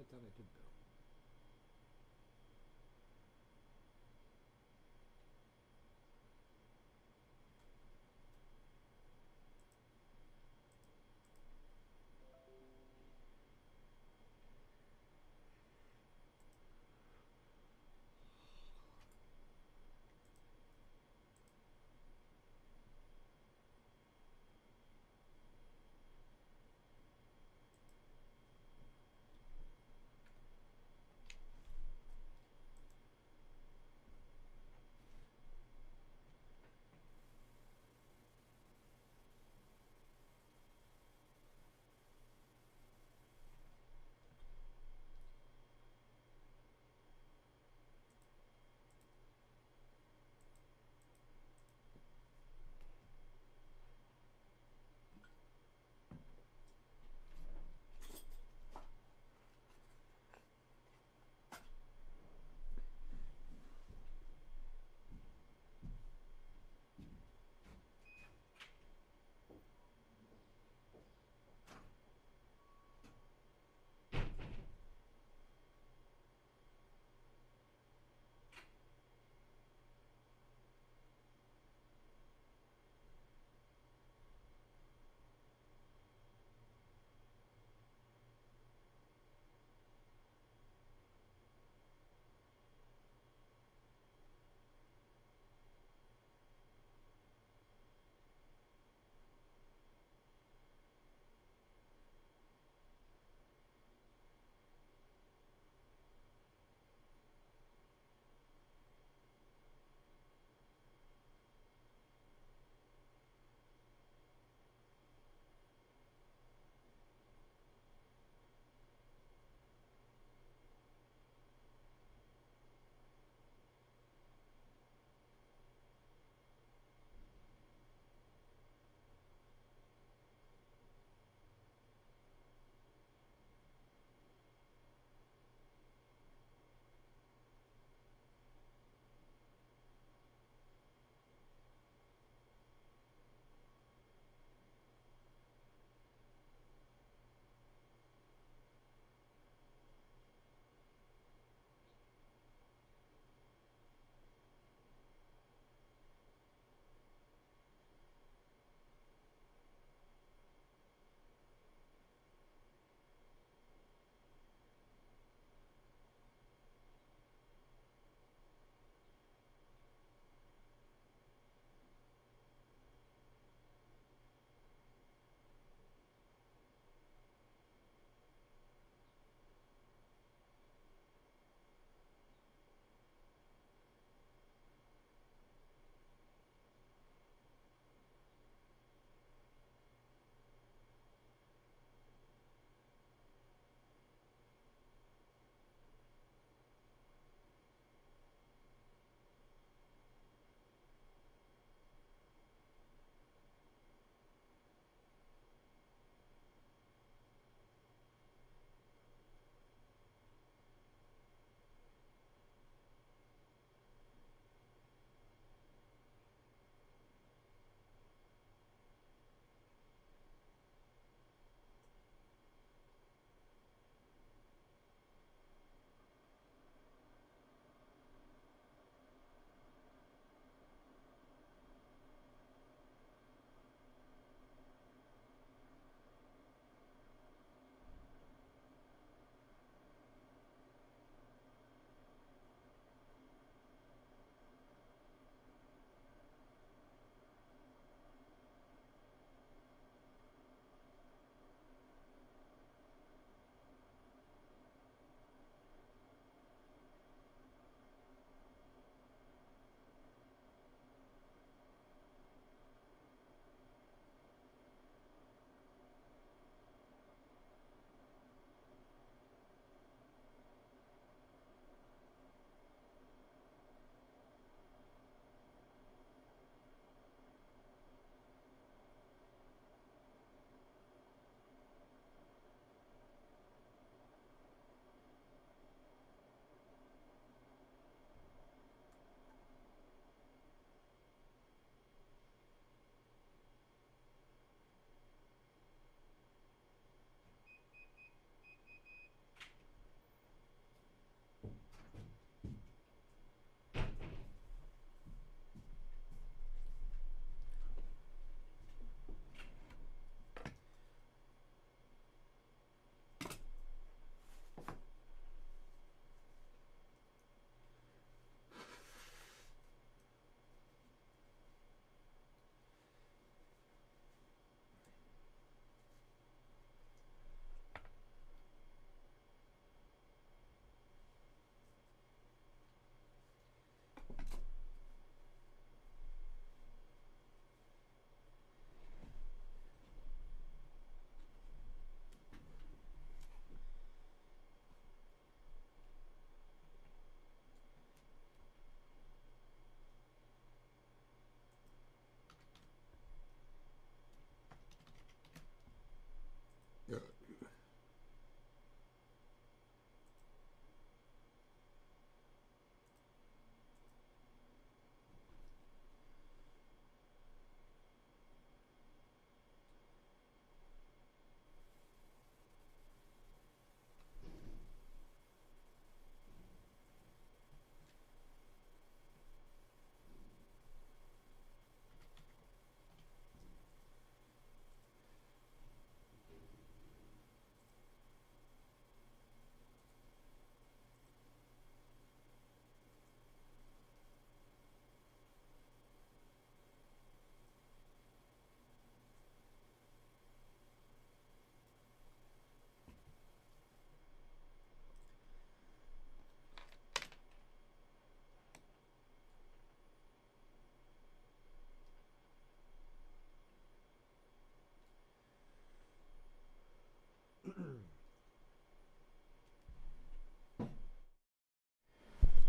I thought I did Bill.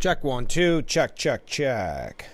Check 1, 2, check, check, check.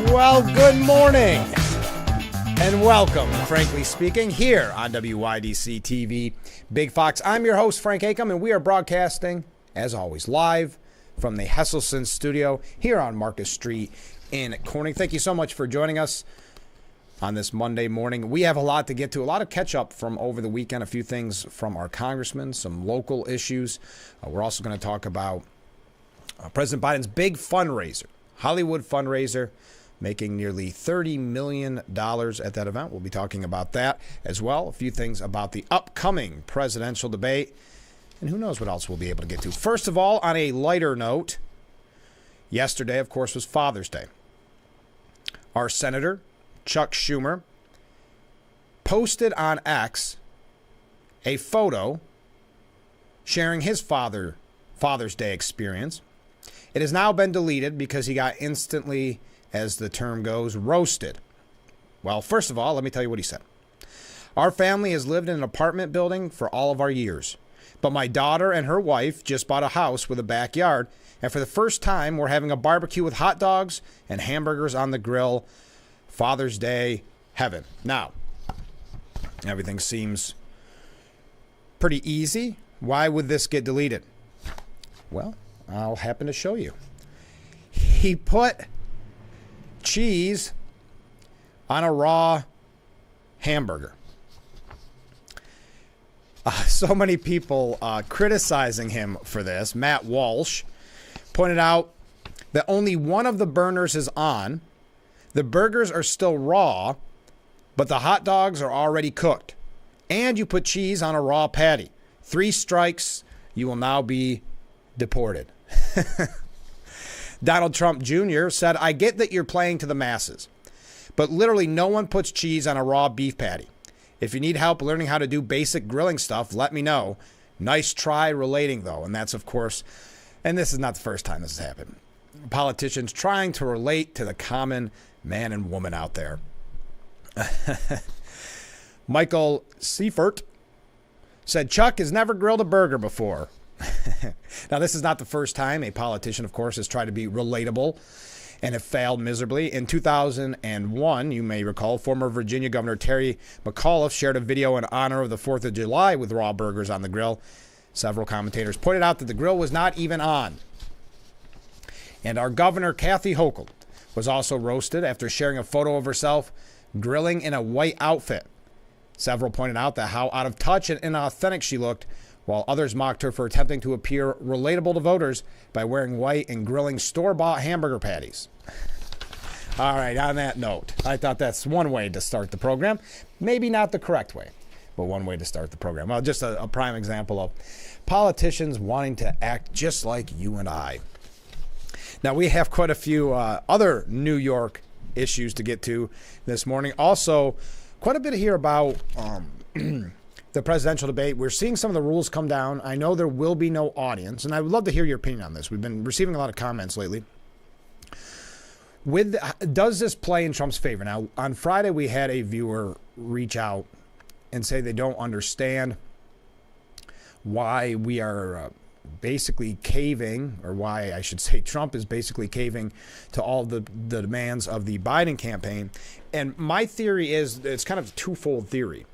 Well, good morning and welcome, frankly speaking, here on WYDC TV Big Fox. I'm your host, Frank Acom, and we are broadcasting, as always, live from the Hesselson studio here on Marcus Street in Corning. Thank you so much for joining us on this Monday morning. We have a lot to get to, a lot of catch up from over the weekend, a few things from our congressman, some local issues. We're also going to talk about President Biden's big fundraiser, Hollywood fundraiser, making nearly $30 million at that event. We'll be talking about that as well. A few things about the upcoming presidential debate, and who knows what else we'll be able to get to. First of all, on a lighter note, yesterday, of course, was Father's Day. Our Senator, Chuck Schumer, posted on X a photo sharing his Father's Day experience. It has now been deleted because he got instantly, as the term goes, roasted. Well, first of all, let me tell you what he said. Our family has lived in an apartment building for all of our years. But my daughter and her wife just bought a house with a backyard, and for the first time, we're having a barbecue with hot dogs and hamburgers on the grill. Father's Day heaven. Now, everything seems pretty easy. Why would this get deleted? Well, I'll happen to show you. He put cheese on a raw hamburger. So many people criticizing him for this. Matt Walsh pointed out that only one of the burners is on. The burgers are still raw, but the hot dogs are already cooked. And you put cheese on a raw patty. 3 strikes, you will now be deported. Donald Trump Jr. said, I get that you're playing to the masses, but literally no one puts cheese on a raw beef patty. If you need help learning how to do basic grilling stuff, let me know. Nice try relating, though. And that's, of course, and this is not the first time this has happened. Politicians trying to relate to the common man and woman out there. Michael Seifert said, Chuck has never grilled a burger before. Now, this is not the first time a politician, of course, has tried to be relatable and have failed miserably. In 2001, you may recall, former Virginia Governor Terry McAuliffe shared a video in honor of the 4th of July with raw burgers on the grill. Several commentators pointed out that the grill was not even on. And our governor, Kathy Hochul, was also roasted after sharing a photo of herself grilling in a white outfit. Several pointed out that how out of touch and inauthentic she looked, while others mocked her for attempting to appear relatable to voters by wearing white and grilling store-bought hamburger patties. All right, on that note, I thought that's one way to start the program. Maybe not the correct way, but one way to start the program. Well, just a prime example of politicians wanting to act just like you and I. Now, we have quite a few other New York issues to get to this morning. Also, quite a bit here about the presidential debate. We're seeing some of the rules come down. I know there will be no audience, and I would love to hear your opinion on this. We've been receiving a lot of comments lately. Does this play in Trump's favor? Now, on Friday, we had a viewer reach out and say they don't understand why we are basically caving, or why I should say Trump is basically caving to all the demands of the Biden campaign. And my theory is, it's kind of a twofold theory,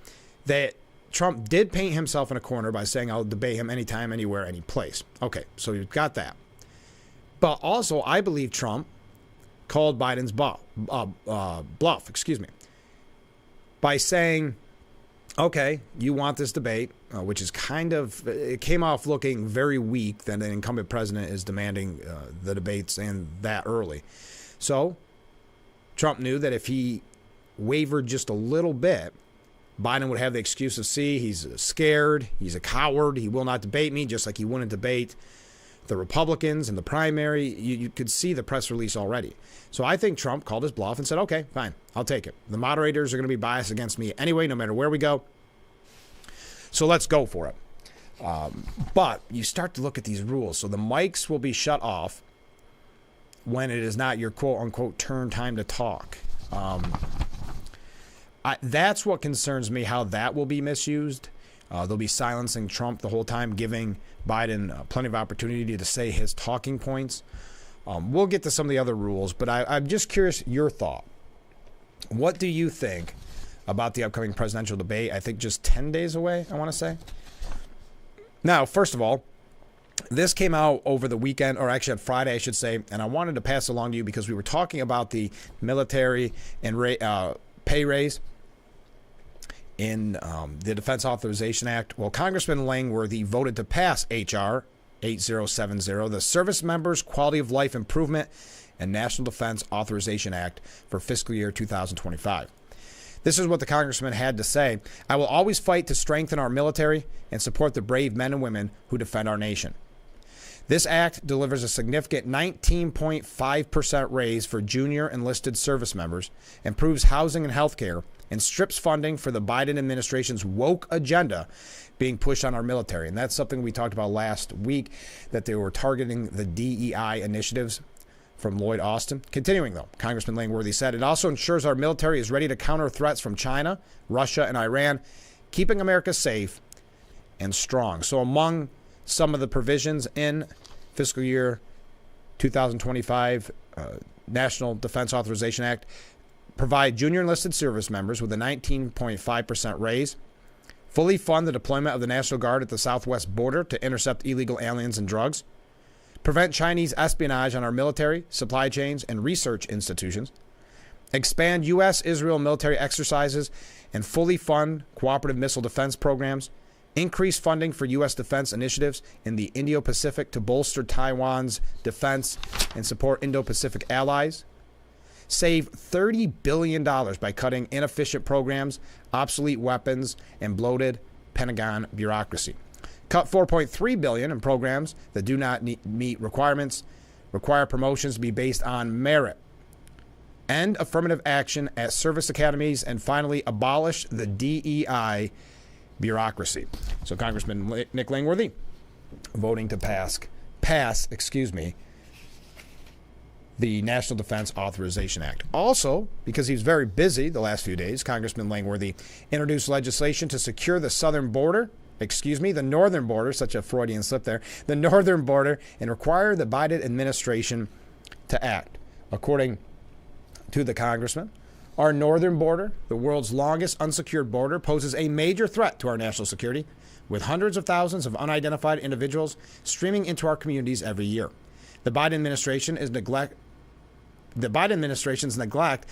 that Trump did paint himself in a corner by saying, I'll debate him anytime, anywhere, any place. Okay, so you've got that. But also, I believe Trump called Biden's bluff, by saying, okay, you want this debate, which is kind of, it came off looking very weak that an incumbent president is demanding the debates and that early. So Trump knew that if he wavered just a little bit, Biden would have the excuse of, see, he's scared, he's a coward, he will not debate me, just like he wouldn't debate the Republicans in the primary. You could see the press release already. So I think Trump called his bluff and said, okay, fine, I'll take it. The moderators are going to be biased against me anyway, no matter where we go. So let's go for it. But you start to look at these rules. So the mics will be shut off when it is not your quote-unquote turn time to talk. That's what concerns me, how that will be misused. They'll be silencing Trump the whole time, giving Biden plenty of opportunity to say his talking points. We'll get to some of the other rules, but I'm just curious your thought. What do you think about the upcoming presidential debate? I think just 10 days away, I want to say. Now, first of all, this came out over the weekend, or actually on Friday, I should say, and I wanted to pass along to you because we were talking about the military and pay raise in the Defense Authorization Act. Well, Congressman Langworthy voted to pass H.R. 8070, the Service Members Quality of Life Improvement and National Defense Authorization Act for fiscal year 2025. This is what the congressman had to say. I will always fight to strengthen our military and support the brave men and women who defend our nation. This act delivers a significant 19.5% raise for junior enlisted service members, improves housing and health care, and strips funding for the Biden administration's woke agenda being pushed on our military. And that's something we talked about last week, that they were targeting the DEI initiatives from Lloyd Austin. Continuing, though, Congressman Langworthy said, it also ensures our military is ready to counter threats from China, Russia, and Iran, keeping America safe and strong. So among some of the provisions in fiscal year 2025 National Defense Authorization Act provide junior enlisted service members with a 19.5% raise, fully fund the deployment of the National Guard at the southwest border to intercept illegal aliens and drugs, prevent Chinese espionage on our military, supply chains, and research institutions, expand U.S.-Israel military exercises, and fully fund cooperative missile defense programs, increase funding for U.S. defense initiatives in the Indo-Pacific to bolster Taiwan's defense and support Indo-Pacific allies, save $30 billion by cutting inefficient programs, obsolete weapons, and bloated Pentagon bureaucracy. Cut $4.3 billion in programs that do not meet requirements, require promotions to be based on merit, end affirmative action at service academies, and finally abolish the DEI bureaucracy. So Congressman Nick Langworthy voting to pass the National Defense Authorization Act. Also, because he was very busy the last few days, Congressman Langworthy introduced legislation to secure the the northern border, such a Freudian slip there, the northern border, and require the Biden administration to act. According to the congressman, our northern border, the world's longest unsecured border, poses a major threat to our national security, with hundreds of thousands of unidentified individuals streaming into our communities every year. The Biden administration's neglect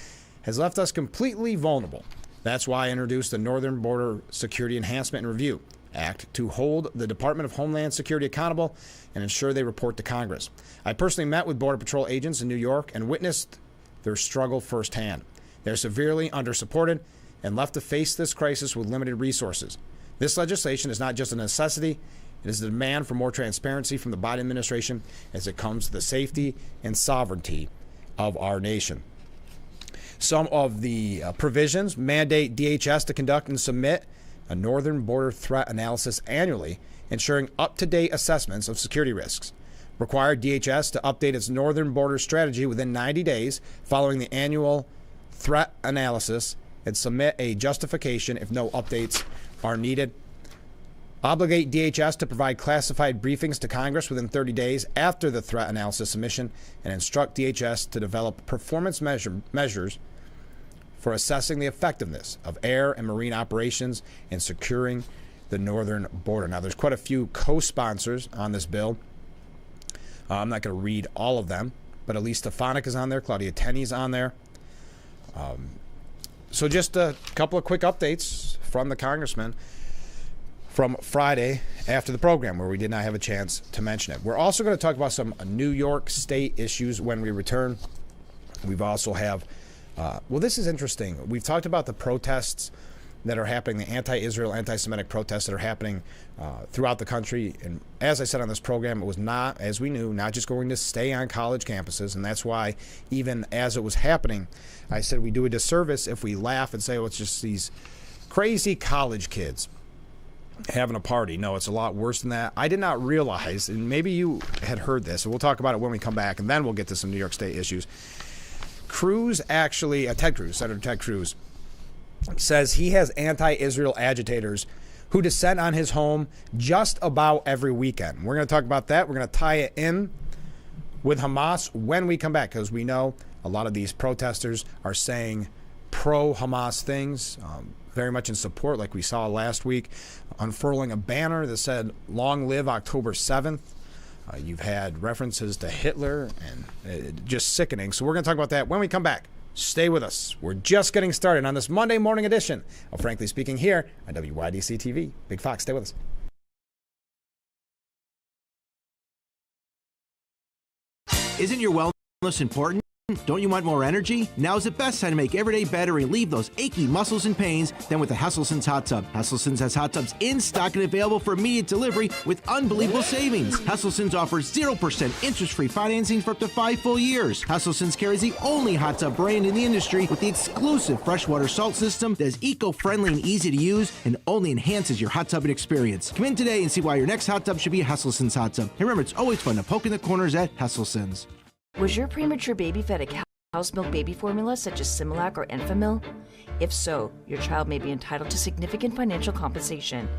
has left us completely vulnerable. That's why I introduced the Northern Border Security Enhancement and Review Act to hold the Department of Homeland Security accountable and ensure they report to Congress. I personally met with Border Patrol agents in New York and witnessed their struggle firsthand. They're severely undersupported and left to face this crisis with limited resources. This legislation is not just a necessity, it is a demand for more transparency from the Biden administration as it comes to the safety and sovereignty of our nation. Some of the provisions mandate DHS to conduct and submit a northern border threat analysis annually, ensuring up-to-date assessments of security risks. Require DHS to update its northern border strategy within 90 days following the annual threat analysis and submit a justification if no updates are needed. Obligate DHS to provide classified briefings to Congress within 30 days after the threat analysis submission and instruct DHS to develop performance measures for assessing the effectiveness of air and marine operations and securing the northern border. Now, there's quite a few co-sponsors on this bill. I'm not going to read all of them, but Elise Stefanik is on there. Claudia Tenney's on there. So just a couple of quick updates from the congressman from Friday after the program where we did not have a chance to mention it. We're also going to talk about some New York State issues when we return. We've also have, this is interesting. We've talked about the protests that are happening, the anti-Israel, anti-Semitic protests that are happening throughout the country. And as I said on this program, it was not, as we knew, not just going to stay on college campuses. And that's why even as it was happening, I said we do a disservice if we laugh and say, oh, it's just these crazy college kids having a party. No, it's a lot worse than that. I did not realize, and maybe you had heard this, and we'll talk about it when we come back, and then we'll get to some New York State issues. Senator Ted Cruz, says he has anti-Israel agitators who descend on his home just about every weekend. We're going to talk about that. We're going to tie it in with Hamas when we come back, because we know a lot of these protesters are saying pro-Hamas things, very much in support, like we saw last week, unfurling a banner that said, "Long live October 7th." You've had references to Hitler, and just sickening. So we're going to talk about that when we come back. Stay with us. We're just getting started on this Monday morning edition of Frankly Speaking here on WYDC TV. Big Fox, stay with us. Isn't your wellness important? Don't you want more energy? Now's the best time to make every day better and relieve those achy muscles and pains than with the Hesselson's Hot Tub. Hesselson's has hot tubs in stock and available for immediate delivery with unbelievable savings. Hesselson's offers 0% interest-free financing for up to 5 full years. Hesselson's carries the only hot tub brand in the industry with the exclusive freshwater salt system that is eco-friendly and easy to use and only enhances your hot tubbing experience. Come in today and see why your next hot tub should be a Hesselson's Hot Tub. And remember, it's always fun to poke in the corners at Hesselson's. Was your premature baby fed a cow's milk baby formula such as Similac or Enfamil? If so, your child may be entitled to significant financial compensation.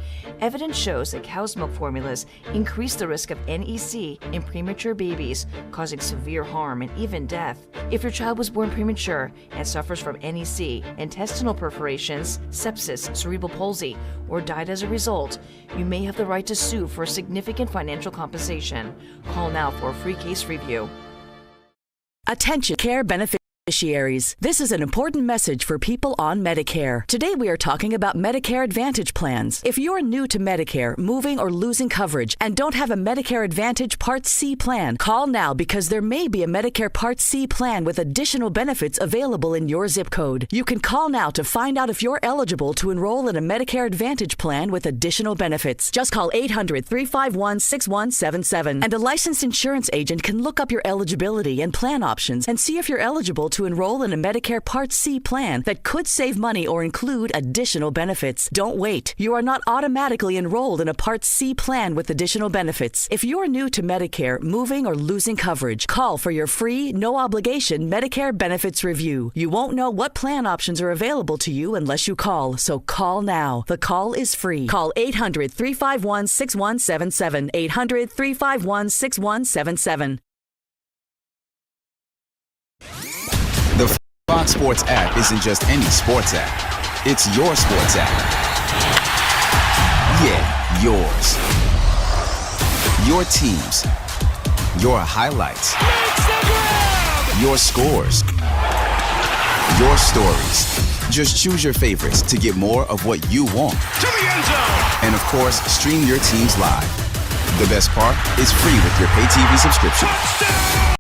Evidence shows that cow's milk formulas increase the risk of NEC in premature babies, causing severe harm and even death. If your child was born premature and suffers from NEC, intestinal perforations, sepsis, cerebral palsy, or died as a result, you may have the right to sue for significant financial compensation. Call now for a free case review. Attention, care beneficiaries. This is an important message for people on Medicare. Today we are talking about Medicare Advantage plans. If you're new to Medicare, moving or losing coverage, and don't have a Medicare Advantage Part C plan, call now because there may be a Medicare Part C plan with additional benefits available in your zip code. You can call now to find out if you're eligible to enroll in a Medicare Advantage plan with additional benefits. Just call 800-351-6177 and a licensed insurance agent can look up your eligibility and plan options and see if you're eligible to enroll in a Medicare Part C plan that could save money or include additional benefits. Don't wait. You are not automatically enrolled in a Part C plan with additional benefits. If you're new to Medicare, moving or losing coverage, call for your free, no-obligation Medicare benefits review. You won't know what plan options are available to you unless you call, so call now. The call is free. Call 800-351-6177. 800-351-6177. The Fox Sports app isn't just any sports app. It's your sports app. Yeah, yours. Your teams. Your highlights. Your scores. Your stories. Just choose your favorites to get more of what you want. To the end zone! And of course, stream your teams live. The best part is free with your pay TV subscription. Touchdown!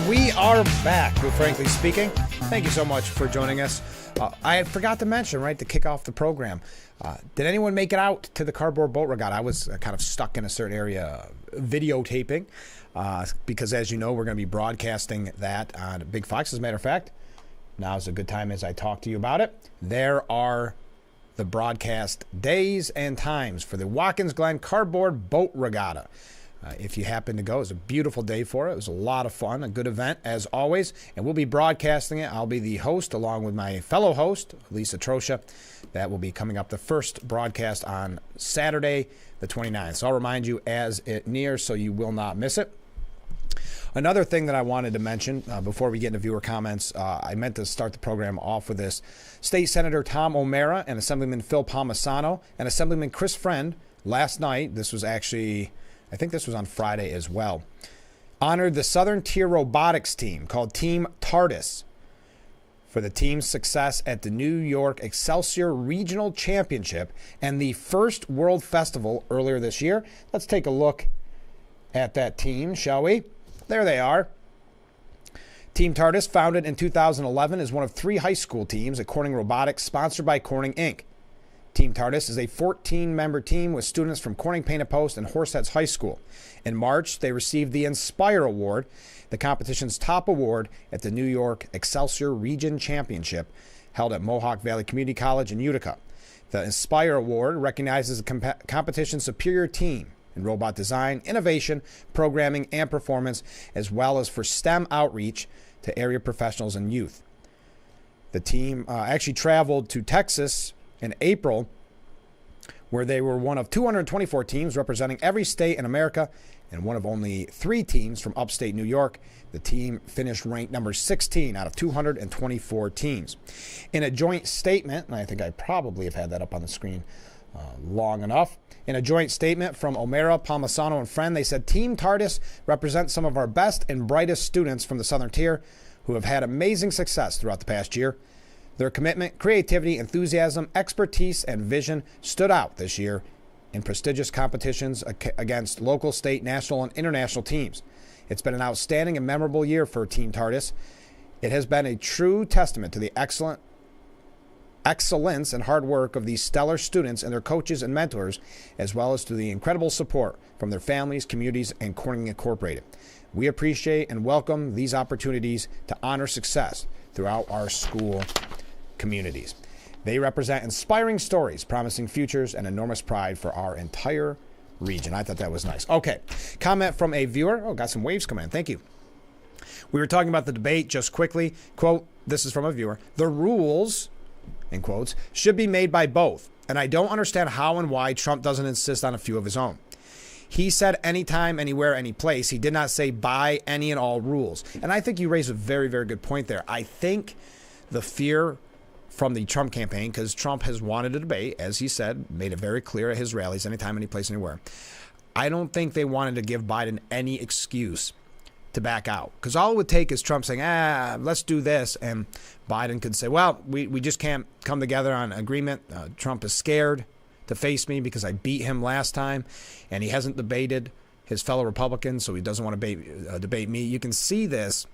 We are back with Frankly Speaking. Thank you so much for joining us. I had forgot to mention, right, to kick off the program, did anyone make it out to the Cardboard Boat Regatta? I was kind of stuck in a certain area videotaping because, as you know, we're going to be broadcasting that on Big Fox. As a matter of fact, now's a good time as I talk to you about it. There are the broadcast days and times for the Watkins Glen Cardboard Boat Regatta. If you happen to go, it was a beautiful day for it. It was a lot of fun, a good event as always, and we'll be broadcasting it. I'll be the host along with my fellow host, Lisa Trosha. That will be coming up the first broadcast on Saturday, the 29th. So I'll remind you as it nears so you will not miss it. Another thing that I wanted to mention before we get into viewer comments, I meant to start the program off with this. State Senator Tom O'Mara and Assemblyman Phil Palmisano and Assemblyman Chris Friend last night, this was actually, I think this was on Friday as well, honored the Southern Tier Robotics team called Team TARDIS for the team's success at the New York Excelsior Regional Championship and the first World Festival earlier this year. Let's take a look at that team, shall we? There they are. Team TARDIS, founded in 2011, is one of 3 high school teams at Corning Robotics, sponsored by Corning, Inc. Team TARDIS is a 14-member team with students from Corning Painted Post and Horseheads High School. In March, they received the Inspire Award, the competition's top award at the New York Excelsior Region Championship, held at Mohawk Valley Community College in Utica. The Inspire Award recognizes the competition's superior team in robot design, innovation, programming, and performance, as well as for STEM outreach to area professionals and youth. The team actually traveled to Texas in April, where they were one of 224 teams representing every state in America and one of only 3 teams from upstate New York. The team finished ranked number 16 out of 224 teams. In a joint statement, and I think I probably have had that up on the screen long enough, in a joint statement from O'Mara, Palmisano, and Friend, they said, Team TARDIS represents some of our best and brightest students from the Southern Tier who have had amazing success throughout the past year. Their commitment, creativity, enthusiasm, expertise, and vision stood out this year in prestigious competitions against local, state, national, and international teams. It's been an outstanding and memorable year for Team TARDIS. It has been a true testament to the excellence and hard work of these stellar students and their coaches and mentors, as well as to the incredible support from their families, communities, and Corning Incorporated. We appreciate and welcome these opportunities to honor success throughout our school communities. They represent inspiring stories, promising futures, and enormous pride for our entire region. I thought that was nice. Okay, comment from a viewer. Oh, got some waves coming in. Thank you. We were talking about the debate just quickly. Quote, this is from a viewer. The rules, in quotes, should be made by both. And I don't understand how and why Trump doesn't insist on a few of his own. He said anytime, anywhere, any place. He did not say by any and all rules. And I think you raise a very, very good point there. I think the fear from the Trump campaign, because Trump has wanted a debate, as he said, made it very clear at his rallies, anytime, any place, anywhere. I don't think they wanted to give Biden any excuse to back out. Because all it would take is Trump saying, let's do this. And Biden could say, well, we just can't come together on agreement. Trump is scared to face me because I beat him last time. And he hasn't debated his fellow Republicans, so he doesn't want to debate me. You can see this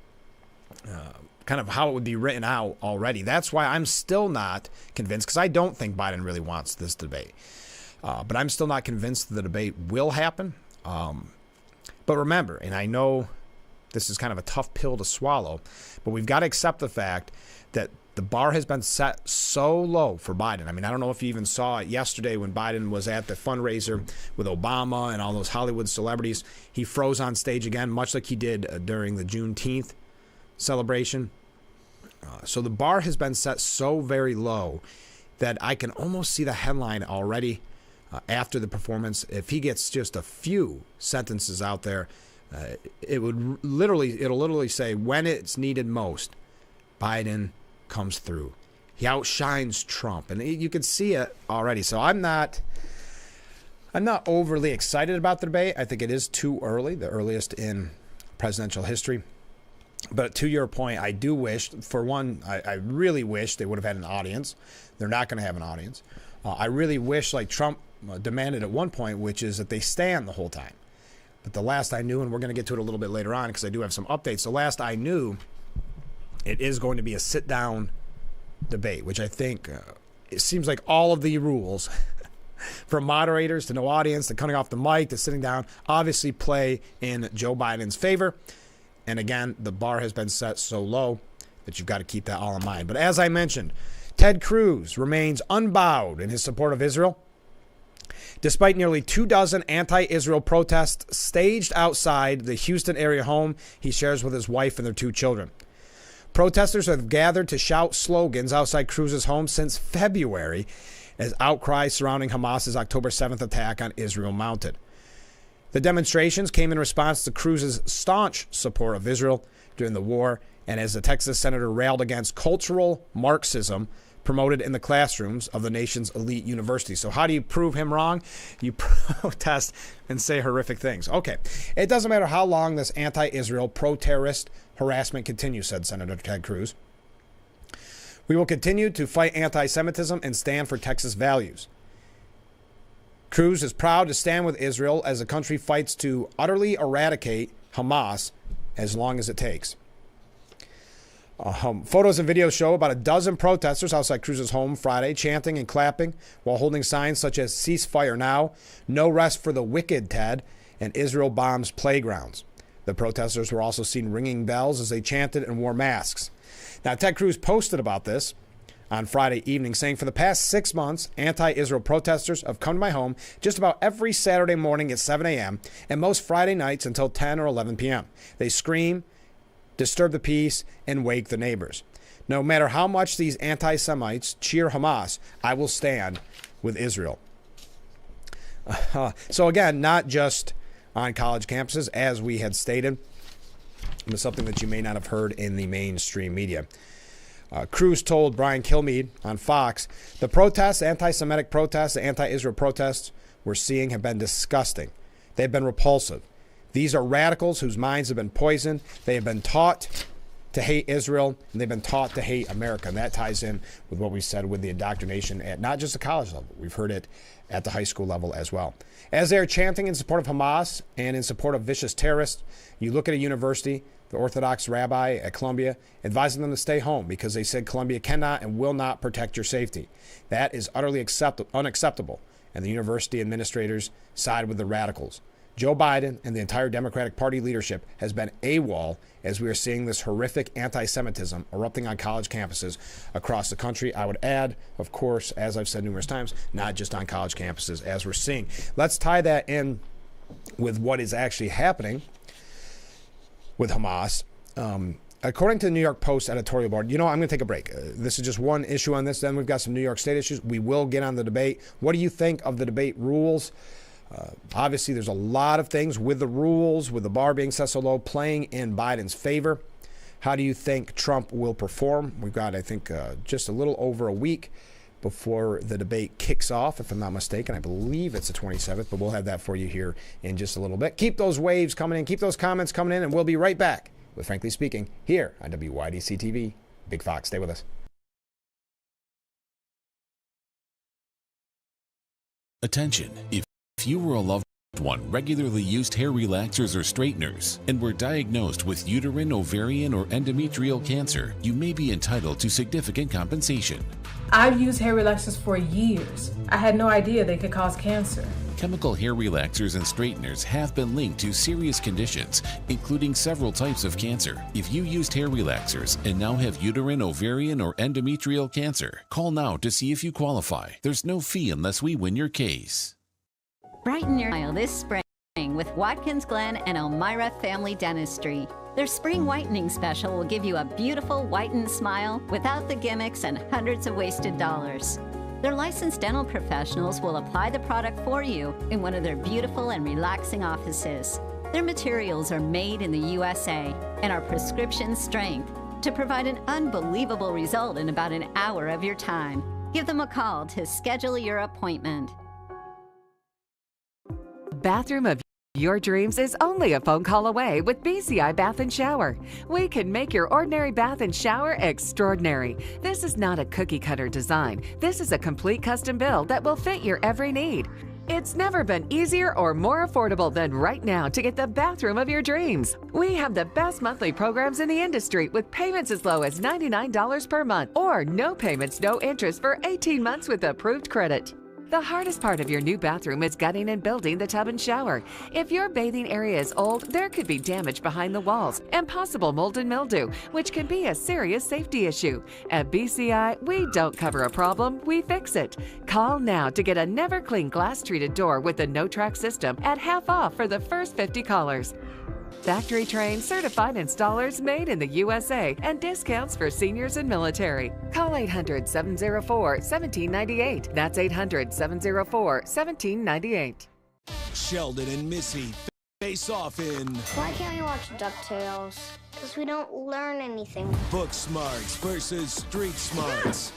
kind of how it would be written out already. That's why I'm still not convinced, because I don't think Biden really wants this debate. But I'm still not convinced the debate will happen. But remember, and I know this is kind of a tough pill to swallow, but we've got to accept the fact that the bar has been set so low for Biden. I mean, I don't know if you even saw it yesterday when Biden was at the fundraiser with Obama and all those Hollywood celebrities. He froze on stage again, much like he did during the Juneteenth celebration. So the bar has been set so very low that I can almost see the headline already after the performance. If he gets just a few sentences out there, it'll literally say, when it's needed most, Biden comes through. He outshines Trump, and you can see it already. So I'm not overly excited about the debate. I think it is too early, the earliest in presidential history. But to your point, I do wish, for one, I really wish they would have had an audience. They're not going to have an audience. I really wish, like Trump demanded at one point, which is that they stand the whole time. But the last I knew, and we're going to get to it a little bit later on because I do have some updates. The last I knew, it is going to be a sit-down debate, which I think it seems like all of the rules, from moderators to no audience to cutting off the mic to sitting down, obviously play in Joe Biden's favor. And again, the bar has been set so low that you've got to keep that all in mind. But as I mentioned, Ted Cruz remains unbowed in his support of Israel, despite nearly 24 anti-Israel protests staged outside the Houston area home he shares with his wife and their 2 children. Protesters have gathered to shout slogans outside Cruz's home since February as outcries surrounding Hamas's October 7th attack on Israel mounted. The demonstrations came in response to Cruz's staunch support of Israel during the war, and as the Texas senator railed against cultural Marxism promoted in the classrooms of the nation's elite universities. So how do you prove him wrong? You protest and say horrific things. Okay, it doesn't matter how long this anti-Israel, pro-terrorist harassment continues, said Senator Ted Cruz. We will continue to fight anti-Semitism and stand for Texas values. Cruz is proud to stand with Israel as the country fights to utterly eradicate Hamas as long as it takes. Photos and videos show about a dozen protesters outside Cruz's home Friday chanting and clapping while holding signs such as "Ceasefire now," "No rest for the wicked, Ted," and "Israel bombs playgrounds." The protesters were also seen ringing bells as they chanted and wore masks. Now, Ted Cruz posted about this on Friday evening, saying, "For the past 6 months, anti-Israel protesters have come to my home just about every Saturday morning at 7 a.m. and most Friday nights until 10 or 11 p.m. They scream, disturb the peace, and wake the neighbors. No matter how much these anti-Semites cheer Hamas, I will stand with Israel." So again, not just on college campuses, as we had stated, but something that you may not have heard in the mainstream media. Cruz told Brian Kilmeade on Fox, "The protests, anti-Semitic protests, the anti-Israel protests we're seeing have been disgusting. They've been repulsive. These are radicals whose minds have been poisoned. They have been taught to hate Israel, and they've been taught to hate America." And that ties in with what we said with the indoctrination at not just the college level. We've heard it at the high school level as well. As they are chanting in support of Hamas and in support of vicious terrorists, you look at a university, the Orthodox rabbi at Columbia, advising them to stay home because they said Columbia cannot and will not protect your safety. That is utterly unacceptable, and the university administrators side with the radicals. Joe Biden and the entire Democratic Party leadership has been AWOL as we are seeing this horrific anti-Semitism erupting on college campuses across the country. I would add, of course, as I've said numerous times, not just on college campuses as we're seeing. Let's tie that in with what is actually happening with Hamas. According to the New York Post editorial board, I'm going to take a break. This is just one issue on this. Then we've got some New York State issues. We will get on the debate. What do you think of the debate rules? Obviously, there's a lot of things with the rules, with the bar being set so low, playing in Biden's favor. How do you think Trump will perform? We've got, I think, just a little over a week before the debate kicks off, if I'm not mistaken. I believe it's the 27th, but we'll have that for you here in just a little bit. Keep those waves coming in. Keep those comments coming in, and we'll be right back with Frankly Speaking here on WYDC TV. Big Fox, stay with us. Attention, if you or a loved one regularly used hair relaxers or straighteners and were diagnosed with uterine, ovarian, or endometrial cancer, you may be entitled to significant compensation. I've used hair relaxers for years. I had no idea they could cause cancer. Chemical hair relaxers and straighteners have been linked to serious conditions, including several types of cancer. If you used hair relaxers and now have uterine, ovarian, or endometrial cancer, call now to see if you qualify. There's no fee unless we win your case. Brighten your smile this spring with Watkins Glen and Elmira Family Dentistry. Their spring whitening special will give you a beautiful whitened smile without the gimmicks and hundreds of wasted dollars. Their licensed dental professionals will apply the product for you in one of their beautiful and relaxing offices. Their materials are made in the USA and are prescription strength to provide an unbelievable result in about an hour of your time. Give them a call to schedule your appointment. Bathroom of your dreams is only a phone call away with BCI Bath and Shower. We can make your ordinary bath and shower extraordinary. This is not a cookie cutter design. This is a complete custom build that will fit your every need. It's never been easier or more affordable than right now to get the bathroom of your dreams. We have the best monthly programs in the industry with payments as low as $99 per month or no payments, no interest for 18 months with approved credit. The hardest part of your new bathroom is gutting and building the tub and shower. If your bathing area is old, there could be damage behind the walls and possible mold and mildew, which can be a serious safety issue. At BCI, we don't cover a problem, we fix it. Call now to get a never clean glass treated door with the no-track system at half off for the first 50 callers. Factory trained, certified installers made in the USA and discounts for seniors and military. Call 800-704-1798. That's 800-704-1798. Sheldon and Missy face off in Why can't we watch DuckTales? Because we don't learn anything. Book Smarts versus Street Smarts.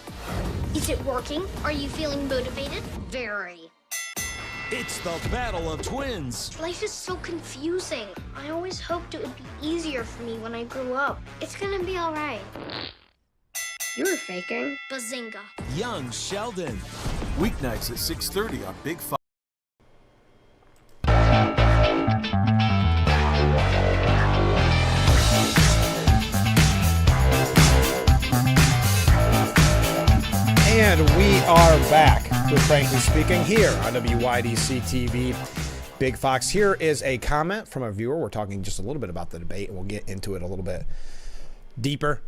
Is it working? Are you feeling motivated? Very. It's the battle of twins. Life is so confusing. I always hoped it would be easier for me when I grew up. It's gonna be all right. You were faking. Bazinga. Young Sheldon. Weeknights at 6:30 on Big Fox. And we are back with Frankly Speaking here on WYDC TV. Big Fox, here is a comment from a viewer. We're talking just a little bit about the debate, and we'll get into it a little bit deeper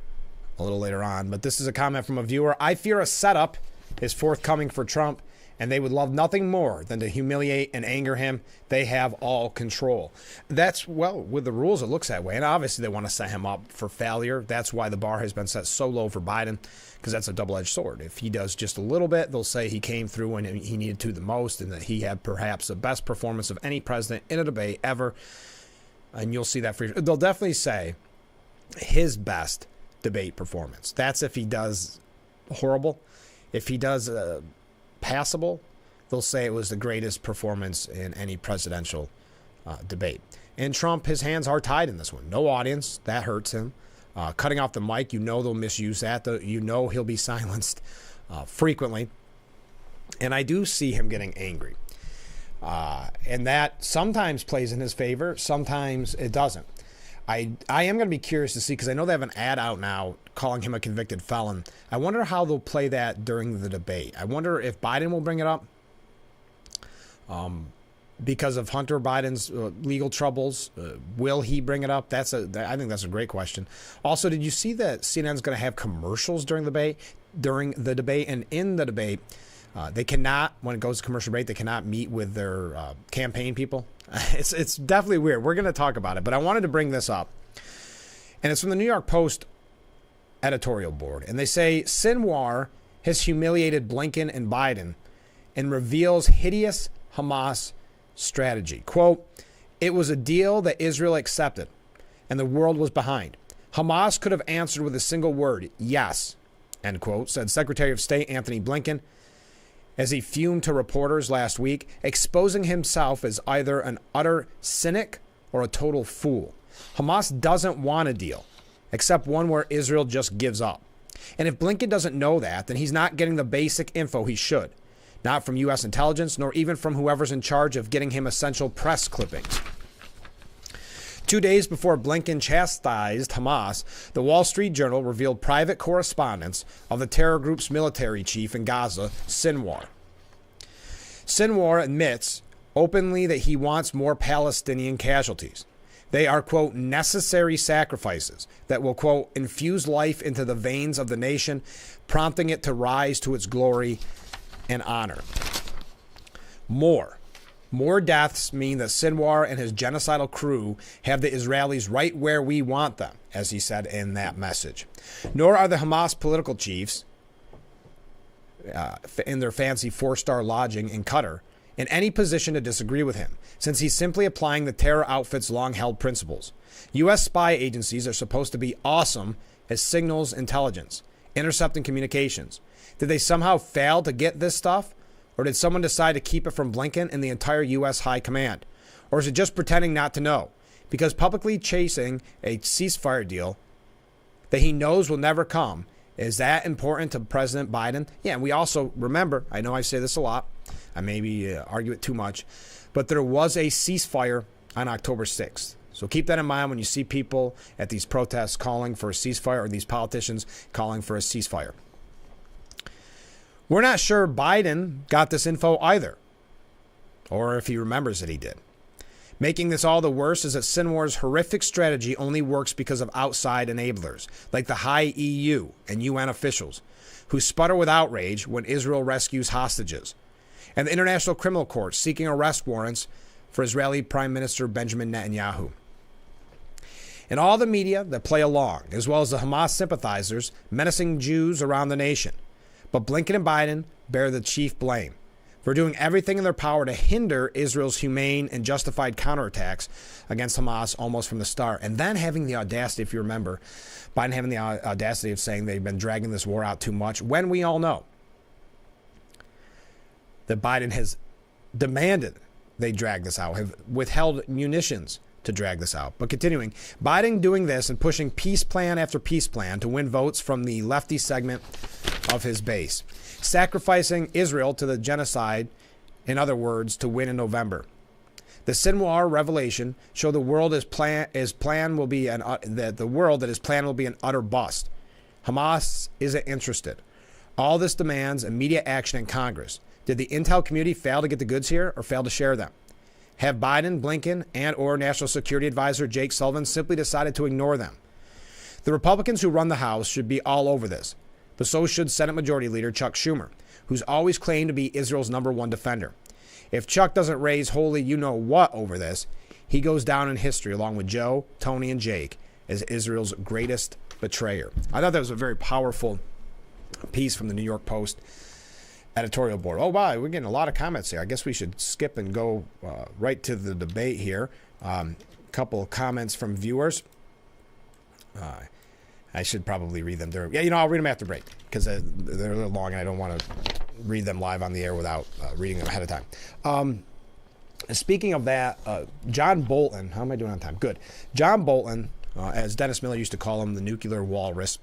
a little later on. But this is a comment from a viewer. I fear a setup is forthcoming for Trump, and they would love nothing more than to humiliate and anger him. They have all control. That's, well, with the rules, it looks that way. And obviously they want to set him up for failure. That's why the bar has been set so low for Biden, because that's a double-edged sword. If he does just a little bit, they'll say he came through when he needed to the most and that he had perhaps the best performance of any president in a debate ever. And you'll see that they'll definitely say his best debate performance. That's if he does horrible. If he does passable, they'll say it was the greatest performance in any presidential debate. And Trump, his hands are tied in this one. No audience. That hurts him. Cutting off the mic, they'll misuse that. He'll be silenced frequently. And I do see him getting angry. And that sometimes plays in his favor. Sometimes it doesn't. I am going to be curious to see, because I know they have an ad out now calling him a convicted felon. I wonder how they'll play that during the debate. I wonder if Biden will bring it up. because of Hunter Biden's legal troubles. Will he bring it up? I think that's a great question. Also, did you see that CNN's going to have commercials during the debate? And in the debate, they cannot, when it goes to commercial break, they cannot meet with their campaign people. It's definitely weird. We're going to talk about it, but I wanted to bring this up. And it's from the New York Post editorial board. And they say Sinwar has humiliated Blinken and Biden and reveals hideous Hamas strategy. Quote, "It was a deal that Israel accepted and the world was behind. Hamas could have answered with a single word, yes," end quote, said Secretary of State Anthony Blinken as he fumed to reporters last week, exposing himself as either an utter cynic or a total fool. Hamas doesn't want a deal, except one where Israel just gives up. And if Blinken doesn't know that, then he's not getting the basic info he should. Not from U.S. intelligence, nor even from whoever's in charge of getting him essential press clippings. 2 days before Blinken chastised Hamas, the Wall Street Journal revealed private correspondence of the terror group's military chief in Gaza, Sinwar. Sinwar admits openly that he wants more Palestinian casualties. They are, quote, necessary sacrifices that will, quote, infuse life into the veins of the nation, prompting it to rise to its glory and honor. More deaths mean that Sinwar and his genocidal crew have the Israelis right where we want them, as he said in that message. Nor are the Hamas political chiefs in their fancy 4-star lodging in Qatar in any position to disagree with him, since he's simply applying the terror outfit's long-held principles. U.S. spy agencies are supposed to be awesome as signals intelligence, intercepting communications. Did they somehow fail to get this stuff? Or did someone decide to keep it from Blinken and the entire U.S. High Command? Or is it just pretending not to know? Because publicly chasing a ceasefire deal that he knows will never come, is that important to President Biden? Yeah, and we also remember, I know I say this a lot, I maybe argue it too much, but there was a ceasefire on October 6th. So keep that in mind when you see people at these protests calling for a ceasefire, or these politicians calling for a ceasefire. We're not sure Biden got this info either, or if he remembers that he did. Making this all the worse is that Sinwar's horrific strategy only works because of outside enablers, like the high EU and UN officials, who sputter with outrage when Israel rescues hostages, and the International Criminal Court seeking arrest warrants for Israeli Prime Minister Benjamin Netanyahu. And all the media that play along, as well as the Hamas sympathizers menacing Jews around the nation. But Blinken and Biden bear the chief blame for doing everything in their power to hinder Israel's humane and justified counterattacks against Hamas almost from the start. And then having the audacity, if you remember, Biden having the audacity of saying they've been dragging this war out too much, when we all know that Biden has demanded they drag this out, have withheld munitions to drag this out. But continuing, Biden doing this and pushing peace plan after peace plan to win votes from the lefty segment of his base, sacrificing Israel to the genocide, in other words, to win in November. The Sinwar revelation show the world his plan will be an utter bust. Hamas isn't interested. All this demands immediate action in Congress. Did the intel community fail to get the goods here, or fail to share them? Have Biden, Blinken, and or National Security Advisor Jake Sullivan simply decided to ignore them? The Republicans who run the House should be all over this, but so should Senate Majority Leader Chuck Schumer, who's always claimed to be Israel's #1 defender. If Chuck doesn't raise holy you-know-what over this, he goes down in history along with Joe, Tony, and Jake as Israel's greatest betrayer. I thought that was a very powerful piece from the New York Post editorial board. Oh, wow, we're getting a lot of comments here. I guess we should skip and go right to the debate here. A couple of comments from viewers. I should probably read them. I'll read them after break because they're a little long and I don't want to read them live on the air without reading them ahead of time. Speaking of that, John Bolton, how am I doing on time? Good. John Bolton, as Dennis Miller used to call him, the nuclear walrus.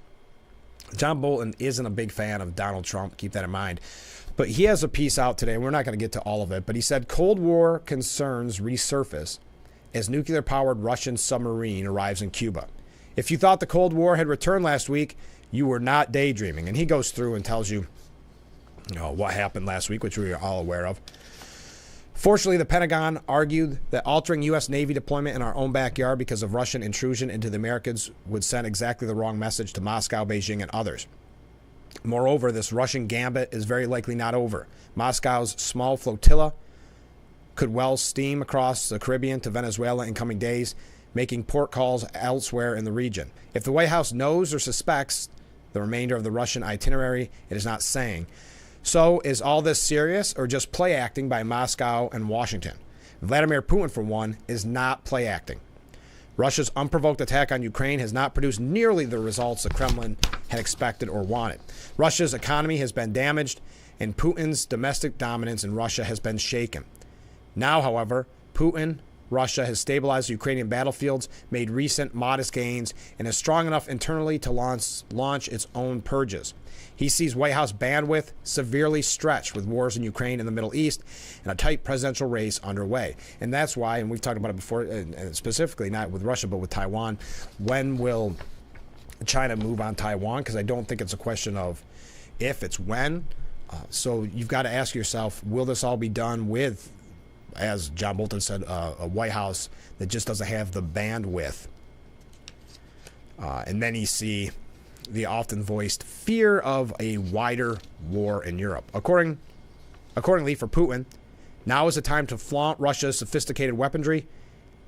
John Bolton isn't a big fan of Donald Trump. Keep that in mind. But he has a piece out today, and we're not going to get to all of it, but he said Cold War concerns resurface as nuclear-powered Russian submarine arrives in Cuba. If you thought the Cold War had returned last week, you were not daydreaming. And he goes through and tells you, what happened last week, which we are all aware of. Fortunately, the Pentagon argued that altering U.S. Navy deployment in our own backyard because of Russian intrusion into the Americas would send exactly the wrong message to Moscow, Beijing, and others. Moreover, this Russian gambit is very likely not over. Moscow's small flotilla could well steam across the Caribbean to Venezuela in coming days, making port calls elsewhere in the region. If the White House knows or suspects the remainder of the Russian itinerary, it is not saying. So, is all this serious or just play acting by Moscow and Washington? Vladimir Putin, for one, is not play acting. Russia's unprovoked attack on Ukraine has not produced nearly the results the Kremlin had expected or wanted. Russia's economy has been damaged, and Putin's domestic dominance in Russia has been shaken. Now, however, Russia has stabilized the Ukrainian battlefields, made recent modest gains, and is strong enough internally to launch its own purges. He sees White House bandwidth severely stretched with wars in Ukraine and the Middle East and a tight presidential race underway. And that's why, and we've talked about it before, and specifically not with Russia, but with Taiwan, when will China move on Taiwan? Because I don't think it's a question of if, it's when. So you've got to ask yourself, will this all be done with, as John Bolton said, a White House that just doesn't have the bandwidth? And then you see the often voiced fear of a wider war in Europe. Accordingly, for Putin, now is the time to flaunt Russia's sophisticated weaponry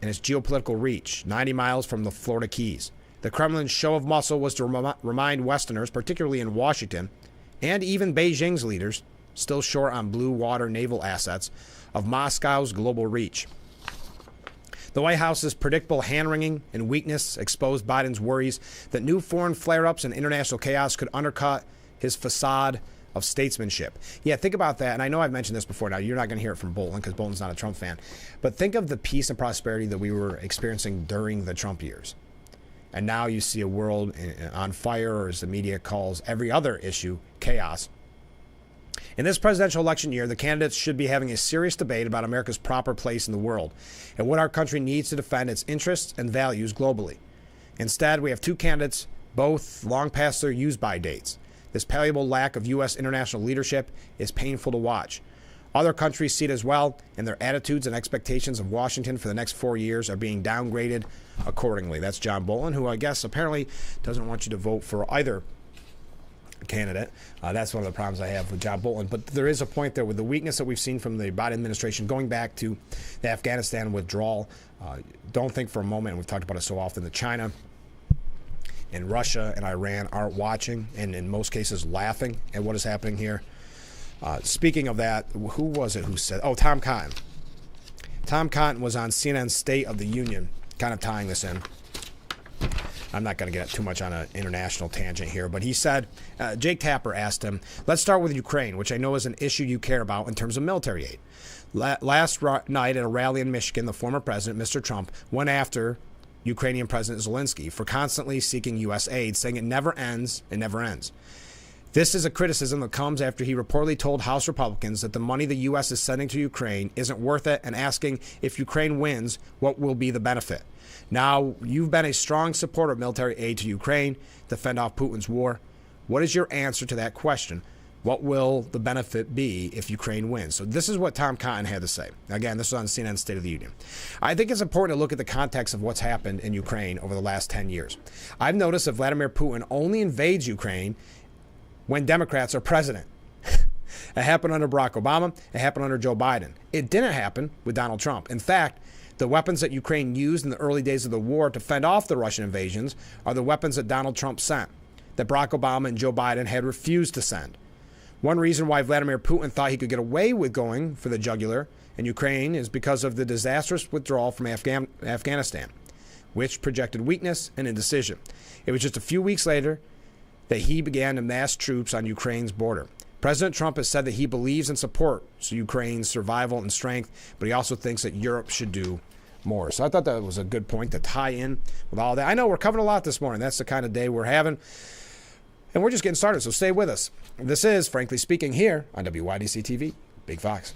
and its geopolitical reach, 90 miles from the Florida Keys. The Kremlin's show of muscle was to remind Westerners, particularly in Washington, and even Beijing's leaders, still short on blue water naval assets, of Moscow's global reach. The White House's predictable hand-wringing and weakness exposed Biden's worries that new foreign flare-ups and international chaos could undercut his facade of statesmanship. Yeah, think about that. And I know I've mentioned this before. Now, you're not going to hear it from Bolton because Bolton's not a Trump fan. But think of the peace and prosperity that we were experiencing during the Trump years. And now you see a world on fire, or as the media calls every other issue, chaos. In this presidential election year, the candidates should be having a serious debate about America's proper place in the world and what our country needs to defend its interests and values globally. Instead, we have two candidates, both long past their use-by dates. This palpable lack of U.S. international leadership is painful to watch. Other countries see it as well, and their attitudes and expectations of Washington for the next 4 years are being downgraded accordingly. That's John Bolton, who I guess apparently doesn't want you to vote for either candidate. That's one of the problems I have with John Bolton. But there is a point there with the weakness that we've seen from the Biden administration going back to the Afghanistan withdrawal. Don't think for a moment, and we've talked about it so often, that China and Russia and Iran aren't watching and in most cases laughing at what is happening here. Speaking of that, who was it who said? Oh, Tom Cotton. Tom Cotton was on CNN's State of the Union, kind of tying this in. I'm not going to get too much on an international tangent here, but he said, Jake Tapper asked him, let's start with Ukraine, which I know is an issue you care about in terms of military aid. Last night at a rally in Michigan, the former president, Mr. Trump, went after Ukrainian President Zelensky for constantly seeking U.S. aid, saying it never ends, it never ends. This is a criticism that comes after he reportedly told House Republicans that the money the U.S. is sending to Ukraine isn't worth it, and asking if Ukraine wins, what will be the benefit? Now, you've been a strong supporter of military aid to Ukraine to fend off Putin's war. What is your answer to that question? What will the benefit be if Ukraine wins? So this is what Tom Cotton had to say. Again, this is on CNN's State of the Union. I think it's important to look at the context of what's happened in Ukraine over the last 10 years. I've noticed that Vladimir Putin only invades Ukraine when Democrats are president. It happened under Barack Obama. It happened under Joe Biden. It didn't happen with Donald Trump. In fact, the weapons that Ukraine used in the early days of the war to fend off the Russian invasions are the weapons that Donald Trump sent, that Barack Obama and Joe Biden had refused to send. One reason why Vladimir Putin thought he could get away with going for the jugular in Ukraine is because of the disastrous withdrawal from Afghanistan, which projected weakness and indecision. It was just a few weeks later that he began to mass troops on Ukraine's border. President Trump has said that he believes and supports Ukraine's survival and strength, but he also thinks that Europe should do more. So I thought that was a good point to tie in with all that. I know we're covering a lot this morning. That's the kind of day we're having. And we're just getting started, so stay with us. This is Frankly Speaking here on WYDC TV, Big Fox.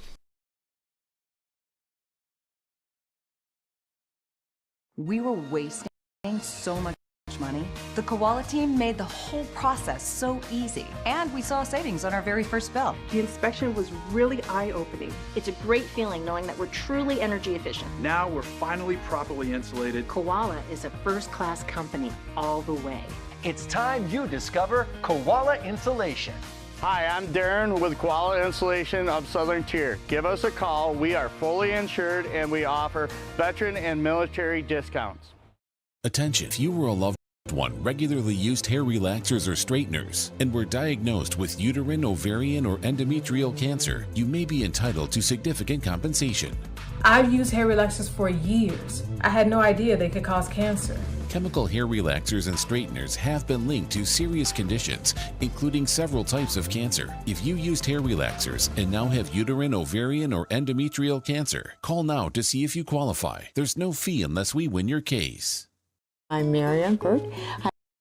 We were wasting so much much money. The Koala team made the whole process so easy, and we saw savings on our very first bill. The inspection was really eye-opening. It's a great feeling knowing that we're truly energy efficient. Now we're finally properly insulated. Koala is a first-class company all the way. It's time you discover Koala Insulation. Hi, I'm Darren with Koala Insulation of Southern Tier. Give us a call. We are fully insured and we offer veteran and military discounts. Attention, if you or a loved one regularly used hair relaxers or straighteners and were diagnosed with uterine, ovarian, or endometrial cancer, you may be entitled to significant compensation. I've used hair relaxers for years. I had no idea they could cause cancer. Chemical hair relaxers and straighteners have been linked to serious conditions, including several types of cancer. If you used hair relaxers and now have uterine, ovarian, or endometrial cancer, call now to see if you qualify. There's no fee unless we win your case. I'm Marianne Burt.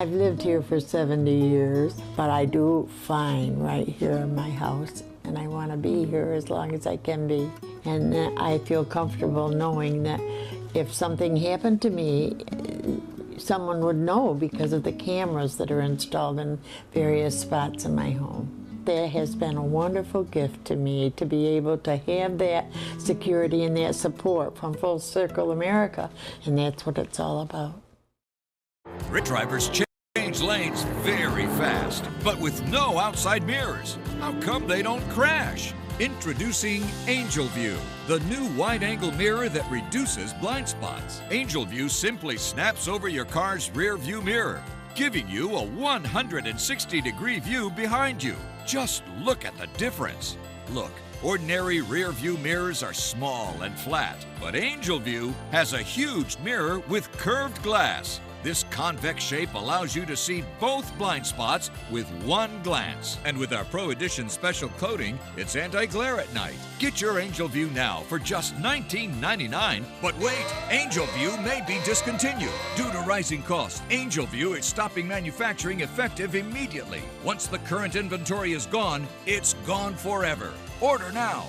I've lived here for 70 years, but I do fine right here in my house, and I want to be here as long as I can be. And I feel comfortable knowing that if something happened to me, someone would know because of the cameras that are installed in various spots in my home. That has been a wonderful gift to me to be able to have that security and that support from Full Circle America, and that's what it's all about. Drivers change lanes very fast, but with no outside mirrors. How come they don't crash? Introducing Angel View, the new wide-angle mirror that reduces blind spots. Angel View simply snaps over your car's rear view mirror, giving you a 160-degree view behind you. Just look at the difference. Look, ordinary rear view mirrors are small and flat, but Angel View has a huge mirror with curved glass. This convex shape allows you to see both blind spots with one glance. And with our Pro Edition special coating, it's anti-glare at night. Get your Angel View now for just $19.99. But wait, Angel View may be discontinued. Due to rising costs, Angel View is stopping manufacturing effective immediately. Once the current inventory is gone, it's gone forever. Order now.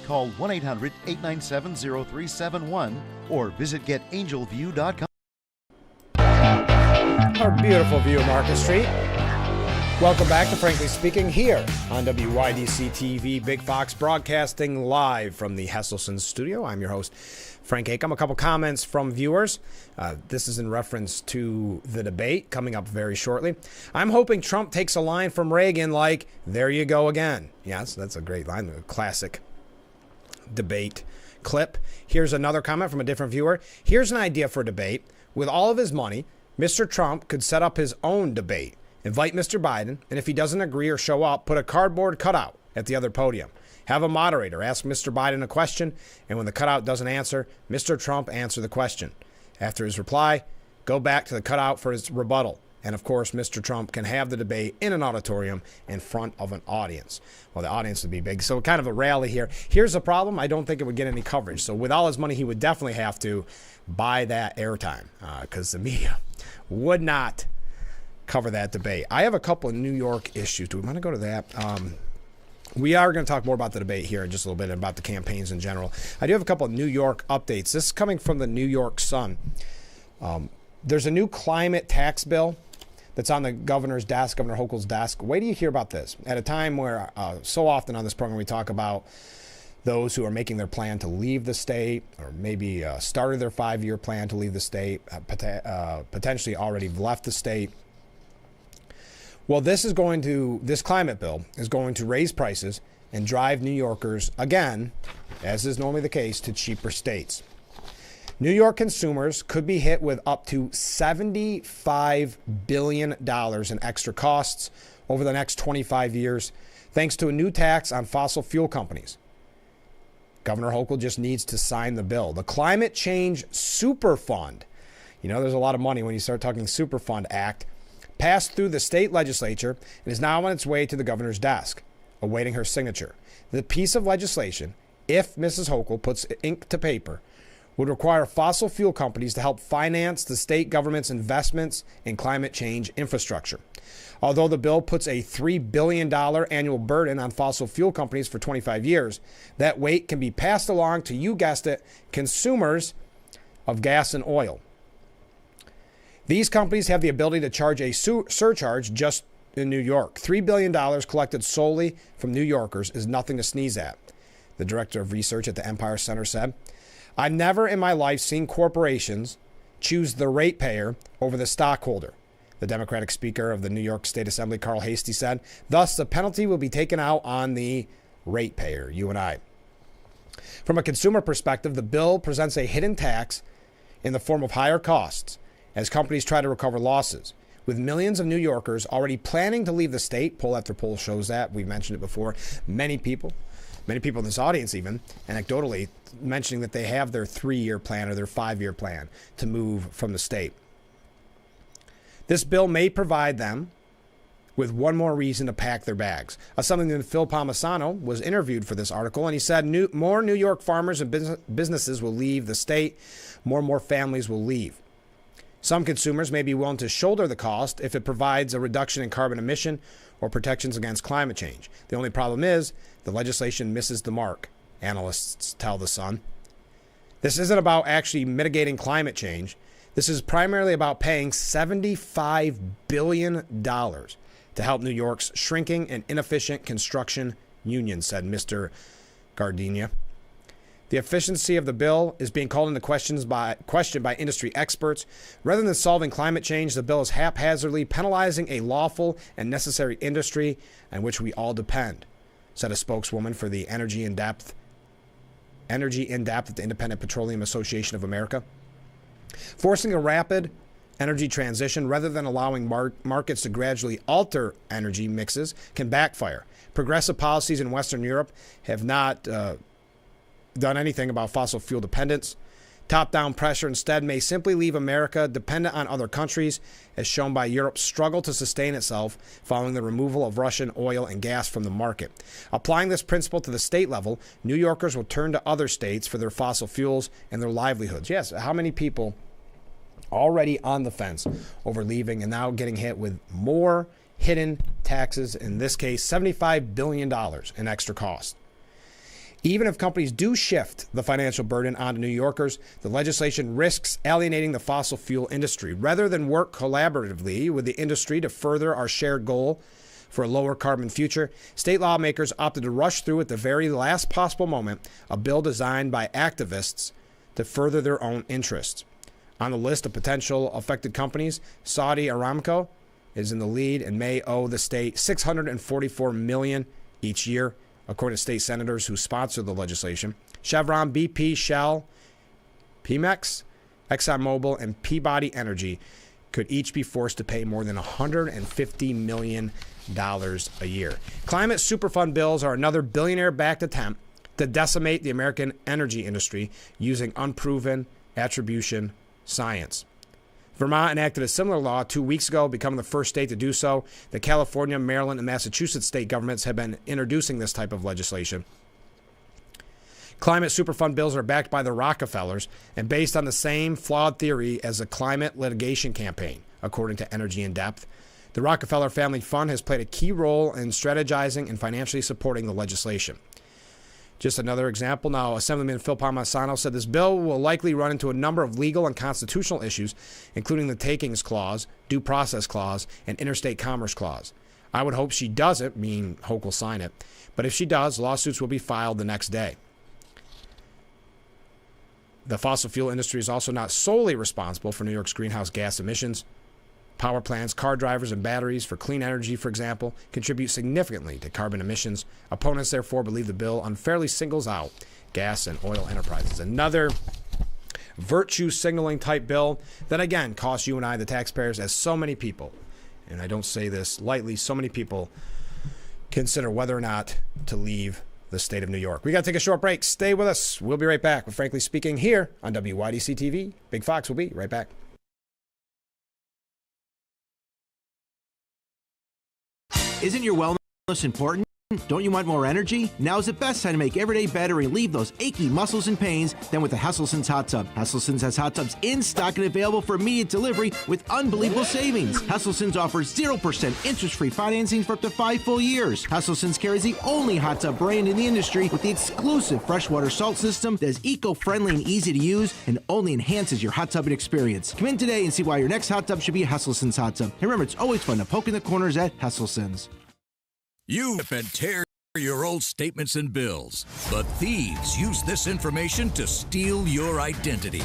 Call 1-800-897-0371 or visit getangelview.com. Our beautiful view of Market Street. Welcome back to Frankly Speaking here on WYDC TV, Big Fox, broadcasting live from the Hesselson studio. I'm your host, Frank Acom. A couple comments from viewers. This is in reference to the debate coming up very shortly. I'm hoping Trump takes a line from Reagan like, "There you go again." Yes, that's a great line, a classic debate clip. Here's another comment from a different viewer. Here's an idea for a debate. With all of his money, Mr. Trump could set up his own debate, invite Mr. Biden, and if he doesn't agree or show up, put a cardboard cutout at the other podium. Have a moderator ask Mr. Biden a question, and when the cutout doesn't answer, Mr. Trump answer the question. After his reply, go back to the cutout for his rebuttal. And of course, Mr. Trump can have the debate in an auditorium in front of an audience. Well, the audience would be big. So kind of a rally here. Here's the problem. I don't think it would get any coverage. So with all his money, he would definitely have to buy that airtime because the media would not cover that debate. I have a couple of New York issues. Do we want to go to that? We are going to talk more about the debate here in just a little bit and about the campaigns in general. I do have a couple of New York updates. This is coming from the New York Sun. There's a new climate tax bill that's on the governor's desk, Governor Hochul's desk. Wait till you hear about this. At a time where so often on this program we talk about those who are making their plan to leave the state or maybe started their 5-year plan to leave the state, potentially already left the state. Well, this climate bill is going to raise prices and drive New Yorkers, again, as is normally the case, to cheaper states. New York consumers could be hit with up to $75 billion in extra costs over the next 25 years, thanks to a new tax on fossil fuel companies. Governor Hochul just needs to sign the bill. The Climate Change Super Fund, there's a lot of money when you start talking Super Fund Act, passed through the state legislature and is now on its way to the governor's desk, awaiting her signature. The piece of legislation, if Mrs. Hochul puts ink to paper, would require fossil fuel companies to help finance the state government's investments in climate change infrastructure. Although the bill puts a $3 billion annual burden on fossil fuel companies for 25 years, that weight can be passed along to, you guessed it, consumers of gas and oil. These companies have the ability to charge a surcharge just in New York. $3 billion collected solely from New Yorkers is nothing to sneeze at, the director of research at the Empire Center said. I've never in my life seen corporations choose the ratepayer over the stockholder, the Democratic Speaker of the New York State Assembly, Carl Hastie, said. Thus, the penalty will be taken out on the ratepayer, you and I. From a consumer perspective, the bill presents a hidden tax in the form of higher costs as companies try to recover losses. With millions of New Yorkers already planning to leave the state, poll after poll shows that. We've mentioned it before. Many people in this audience even, anecdotally, mentioning that they have their 3-year plan or their 5-year plan to move from the state. This bill may provide them with one more reason to pack their bags. Something that Phil Palmisano was interviewed for this article, and he said more New York farmers and businesses will leave the state. More and more families will leave. Some consumers may be willing to shoulder the cost if it provides a reduction in carbon emission or protections against climate change. The only problem is the legislation misses the mark, analysts tell The Sun. This isn't about actually mitigating climate change. This is primarily about paying $75 billion to help New York's shrinking and inefficient construction union, said Mr. Gardenia. The efficiency of the bill is being called into question by industry experts. Rather than solving climate change, the bill is haphazardly penalizing a lawful and necessary industry on which we all depend, said a spokeswoman for the Energy in Depth at the Independent Petroleum Association of America. Forcing a rapid energy transition rather than allowing markets to gradually alter energy mixes can backfire. Progressive policies in Western Europe have not done anything about fossil fuel dependence. Top-down pressure instead may simply leave America dependent on other countries, as shown by Europe's struggle to sustain itself following the removal of Russian oil and gas from the market. Applying this principle to the state level, New Yorkers will turn to other states for their fossil fuels and their livelihoods. Yes, how many people already on the fence over leaving and now getting hit with more hidden taxes, in this case, $75 billion in extra cost? Even if companies do shift the financial burden onto New Yorkers, the legislation risks alienating the fossil fuel industry. Rather than work collaboratively with the industry to further our shared goal for a lower carbon future, state lawmakers opted to rush through at the very last possible moment a bill designed by activists to further their own interests. On the list of potential affected companies, Saudi Aramco is in the lead and may owe the state $644 million each year, according to state senators who sponsor the legislation. Chevron, BP, Shell, Pemex, ExxonMobil, and Peabody Energy could each be forced to pay more than $150 million a year. Climate Superfund bills are another billionaire-backed attempt to decimate the American energy industry using unproven attribution science. Vermont enacted a similar law 2 weeks ago, becoming the first state to do so. The California, Maryland, and Massachusetts state governments have been introducing this type of legislation. Climate Superfund bills are backed by the Rockefellers and based on the same flawed theory as the climate litigation campaign, according to Energy in Depth. The Rockefeller Family Fund has played a key role in strategizing and financially supporting the legislation. Just another example now, Assemblyman Phil Palmisano said this bill will likely run into a number of legal and constitutional issues, including the Takings Clause, Due Process Clause, and Interstate Commerce Clause. I would hope she doesn't, meaning Hoke will sign it, but if she does, lawsuits will be filed the next day. The fossil fuel industry is also not solely responsible for New York's greenhouse gas emissions. Power plants, car drivers, and batteries for clean energy, for example, contribute significantly to carbon emissions. Opponents, therefore, believe the bill unfairly singles out gas and oil enterprises. Another virtue signaling type bill that, again, costs you and I, the taxpayers, as so many people, and I don't say this lightly, so many people consider whether or not to leave the state of New York. We got to take a short break. Stay with us. We'll be right back with Frankly Speaking here on WYDC TV. Big Fox will be right back. Isn't your wellness important? Don't you want more energy? Now is the best time to make every day better and relieve those achy muscles and pains than with the Hesselson's Hot Tub. Hesselson's has hot tubs in stock and available for immediate delivery with unbelievable savings. Hesselson's offers 0% interest-free financing for up to 5 full years. Hesselson's carries the only hot tub brand in the industry with the exclusive freshwater salt system that is eco-friendly and easy to use and only enhances your hot tubbing experience. Come in today and see why your next hot tub should be a Hesselson's hot tub. And remember, it's always fun to poke in the corners at Hesselson's. You rip and tear your old statements and bills, but thieves use this information to steal your identity.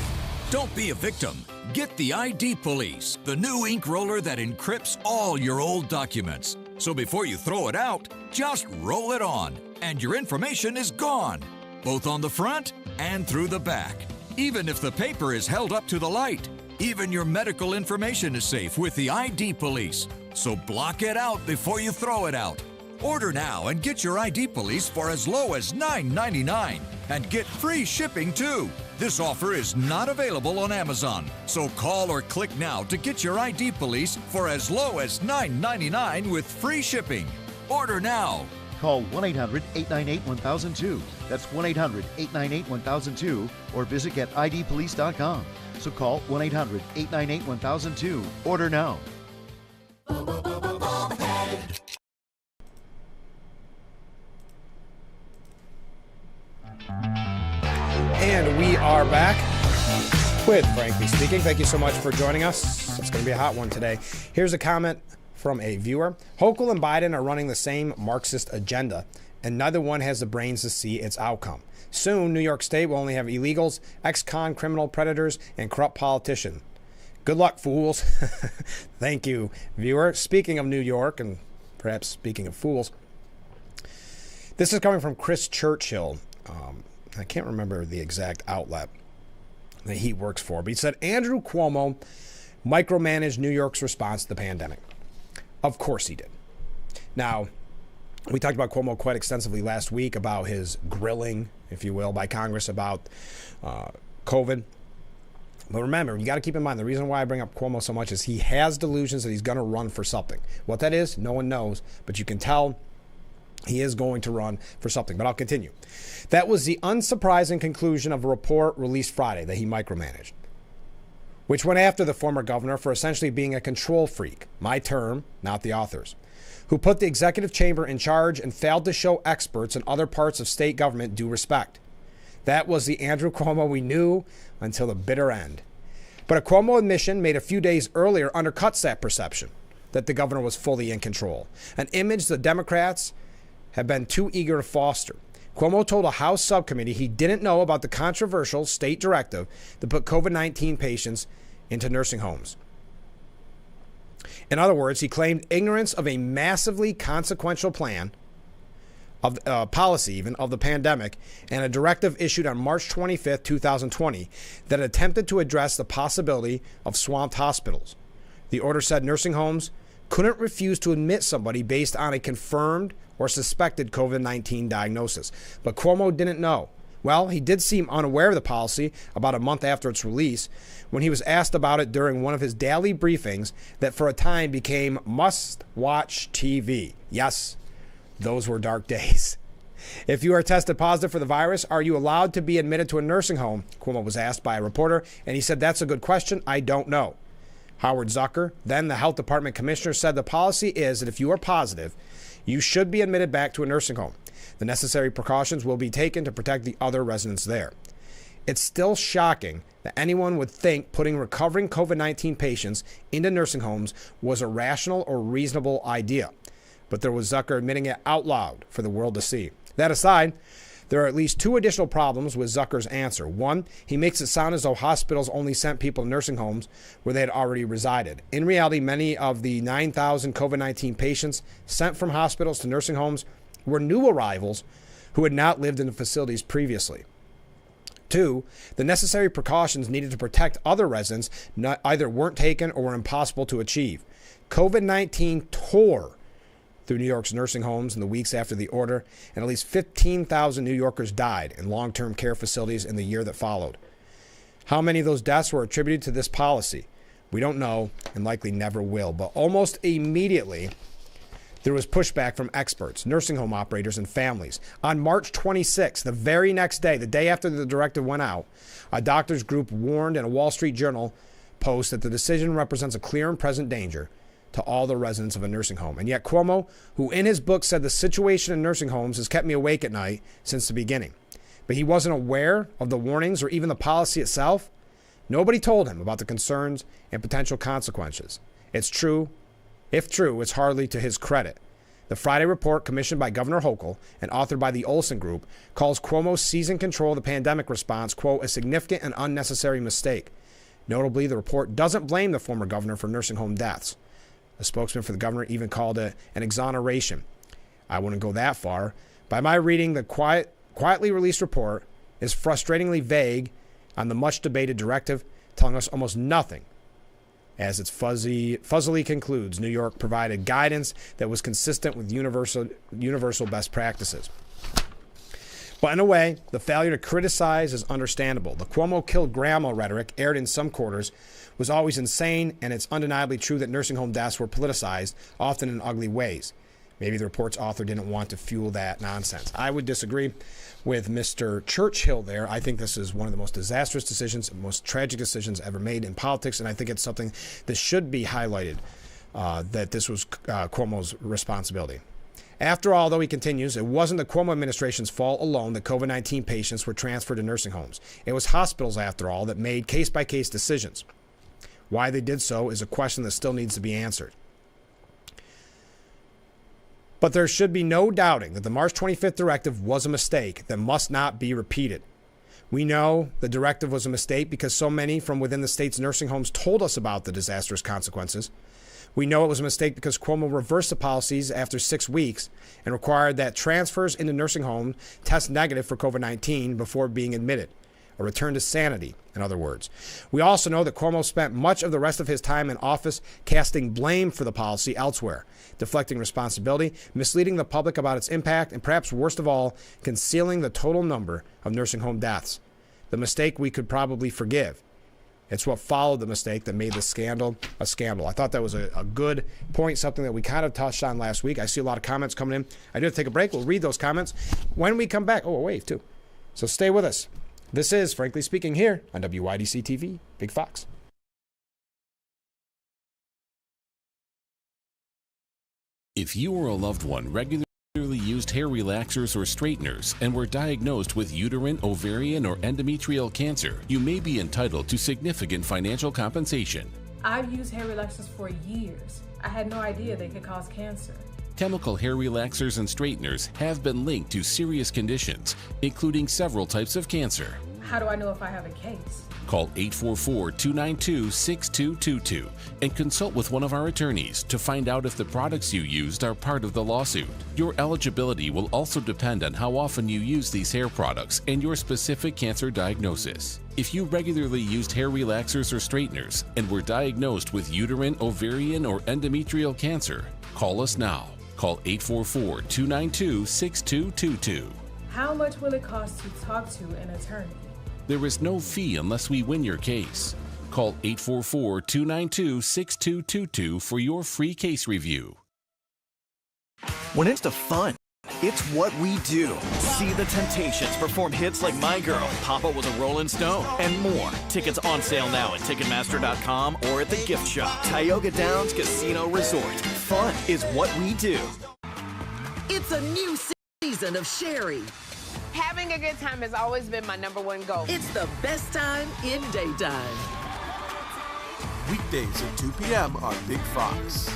Don't be a victim. Get the ID Police, the new ink roller that encrypts all your old documents. So before you throw it out, just roll it on, and your information is gone, both on the front and through the back. Even if the paper is held up to the light, even your medical information is safe with the ID Police. So block it out before you throw it out. Order now and get your ID Police for as low as $9.99 and get free shipping too. This offer is not available on Amazon, so call or click now to get your ID Police for as low as $9.99 with free shipping. Order now. Call 1-800-898-1002. That's 1-800-898-1002 or visit getidpolice.com. So call 1-800-898-1002. Order now. And we are back with Frankly Speaking. Thank you so much for joining us. It's going to be a hot one today. Here's a comment from a viewer. Hochul and Biden are running the same Marxist agenda, and neither one has the brains to see its outcome. Soon, New York State will only have illegals, ex-con criminal predators, and corrupt politicians. Good luck, fools. Thank you, viewer. Speaking of New York, and perhaps speaking of fools, this is coming from Chris Churchill. I can't remember the exact outlet that he works for, but he said Andrew Cuomo micromanaged New York's response to the pandemic. Of course he did. Now, we talked about Cuomo quite extensively last week about his grilling, if you will, by Congress about COVID. But remember, you got to keep in mind, the reason why I bring up Cuomo so much is he has delusions that he's going to run for something. What that is, no one knows, but you can tell he is going to run for something. But I'll continue. That was the unsurprising conclusion of a report released Friday that he micromanaged, which went after the former governor for essentially being a control freak, my term, not the author's, who put the executive chamber in charge and failed to show experts in other parts of state government due respect. That was the Andrew Cuomo we knew until the bitter end. But a Cuomo admission made a few days earlier undercuts that perception that the governor was fully in control, an image the Democrats have been too eager to foster. Cuomo told a House subcommittee he didn't know about the controversial state directive to put COVID-19 patients into nursing homes. In other words, he claimed ignorance of a massively consequential plan of policy even of the pandemic and a directive issued on March 25th, 2020 that attempted to address the possibility of swamped hospitals. The order said nursing homes couldn't refuse to admit somebody based on a confirmed or suspected COVID-19 diagnosis. But Cuomo didn't know. Well, he did seem unaware of the policy about a month after its release when he was asked about it during one of his daily briefings that for a time became must-watch TV. Yes, those were dark days. If you are tested positive for the virus, are you allowed to be admitted to a nursing home? Cuomo was asked by a reporter, and he said, that's a good question. I don't know. Howard Zucker, then the health department commissioner, said the policy is that if you are positive, you should be admitted back to a nursing home. The necessary precautions will be taken to protect the other residents there. It's still shocking that anyone would think putting recovering COVID-19 patients into nursing homes was a rational or reasonable idea. But there was Zucker admitting it out loud for the world to see. That aside, there are at least two additional problems with Zucker's answer. One, he makes it sound as though hospitals only sent people to nursing homes where they had already resided. In reality, many of the 9,000 COVID-19 patients sent from hospitals to nursing homes were new arrivals who had not lived in the facilities previously. Two, the necessary precautions needed to protect other residents either weren't taken or were impossible to achieve. COVID-19 tore through New York's nursing homes in the weeks after the order, and at least 15,000 New Yorkers died in long-term care facilities in the year that followed. How many of those deaths were attributed to this policy? We don't know and likely never will. But almost immediately, There was pushback from experts, nursing home operators, and families. On March 26th, the very next day, the day after the directive went out, a doctors group warned in a Wall Street Journal post that the decision represents a clear and present danger to all the residents of a nursing home. And yet Cuomo, who in his book said the situation in nursing homes has kept me awake at night since the beginning, but he wasn't aware of the warnings or even the policy itself. Nobody told him about the concerns and potential consequences. It's true. If true, it's hardly to his credit. The Friday report, commissioned by Governor Hochul and authored by the Olson Group, calls Cuomo's seizing control of the pandemic response, quote, a significant and unnecessary mistake. Notably, the report doesn't blame the former governor for nursing home deaths. A spokesman for the governor even called it an exoneration. I wouldn't go that far. By my reading, the quietly released report is frustratingly vague on the much-debated directive, telling us almost nothing. As it fuzzily concludes, New York provided guidance that was consistent with universal best practices. But in a way, the failure to criticize is understandable. The Cuomo killed grandma rhetoric aired in some quarters was always insane, and it's undeniably true that nursing home deaths were politicized, often in ugly ways. Maybe the report's author didn't want to fuel that nonsense. I would disagree with Mr. Churchill there. I think this is one of the most disastrous decisions, most tragic decisions ever made in politics, and I think it's something that should be highlighted, that this was Cuomo's responsibility. After all, though, he continues, it wasn't the Cuomo administration's fault alone that COVID-19 patients were transferred to nursing homes. It was hospitals, after all, that made case-by-case decisions. Why they did so is a question that still needs to be answered. But there should be no doubting that the March 25th directive was a mistake that must not be repeated. We know the directive was a mistake because so many from within the state's nursing homes told us about the disastrous consequences. We know it was a mistake because Cuomo reversed the policies after 6 weeks and required that transfers into nursing homes test negative for COVID-19 before being admitted. A return to sanity, in other words. We also know that Cuomo spent much of the rest of his time in office casting blame for the policy elsewhere, deflecting responsibility, misleading the public about its impact, and perhaps worst of all, concealing the total number of nursing home deaths. The mistake we could probably forgive. It's what followed the mistake that made the scandal a scandal. I thought that was a good point, something that we kind of touched on last week. I see a lot of comments coming in. I do have to take a break. We'll read those comments when we come back. Oh, a wave too. So stay with us. This is Frankly Speaking here on WYDC TV, Big Fox. If you or a loved one regularly used hair relaxers or straighteners and were diagnosed with uterine, ovarian, or endometrial cancer, you may be entitled to significant financial compensation. I've used hair relaxers for years. I had no idea they could cause cancer. Chemical hair relaxers and straighteners have been linked to serious conditions, including several types of cancer. How do I know if I have a case? Call 844-292-6222 and consult with one of our attorneys to find out if the products you used are part of the lawsuit. Your eligibility will also depend on how often you use these hair products and your specific cancer diagnosis. If you regularly used hair relaxers or straighteners and were diagnosed with uterine, ovarian, or endometrial cancer, call us now. Call 844-292-6222. How much will it cost to talk to an attorney? There is no fee unless we win your case. Call 844-292-6222 for your free case review. When it's the fun, it's what we do. See the Temptations perform hits like My Girl, Papa Was a Rolling Stone, and more. Tickets on sale now at Ticketmaster.com or at the gift shop. Tioga Downs Casino Resort. Fun is what we do. It's a new season of Sherry. Having a good time has always been my #1 goal. It's the best time in daytime. Weekdays at 2 p.m. on Big Fox.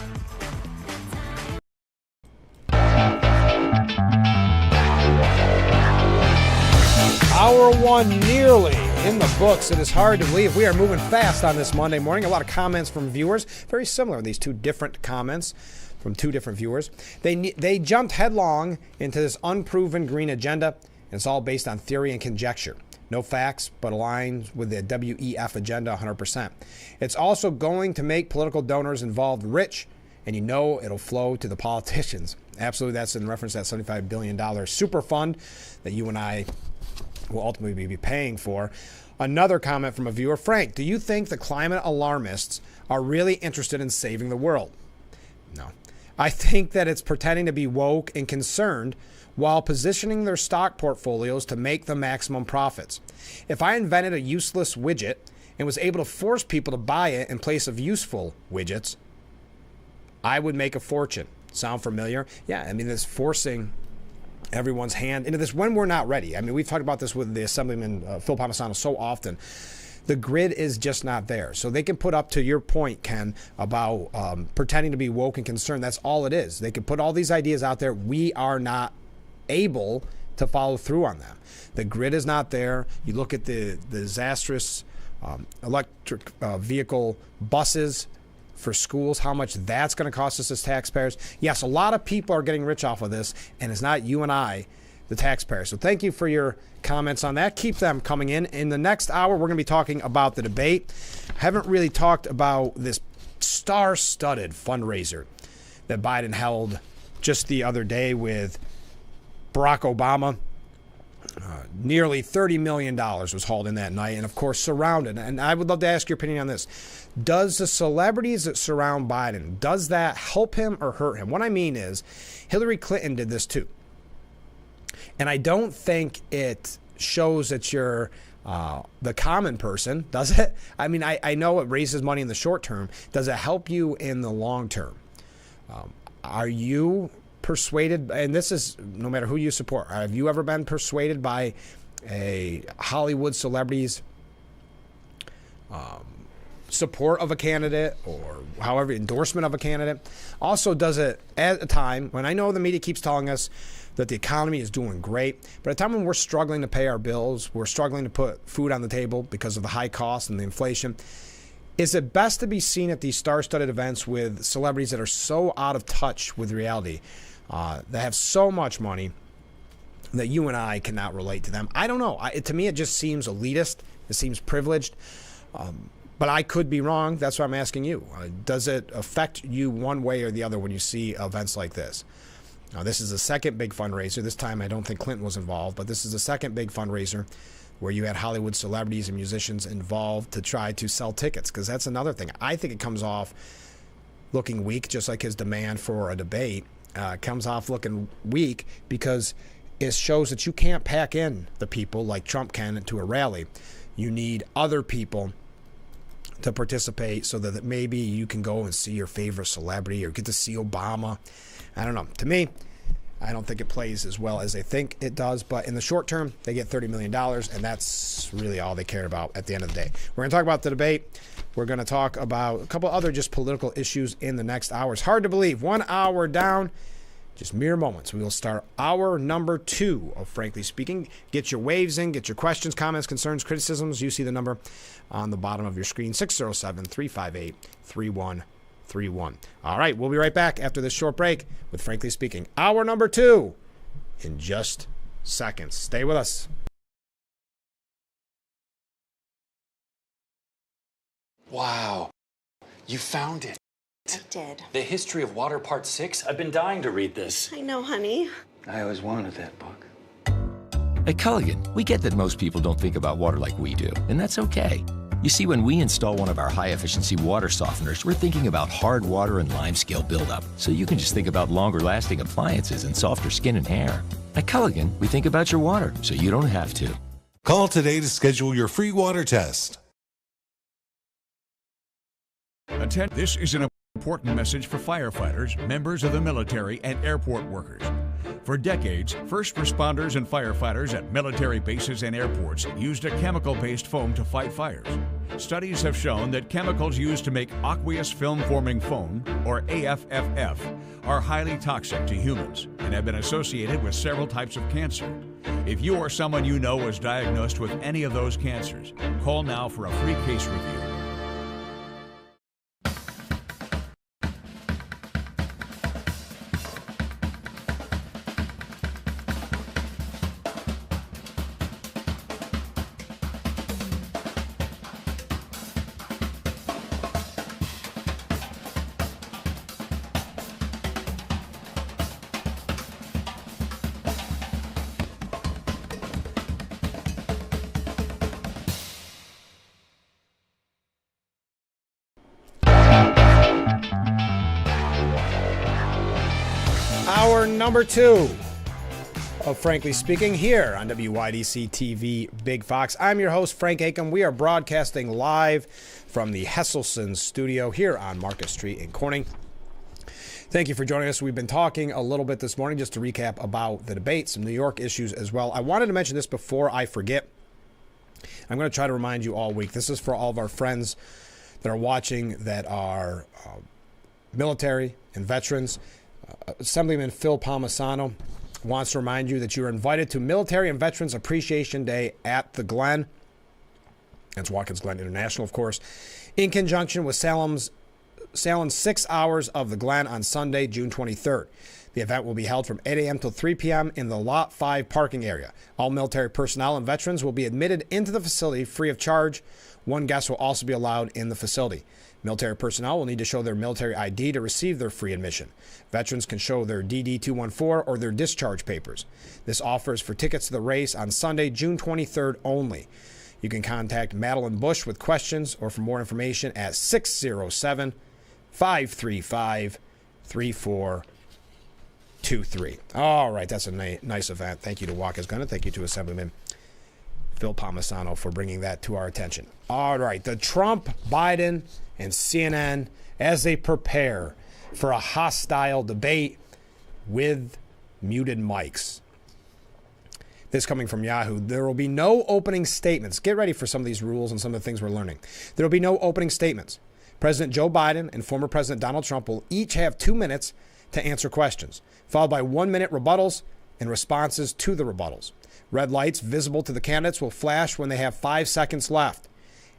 Hour one nearly in the books. It is hard to believe we are moving fast on this Monday morning. A lot of comments from viewers, very similar, these two different comments from two different viewers. They jumped headlong into this unproven green agenda, and it's all based on theory and conjecture. No facts, but aligns with the WEF agenda 100%. It's also going to make political donors involved rich, and you know it'll flow to the politicians. Absolutely, that's in reference to that $75 billion super fund that you and I will ultimately be paying for. Another comment from a viewer, Frank, do you think the climate alarmists are really interested in saving the world? No. I think that it's pretending to be woke and concerned while positioning their stock portfolios to make the maximum profits. If I invented a useless widget and was able to force people to buy it in place of useful widgets, I would make a fortune. Sound familiar? Yeah, I mean, it's forcing everyone's hand into this when we're not ready. I mean, we've talked about this with the Assemblyman Phil Palmisano so often. The grid is just not there. So they can put up, to your point, Ken, about pretending to be woke and concerned. That's all it is. They can put all these ideas out there. We are not able to follow through on them. The grid is not there. You look at the disastrous electric vehicle buses for schools, how much that's going to cost us as taxpayers. Yes, a lot of people are getting rich off of this, and it's not you and I, the taxpayers. So thank you for your comments on that. Keep them coming in. In the next hour, we're going to be talking about the debate. Haven't really talked about this star-studded fundraiser that Biden held just the other day with Barack Obama. Nearly $30 million was hauled in that night, and of course surrounded. And I would love to ask your opinion on this. Does the celebrities that surround Biden, does that help him or hurt him? What I mean is, Hillary Clinton did this too. And I don't think it shows that you're the common person, does it? I mean, I know it raises money in the short term. Does it help you in the long term? Are you persuaded, and this is no matter who you support, have you ever been persuaded by a Hollywood celebrity's support of a candidate or however endorsement of a candidate? Also, does it at a time when I know the media keeps telling us that the economy is doing great, but at a time when we're struggling to pay our bills, we're struggling to put food on the table because of the high cost and the inflation, is it best to be seen at these star-studded events with celebrities that are so out of touch with reality, that have so much money that you and I cannot relate to them? I don't know. To me, it just seems elitist. It seems privileged. But I could be wrong. That's why I'm asking you. Does it affect you one way or the other when you see events like this? Now, this is the second big fundraiser. This time, I don't think Clinton was involved, but this is the second big fundraiser where you had Hollywood celebrities and musicians involved to try to sell tickets, because that's another thing. I think it comes off looking weak, just like his demand for a debate comes off looking weak because it shows that you can't pack in the people like Trump can into a rally. You need other people to participate so that maybe you can go and see your favorite celebrity or get to see Obama. I don't know. To me, I don't think it plays as well as they think it does, but in the short term, they get $30 million, and that's really all they care about at the end of the day. We're going to talk about the debate. We're going to talk about a couple other just political issues in the next hour. It's hard to believe. 1 hour down, just mere moments. We will start hour number 2 of Frankly Speaking. Get your waves in, get your questions, comments, concerns, criticisms. You see the number on the bottom of your screen, 607-358-3131. All right, we'll be right back after this short break with Frankly Speaking. Hour number 2 in just seconds. Stay with us. Wow, you found it. I did. The History of Water Part 6? I've been dying to read this. I know, honey. I always wanted that book. At Culligan, we get that most people don't think about water like we do, and that's okay. You see, when we install one of our high-efficiency water softeners, we're thinking about hard water and limescale buildup, so you can just think about longer-lasting appliances and softer skin and hair. At Culligan, we think about your water, so you don't have to. Call today to schedule your free water test. This is an important message for firefighters, members of the military, and airport workers. For decades, first responders and firefighters at military bases and airports used a chemical-based foam to fight fires. Studies have shown that chemicals used to make aqueous film-forming foam, or AFFF, are highly toxic to humans and have been associated with several types of cancer. If you or someone you know was diagnosed with any of those cancers, call now for a free case review. Hour number 2 of Frankly Speaking here on WYDC TV Big Fox. I'm your host, Frank Acom. We are broadcasting live from the Hesselson studio here on Market Street in Corning. Thank you for joining us. We've been talking a little bit this morning just to recap about the debate, some New York issues as well. I wanted to mention this before I forget. I'm going to try to remind you all week. This is for all of our friends that are watching that are military and veterans. Assemblyman Phil Palmisano wants to remind you that you are invited to Military and Veterans Appreciation Day at the Glen. That's Watkins Glen International, of course, in conjunction with Salem's 6 hours of the Glen on Sunday, June 23rd. The event will be held from 8 a.m. till 3 p.m. in the Lot 5 parking area. All military personnel and veterans will be admitted into the facility free of charge. One guest will also be allowed in the facility. Military personnel will need to show their military ID to receive their free admission. Veterans can show their DD-214 or their discharge papers. This offer is for tickets to the race on Sunday, June 23rd only. You can contact Madeline Bush with questions or for more information at 607-535-3423. All right, that's a nice event. Thank you to Watkins Glen, and thank you to Assemblyman Phil Palmisano for bringing that to our attention. All right, the Trump, Biden, and CNN as they prepare for a hostile debate with muted mics. This coming from Yahoo. There will be no opening statements. Get ready for some of these rules and some of the things we're learning. There will be no opening statements. President Joe Biden and former President Donald Trump will each have 2 minutes to answer questions, followed by 1-minute rebuttals and responses to the rebuttals. Red lights visible to the candidates will flash when they have 5 seconds left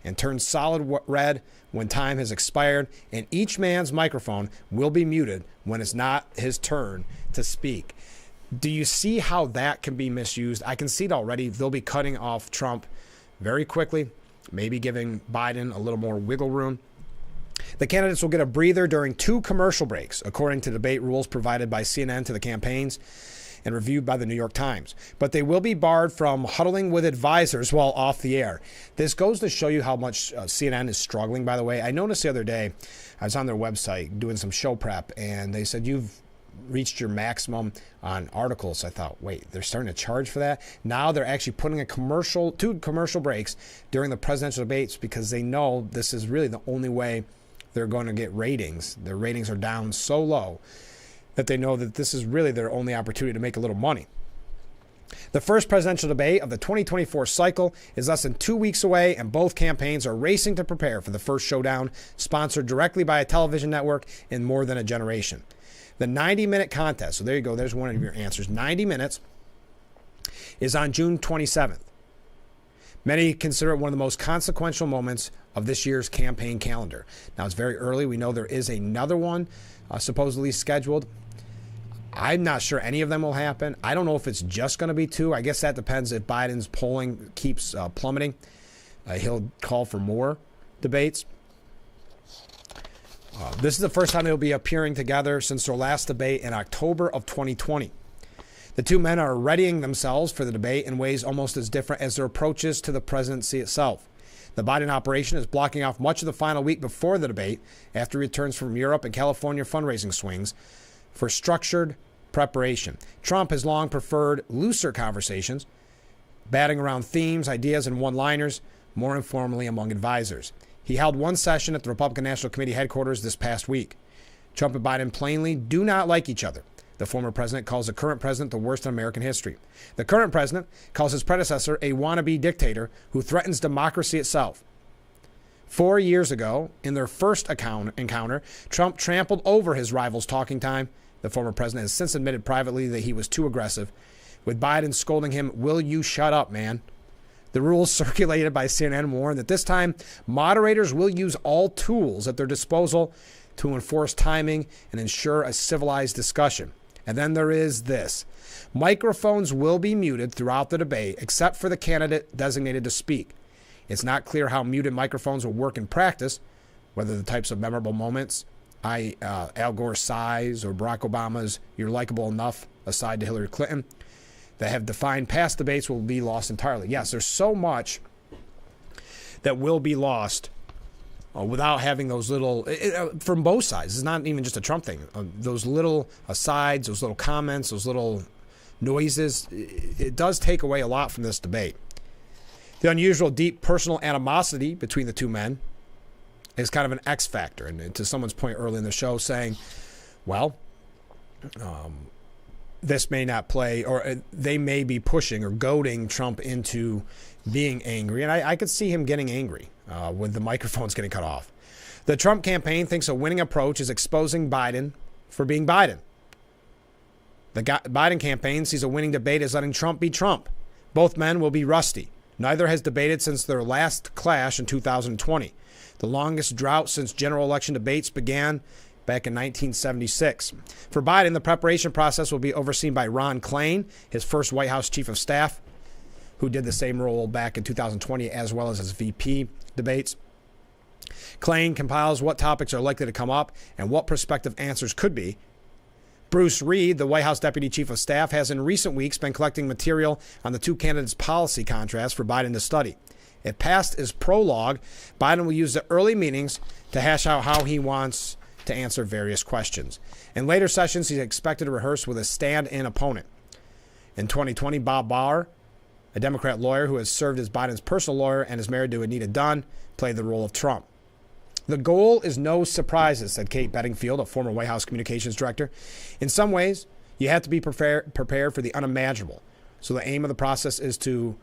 and turn solid red when time has expired, and each man's microphone will be muted when it's not his turn to speak. Do you see how that can be misused? I can see it already. They'll be cutting off Trump very quickly, maybe giving Biden a little more wiggle room. The candidates will get a breather during 2 commercial breaks, according to debate rules provided by CNN to the campaigns and reviewed by the New York Times. But they will be barred from huddling with advisors while off the air. This goes to show you how much CNN is struggling, by the way. I noticed the other day, I was on their website doing some show prep, and they said, you've reached your maximum on articles. I thought, wait, they're starting to charge for that? Now they're actually putting a 2 commercial breaks during the presidential debates because they know this is really the only way they're going to get ratings. Their ratings are down so low that they know that this is really their only opportunity to make a little money. The first presidential debate of the 2024 cycle is less than 2 weeks away, and both campaigns are racing to prepare for the first showdown, sponsored directly by a television network in more than a generation. The 90-minute contest, so there you go, there's one of your answers. 90 minutes is on June 27th. Many consider it one of the most consequential moments of this year's campaign calendar. Now, it's very early. We know there is another one supposedly scheduled. I'm not sure any of them will happen. I don't know if it's just going to be 2. I guess that depends if Biden's polling keeps plummeting. He'll call for more debates. This is the first time they'll be appearing together since their last debate in October of 2020. The 2 men are readying themselves for the debate in ways almost as different as their approaches to the presidency itself. The Biden operation is blocking off much of the final week before the debate after he returns from Europe and California fundraising swings for structured preparation. Trump has long preferred looser conversations, batting around themes, ideas, and one-liners more informally among advisors. He held one session at the Republican National Committee headquarters this past week. Trump and Biden plainly do not like each other. The former president calls the current president the worst in American history. The current president calls his predecessor a wannabe dictator who threatens democracy itself. 4 years ago, in their first encounter, Trump trampled over his rival's talking time. The former president has since admitted privately that he was too aggressive, with Biden scolding him, "Will you shut up, man?" The rules circulated by CNN warn that this time, moderators will use all tools at their disposal to enforce timing and ensure a civilized discussion. And then there is this. Microphones will be muted throughout the debate, except for the candidate designated to speak. It's not clear how muted microphones will work in practice, whether the types of memorable moments, Al Gore's size or Barack Obama's "you're likable enough" aside to Hillary Clinton, that have defined past debates will be lost entirely. Yes, there's so much that will be lost without having those little, from both sides. It's not even just a Trump thing. Those little asides, those little comments, those little noises, it does take away a lot from this debate. The unusual deep personal animosity between the two men is kind of an X factor. And to someone's point early in the show saying, well, this may not play, or they may be pushing or goading Trump into being angry. And I could see him getting angry with the microphones getting cut off. The Trump campaign thinks a winning approach is exposing Biden for being Biden. The Biden campaign sees a winning debate as letting Trump be Trump. Both men will be rusty. Neither has debated since their last clash in 2020, the longest drought since general election debates began back in 1976. For Biden, the preparation process will be overseen by Ron Klain, his first White House chief of staff, who did the same role back in 2020 as well as his VP debates. Klain compiles what topics are likely to come up and what prospective answers could be. Bruce Reed, the White House Deputy Chief of Staff, has in recent weeks been collecting material on the two candidates' policy contrasts for Biden to study. If passed as prologue, Biden will use the early meetings to hash out how he wants to answer various questions. In later sessions, he's expected to rehearse with a stand-in opponent. In 2020, Bob Barr, a Democrat lawyer who has served as Biden's personal lawyer and is married to Anita Dunn, played the role of Trump. The goal is no surprises, said Kate Bedingfield, a former White House communications director. In some ways, you have to be prepared for the unimaginable. So the aim of the process is to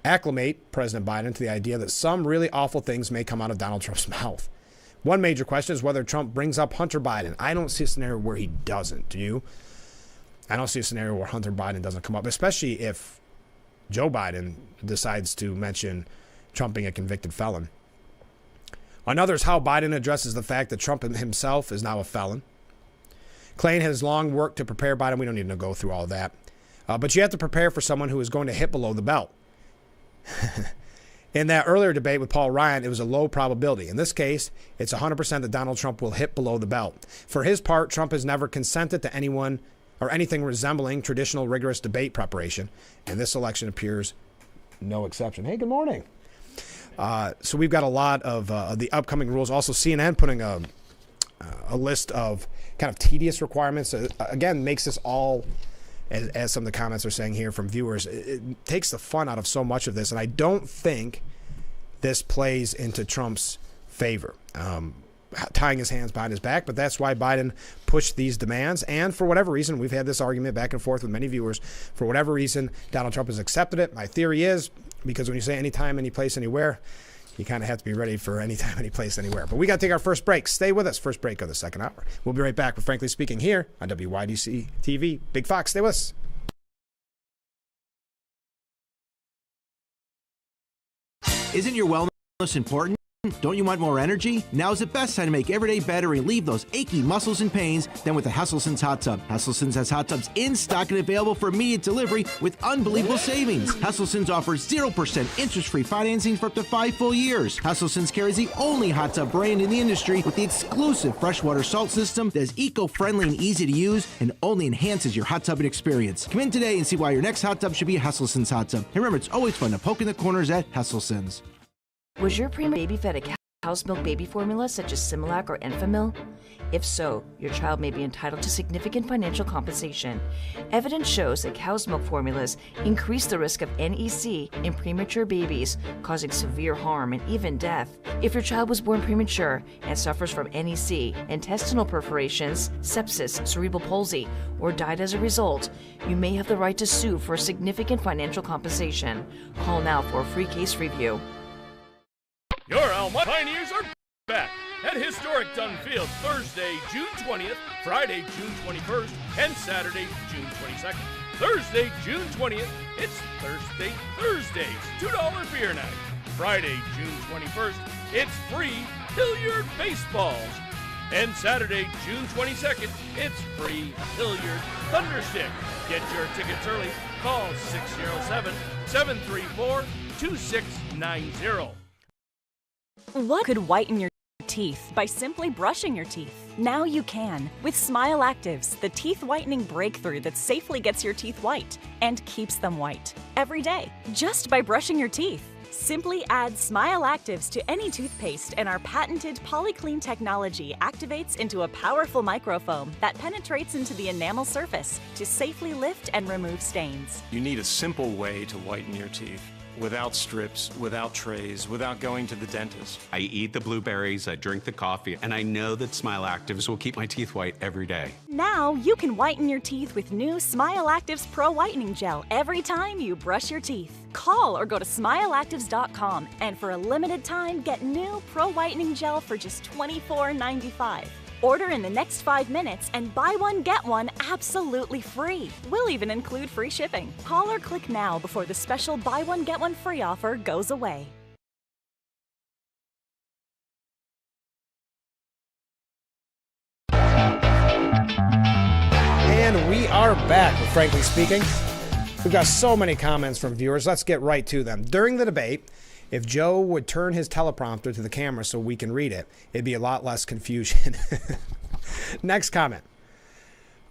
acclimate President Biden to the idea that some really awful things may come out of Donald Trump's mouth. One major question is whether Trump brings up Hunter Biden. I don't see a scenario where he doesn't. Do you? I don't see a scenario where Hunter Biden doesn't come up, especially if Joe Biden decides to mention Trump being a convicted felon. Another is how Biden addresses the fact that Trump himself is now a felon. Klain has long worked to prepare Biden. We don't need to go through all that. But you have to prepare for someone who is going to hit below the belt. In that earlier debate with Paul Ryan, it was a low probability. In this case, it's 100% that Donald Trump will hit below the belt. For his part, Trump has never consented to anyone or anything resembling traditional rigorous debate preparation, and this election appears no exception. Hey, good morning. So we've got a lot of the upcoming rules. Also, CNN putting a list of kind of tedious requirements. Again, makes this all, as some of the comments are saying here from viewers, it takes the fun out of so much of this. And I don't think this plays into Trump's favor, tying his hands behind his back. But that's why Biden pushed these demands. And for whatever reason, we've had this argument back and forth with many viewers. For whatever reason, Donald Trump has accepted it. My theory is, because when you say anytime, any place, anywhere, you kind of have to be ready for anytime, any place, anywhere. But we got to take our first break. Stay with us. First break of the second hour. We'll be right back with Frankly Speaking here on WYDC TV. Big Fox, stay with us. Isn't your wellness important? Don't you want more energy? Now's the best time to make every day better and relieve those achy muscles and pains than with the Hesselsen's Hot Tub. Hesselsen's has hot tubs in stock and available for immediate delivery with unbelievable savings. Hesselsen's offers 0% interest-free financing for up to 5 full years. Hesselsen's carries the only hot tub brand in the industry with the exclusive freshwater salt system that is eco-friendly and easy to use and only enhances your hot tubbing experience. Come in today and see why your next hot tub should be a Hesselsen's hot tub. And remember, it's always fun to poke in the corners at Hesselsen's. Was your preemie baby fed a cow's milk baby formula such as Similac or Enfamil? If so, your child may be entitled to significant financial compensation. Evidence shows that cow's milk formulas increase the risk of NEC in premature babies, causing severe harm and even death. If your child was born premature and suffers from NEC, intestinal perforations, sepsis, cerebral palsy, or died as a result, you may have the right to sue for significant financial compensation. Call now for a free case review. Your Alma Pioneers are back at historic Dunn Field Thursday, June 20th, Friday, June 21st, and Saturday, June 22nd. Thursday, June 20th, it's Thursday Thursdays, $2 beer night. Friday, June 21st, it's free Hilliard baseballs. And Saturday, June 22nd, it's free Hilliard Thunderstick. Get your tickets early. Call 607-734-2690. What could whiten your teeth by simply brushing your teeth? Now you can with Smile Actives, the teeth whitening breakthrough that safely gets your teeth white and keeps them white every day just by brushing your teeth. Simply add Smile Actives to any toothpaste, and our patented PolyClean technology activates into a powerful microfoam that penetrates into the enamel surface to safely lift and remove stains. You need a simple way to whiten your teeth. Without strips, without trays, without going to the dentist. I eat the blueberries, I drink the coffee, and I know that Smile Actives will keep my teeth white every day. Now you can whiten your teeth with new Smile Actives Pro Whitening Gel every time you brush your teeth. Call or go to smileactives.com, and for a limited time, get new Pro Whitening Gel for just $24.95. Order in the next 5 minutes and buy one, get one absolutely free. We'll even include free shipping. Call or click now before the special buy one, get one free offer goes away. And we are back with Frankly Speaking. We've got so many comments from viewers. Let's get right to them. During the debate, if Joe would turn his teleprompter to the camera so we can read it, it'd be a lot less confusion. Next comment.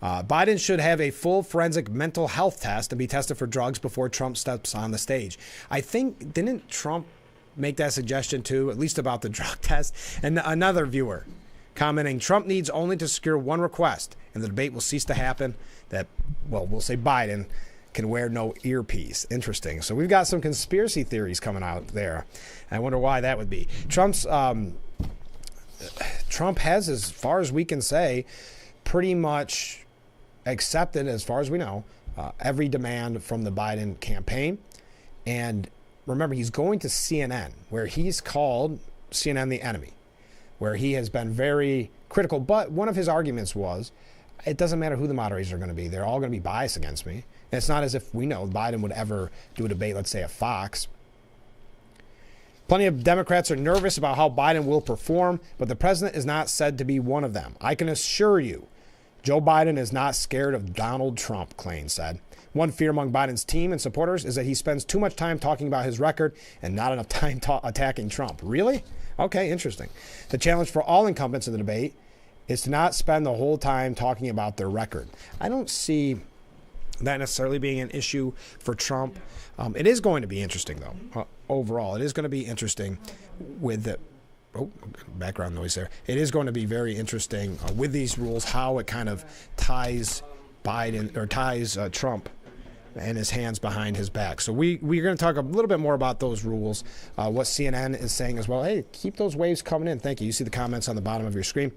Biden should have a full forensic mental health test and be tested for drugs before Trump steps on the stage. I think, didn't Trump make that suggestion too, at least about the drug test? And another viewer commenting, Trump needs only to secure one request and the debate will cease to happen. That, well, we'll say Biden can wear no earpiece. Interesting. So we've got some conspiracy theories coming out there. I wonder why that would be. Trump has, as far as we can say, pretty much accepted, as far as we know, every demand from the Biden campaign. And remember, he's going to CNN, where he's called CNN the enemy, where he has been very critical. But one of his arguments was, it doesn't matter who the moderators are going to be. They're all going to be biased against me. And it's not as if we know Biden would ever do a debate, let's say, at Fox. Plenty of Democrats are nervous about how Biden will perform, but the president is not said to be one of them. I can assure you, Joe Biden is not scared of Donald Trump, Klain said. One fear among Biden's team and supporters is that he spends too much time talking about his record and not enough time attacking Trump. Really? Okay, interesting. The challenge for all incumbents in the debate is to not spend the whole time talking about their record. I don't see that necessarily being an issue for Trump. It is going to be interesting, though. Overall, it is going to be interesting with the background noise there. It is going to be very interesting with these rules, how it kind of ties Biden or ties Trump and his hands behind his back. So we're going to talk a little bit more about those rules, what CNN is saying as well. Hey, keep those waves coming in. Thank you. You see the comments on the bottom of your screen.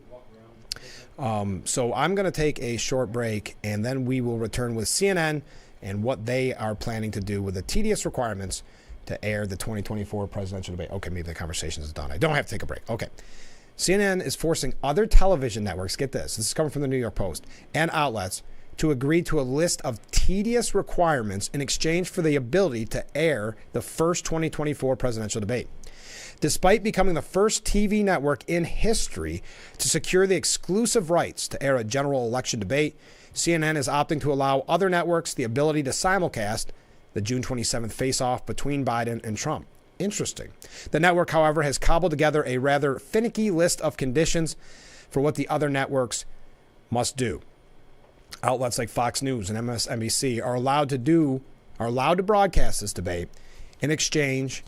So I'm going to take a short break, and then we will return with CNN and what they are planning to do with the tedious requirements to air the 2024 presidential debate. Okay, maybe the conversation is done. I don't have to take a break. Okay. CNN is forcing other television networks, get this is coming from the New York Post, and outlets to agree to a list of tedious requirements in exchange for the ability to air the first 2024 presidential debate. Despite becoming the first TV network in history to secure the exclusive rights to air a general election debate, CNN is opting to allow other networks the ability to simulcast the June 27th face-off between Biden and Trump. Interesting. The network, however, has cobbled together a rather finicky list of conditions for what the other networks must do. Outlets like Fox News and MSNBC are allowed to broadcast this debate in exchange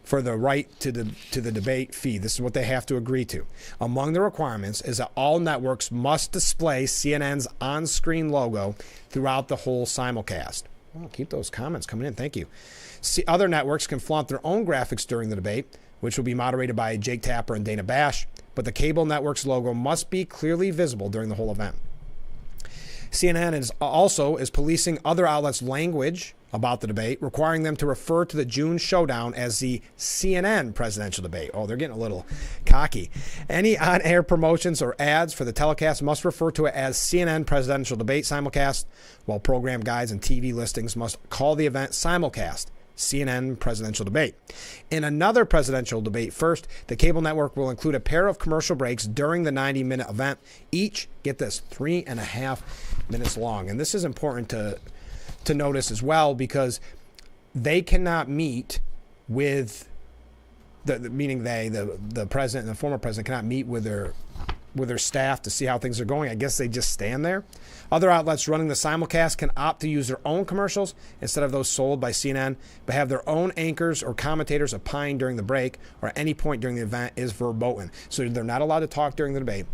for the right to the debate feed. This is what they have to agree to. Among the requirements is that all networks must display CNN's on-screen logo throughout the whole simulcast. Well, keep those comments coming in. Thank you. Other networks can flaunt their own graphics during the debate, which will be moderated by Jake Tapper and Dana Bash, but the cable network's logo must be clearly visible during the whole event. CNN is policing other outlets' language about the debate, requiring them to refer to the June showdown as the CNN presidential debate. Oh, they're getting a little cocky. Any on-air promotions or ads for the telecast must refer to it as CNN presidential debate simulcast, while program guides and TV listings must call the event simulcast CNN presidential debate. In another presidential debate first, the cable network will include a pair of commercial breaks during the 90-minute event, each, get this, 3.5 minutes long. And this is important to notice as well, because they cannot meet with the president and the former president cannot meet with their with their staff to see how things are going. I guess they just stand there. Other outlets running the simulcast can opt to use their own commercials instead of those sold by CNN, but have their own anchors or commentators opine during the break or at any point during the event is verboten. So they're not allowed to talk during the debate.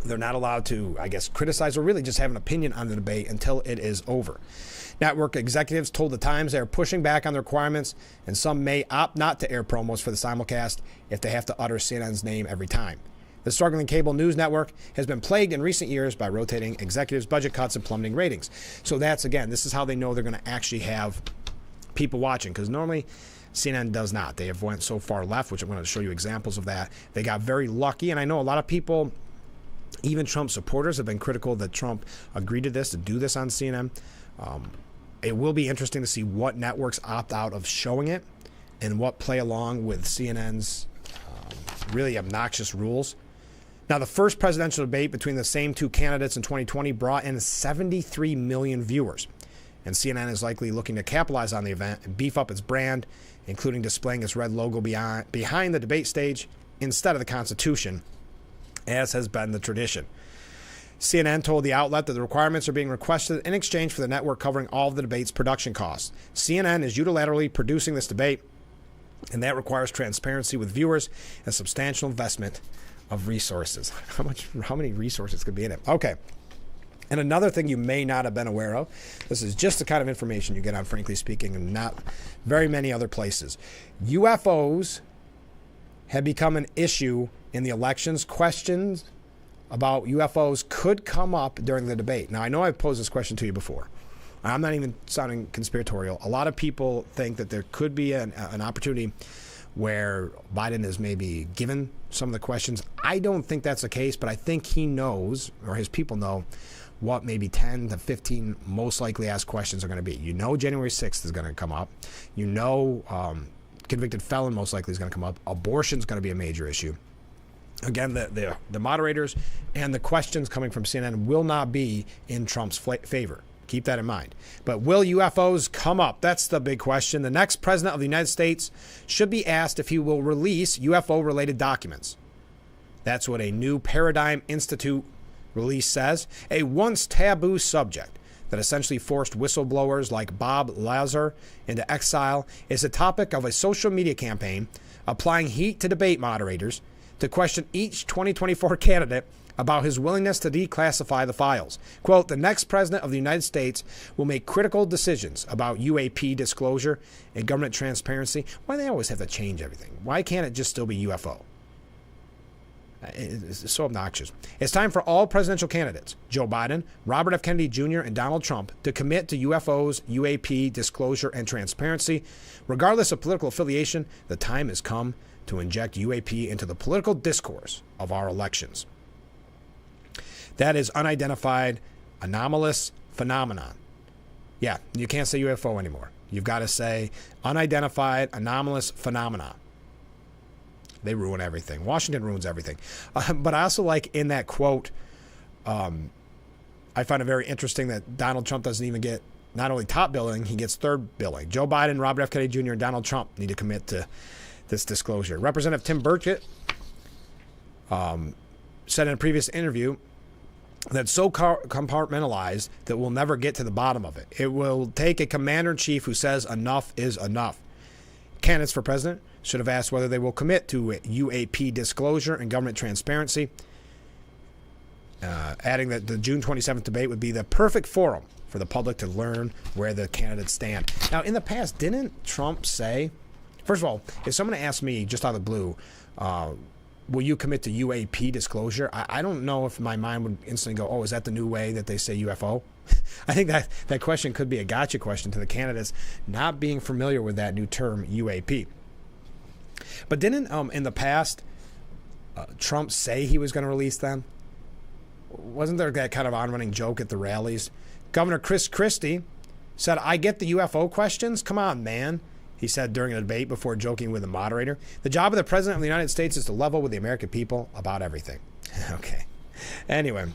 They're not allowed to, I guess, criticize or really just have an opinion on the debate until it is over. Network executives told The Times they are pushing back on the requirements, and some may opt not to air promos for the simulcast if they have to utter CNN's name every time. The struggling cable news network has been plagued in recent years by rotating executives, budget cuts, and plummeting ratings. So that's, again, this is how they know they're going to actually have people watching, because normally CNN does not. They have went so far left, which I'm going to show you examples of that. They got very lucky, and I know a lot of people, even Trump supporters, have been critical that Trump agreed to this, to do this on CNN. It will be interesting to see what networks opt out of showing it and what play along with CNN's really obnoxious rules. Now, the first presidential debate between the same two candidates in 2020 brought in 73 million viewers. And CNN is likely looking to capitalize on the event and beef up its brand, including displaying its red logo behind the debate stage instead of the Constitution, as has been the tradition. CNN told the outlet that the requirements are being requested in exchange for the network covering all of the debate's production costs. CNN is unilaterally producing this debate, and that requires transparency with viewers and substantial investment of resources. How many resources could be in it? Okay. And another thing you may not have been aware of, this is just the kind of information you get on Frankly Speaking and not very many other places. UFOs have become an issue in the elections. Questions about UFOs could come up during the debate. Now, I know I've posed this question to you before. I'm not even sounding conspiratorial. A lot of people think that there could be an opportunity where Biden is maybe given some of the questions. I don't think that's the case, but I think he knows, or his people know, what maybe 10 to 15 most likely asked questions are going to be. You know January 6th is going to come up. You know convicted felon most likely is going to come up. Abortion is going to be a major issue. Again, the moderators and the questions coming from CNN will not be in Trump's favor. Keep that in mind. But will UFOs come up? That's the big question. The next president of the United States should be asked if he will release UFO-related documents. That's what a new Paradigm Institute release says. A once taboo subject that essentially forced whistleblowers like Bob Lazar into exile is the topic of a social media campaign applying heat to debate moderators to question each 2024 candidate about his willingness to declassify the files. Quote, the next president of the United States will make critical decisions about UAP disclosure and government transparency. Why do they always have to change everything? Why can't it just still be UFO? It's so obnoxious. It's time for all presidential candidates, Joe Biden, Robert F. Kennedy Jr., and Donald Trump, to commit to UFOs, UAP disclosure, and transparency. Regardless of political affiliation, the time has come to inject UAP into the political discourse of our elections. That is unidentified anomalous phenomenon. Yeah, you can't say UFO anymore. You've got to say unidentified anomalous phenomenon. They ruin everything. Washington ruins everything. But I also like in that quote, I find it very interesting that Donald Trump doesn't even get not only top billing, he gets third billing. Joe Biden, Robert F. Kennedy Jr., and Donald Trump need to commit to this disclosure. Representative Tim Burchett said in a previous interview that's so compartmentalized that we'll never get to the bottom of it. It will take a commander-in-chief who says enough is enough. Candidates for president should have asked whether they will commit to UAP disclosure and government transparency, adding that the June 27th debate would be the perfect forum for the public to learn where the candidates stand. Now, in the past, didn't Trump say, first of all, if someone asked me just out of the blue, will you commit to UAP disclosure? I don't know if my mind would instantly go, oh, is that the new way that they say UFO? I think that question could be a gotcha question to the candidates not being familiar with that new term UAP. But didn't, in the past, Trump say he was going to release them? Wasn't there that kind of on-running joke at the rallies? Governor Chris Christie said, I get the UFO questions? Come on, man. He said during a debate before joking with the moderator. The job of the president of the United States is to level with the American people about everything. Okay. Anyway,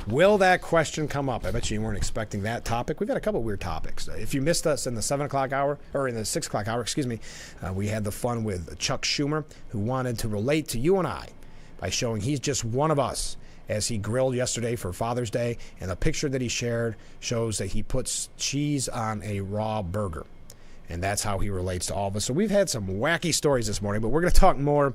will that question come up? I bet you weren't expecting that topic. We've had a couple weird topics. If you missed us in the 7 o'clock hour, or in the 6 o'clock hour, we had the fun with Chuck Schumer, who wanted to relate to you and I by showing he's just one of us, as he grilled yesterday for Father's Day, and the picture that he shared shows that he puts cheese on a raw burger. And that's how he relates to all of us. So we've had some wacky stories this morning, but we're going to talk more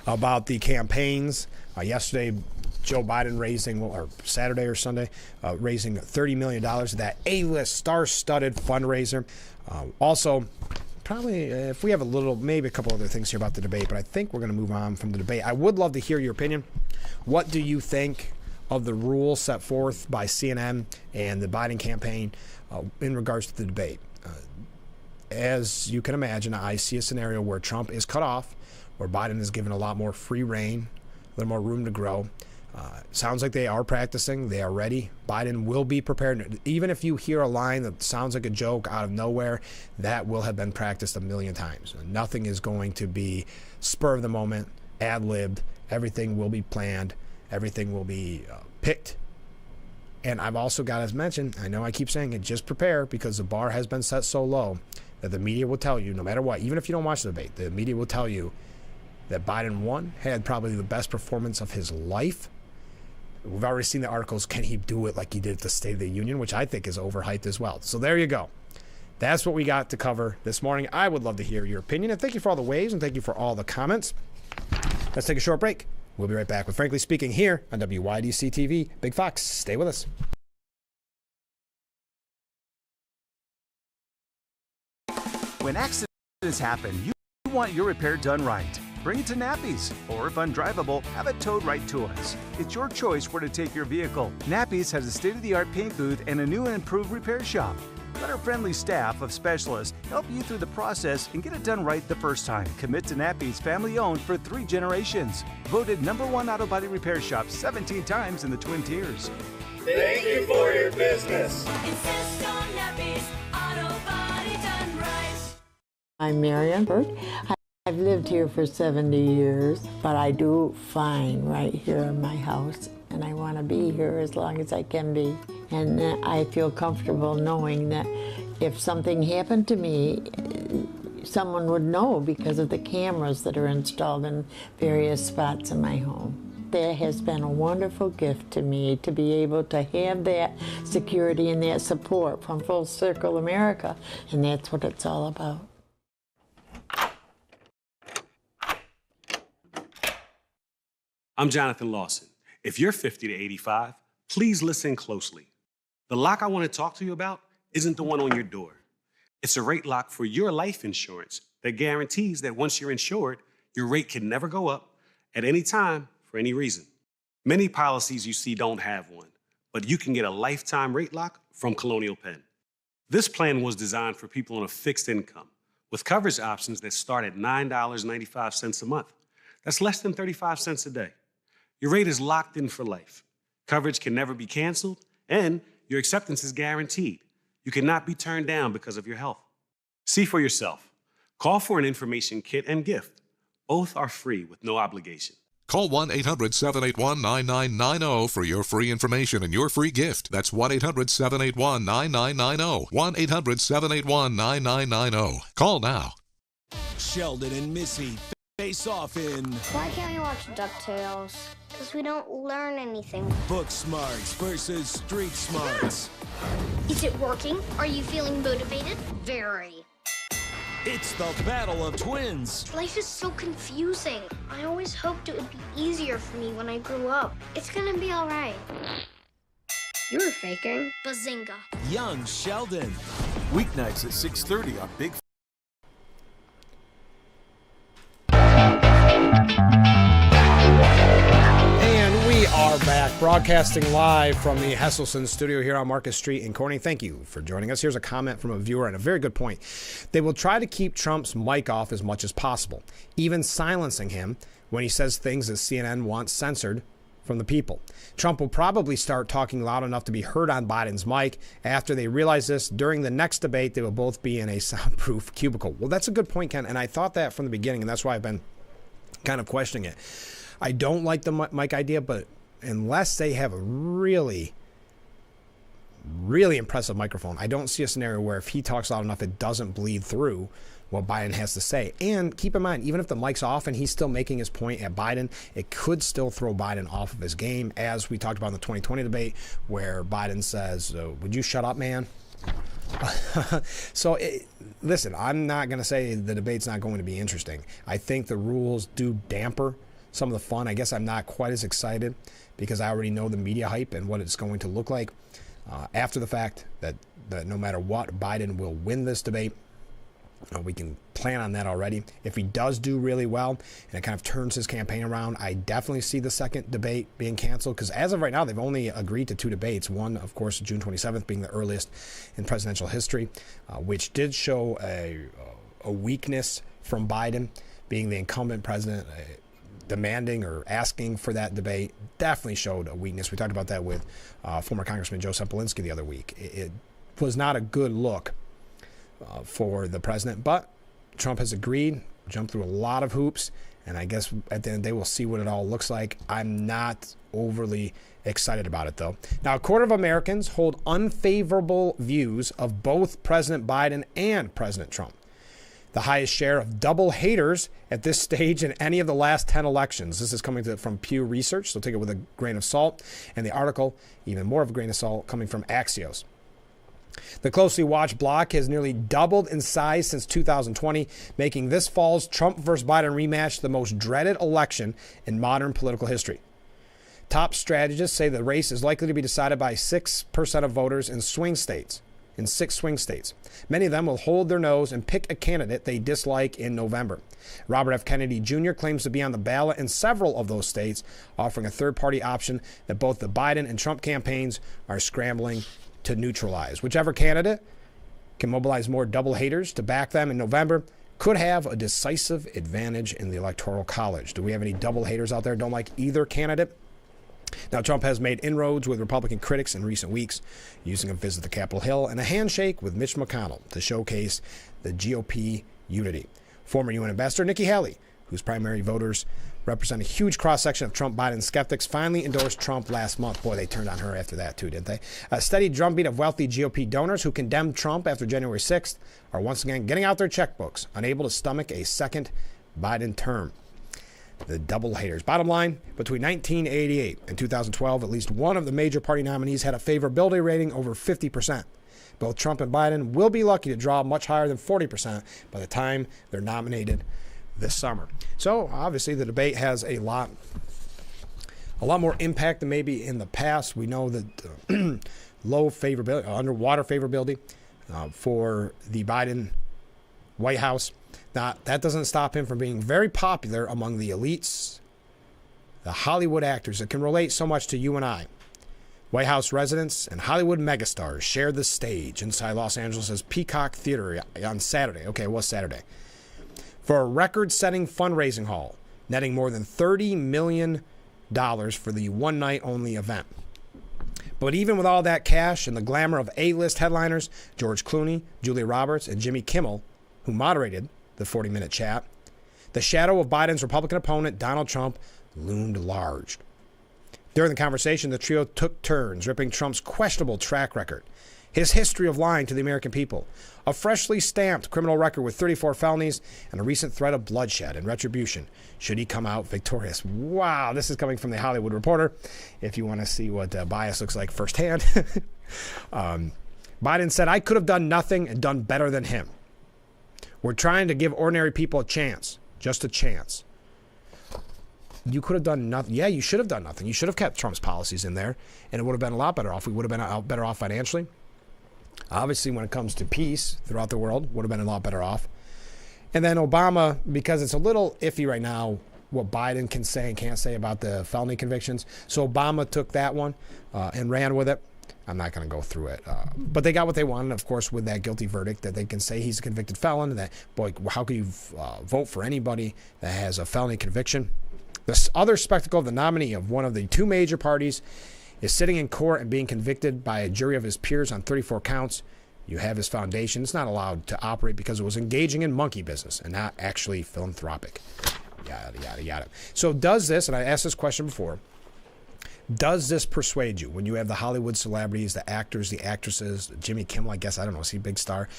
about the campaigns. Yesterday, Joe Biden raising, or Saturday or Sunday, raising $30 million, that A-list, star-studded fundraiser. Also, probably, if we have maybe a couple other things here about the debate, but I think we're going to move on from the debate. I would love to hear your opinion. What do you think of the rules set forth by CNN and the Biden campaign in regards to the debate? As you can imagine, I see a scenario where Trump is cut off, where Biden is given a lot more free reign, a little more room to grow. Sounds like they are practicing. They are ready. Biden will be prepared. Even if you hear a line that sounds like a joke out of nowhere, that will have been practiced a million times. Nothing is going to be spur of the moment, ad-libbed. Everything will be planned. Everything will be picked. And I've also got, as mentioned, I know I keep saying it, just prepare, because the bar has been set so low that the media will tell you, no matter what, even if you don't watch the debate, the media will tell you that Biden won, had probably the best performance of his life. We've already seen the articles, can he do it like he did at the State of the Union, which I think is overhyped as well. So there you go. That's what we got to cover this morning. I would love to hear your opinion, and thank you for all the waves, and thank you for all the comments. Let's take a short break. We'll be right back with Frankly Speaking here on WYDC TV. Big Fox, stay with us. When accidents happen, you want your repair done right. Bring it to Nappies, or if undrivable, have it towed right to us. It's your choice where to take your vehicle. Nappies has a state-of-the-art paint booth and a new and improved repair shop. Let our friendly staff of specialists help you through the process and get it done right the first time. Commit to Nappies, family-owned for 3 generations. Voted #1 auto body repair shop 17 times in the Twin Tiers. Thank you for your business. Insist on Nappies, auto body done right. I'm Marianne Burt. I've lived here for 70 years, but I do fine right here in my house, and I want to be here as long as I can be. And I feel comfortable knowing that if something happened to me, someone would know because of the cameras that are installed in various spots in my home. That has been a wonderful gift to me, to be able to have that security and that support from Full Circle America, and that's what it's all about. I'm Jonathan Lawson. If you're 50 to 85, please listen closely. The lock I want to talk to you about isn't the one on your door. It's a rate lock for your life insurance that guarantees that once you're insured, your rate can never go up at any time for any reason. Many policies you see don't have one, but you can get a lifetime rate lock from Colonial Penn. This plan was designed for people on a fixed income with coverage options that start at $9.95 a month. That's less than 35 cents a day. Your rate is locked in for life. Coverage can never be canceled, and your acceptance is guaranteed. You cannot be turned down because of your health. See for yourself. Call for an information kit and gift. Both are free with no obligation. Call 1-800-781-9990 for your free information and your free gift. That's 1-800-781-9990. 1-800-781-9990. Call now. Sheldon and Missy face off in Why can't we watch DuckTales? Because we don't learn anything. Book Smarts versus Street Smarts. Is it working? Are you feeling motivated? Very. It's the battle of twins. Life is so confusing. I always hoped it would be easier for me when I grew up. It's gonna be all right. You were faking. Bazinga. Young Sheldon. Weeknights at 6:30 on Big. And we are back, broadcasting live from the Hesselson studio here on Market Street in Corning. Thank you for joining us. Here's a comment from a viewer, and a very good point. They will try to keep Trump's mic off as much as possible, even silencing him when he says things that CNN wants censored from the people. Trump will probably start talking loud enough to be heard on Biden's mic. After they realize this, during the next debate, they will both be in a soundproof cubicle. Well, that's a good point, Ken, and I thought that from the beginning, and that's why I've been kind of questioning it. I don't like the mic idea, but unless they have a really, really impressive microphone, I don't see a scenario where if he talks loud enough, it doesn't bleed through what Biden has to say. And keep in mind, even if the mic's off and he's still making his point at Biden, it could still throw Biden off of his game, as we talked about in the 2020 debate, where Biden says, would you shut up, man? Listen, I'm not going to say the debate's not going to be interesting. I think the rules do damper some of the fun. I guess I'm not quite as excited because I already know the media hype and what it's going to look like after the fact that no matter what, Biden will win this debate. We can plan on that already. If he does do really well and it kind of turns his campaign around, I definitely see the second debate being canceled, because as of right now, they've only agreed to 2 debates. One, of course, June 27th being the earliest in presidential history, which did show a weakness from Biden, being the incumbent president. Demanding or asking for that debate definitely showed a weakness. We talked about that with former Congressman Joe Sempolinski the other week. It was not a good look for the president, but Trump has agreed, jumped through a lot of hoops, and I guess at the end they will see what it all looks like. I'm not overly excited about it, though. Now, a quarter of Americans hold unfavorable views of both President Biden and President Trump. The highest share of double haters at this stage in any of the last 10 elections. This is coming from Pew Research, so take it with a grain of salt. And the article, even more of a grain of salt, coming from Axios. The closely watched bloc has nearly doubled in size since 2020, making this fall's Trump versus Biden rematch the most dreaded election in modern political history. Top strategists say the race is likely to be decided by 6% of voters in 6 swing states. Many of them will hold their nose and pick a candidate they dislike in November. Robert F. Kennedy Jr. claims to be on the ballot in several of those states, offering a third-party option that both the Biden and Trump campaigns are scrambling to neutralize. Whichever candidate can mobilize more double haters to back them in November could have a decisive advantage in the Electoral College. Do we have any double haters out there who don't like either candidate? Now, Trump has made inroads with Republican critics in recent weeks, using a visit to Capitol Hill and a handshake with Mitch McConnell to showcase the GOP unity. Former UN Ambassador Nikki Haley, whose primary voters represent a huge cross-section of Trump-Biden skeptics, finally endorsed Trump last month. Boy, they turned on her after that, too, didn't they? A steady drumbeat of wealthy GOP donors who condemned Trump after January 6th are once again getting out their checkbooks, unable to stomach a second Biden term. The double haters. Bottom line, between 1988 and 2012, at least one of the major party nominees had a favorability rating over 50%. Both Trump and Biden will be lucky to draw much higher than 40% by the time they're nominated this summer. So, obviously, the debate has a lot more impact than maybe in the past. We know that low favorability, underwater favorability for the Biden White House. Now, that doesn't stop him from being very popular among the elites, the Hollywood actors that can relate so much to you and I. White House residents and Hollywood megastars shared the stage inside Los Angeles' Peacock Theater on Saturday. Okay, it was Saturday. For a record-setting fundraising haul, netting more than $30 million for the one-night-only event. But even with all that cash and the glamour of A-list headliners, George Clooney, Julia Roberts, and Jimmy Kimmel, who moderated the 40-minute chat, the shadow of Biden's Republican opponent, Donald Trump, loomed large. During the conversation, the trio took turns ripping Trump's questionable track record, his history of lying to the American people, a freshly stamped criminal record with 34 felonies, and a recent threat of bloodshed and retribution should he come out victorious. Wow, this is coming from the Hollywood Reporter, if you want to see what bias looks like firsthand. Biden said, "I could have done nothing and done better than him. We're trying to give ordinary people a chance, just a chance." You could have done nothing. Yeah, you should have done nothing. You should have kept Trump's policies in there, and it would have been a lot better off. We would have been better off financially. Obviously, when it comes to peace throughout the world, would have been a lot better off. And then Obama, because it's a little iffy right now what Biden can say and can't say about the felony convictions. So Obama took that one and ran with it. I'm not going to go through it. But they got what they wanted, of course, with that guilty verdict, that they can say he's a convicted felon. And that, boy, how can you vote for anybody that has a felony conviction? The other spectacle of the nominee of one of the two major parties is sitting in court and being convicted by a jury of his peers on 34 counts. You have his foundation. It's not allowed to operate because it was engaging in monkey business and not actually philanthropic. Yada, yada, yada. So does this, and I asked this question before, Does this persuade you when you have the Hollywood celebrities, the actors, the actresses, Jimmy Kimmel, I guess, I don't know, is he a big star,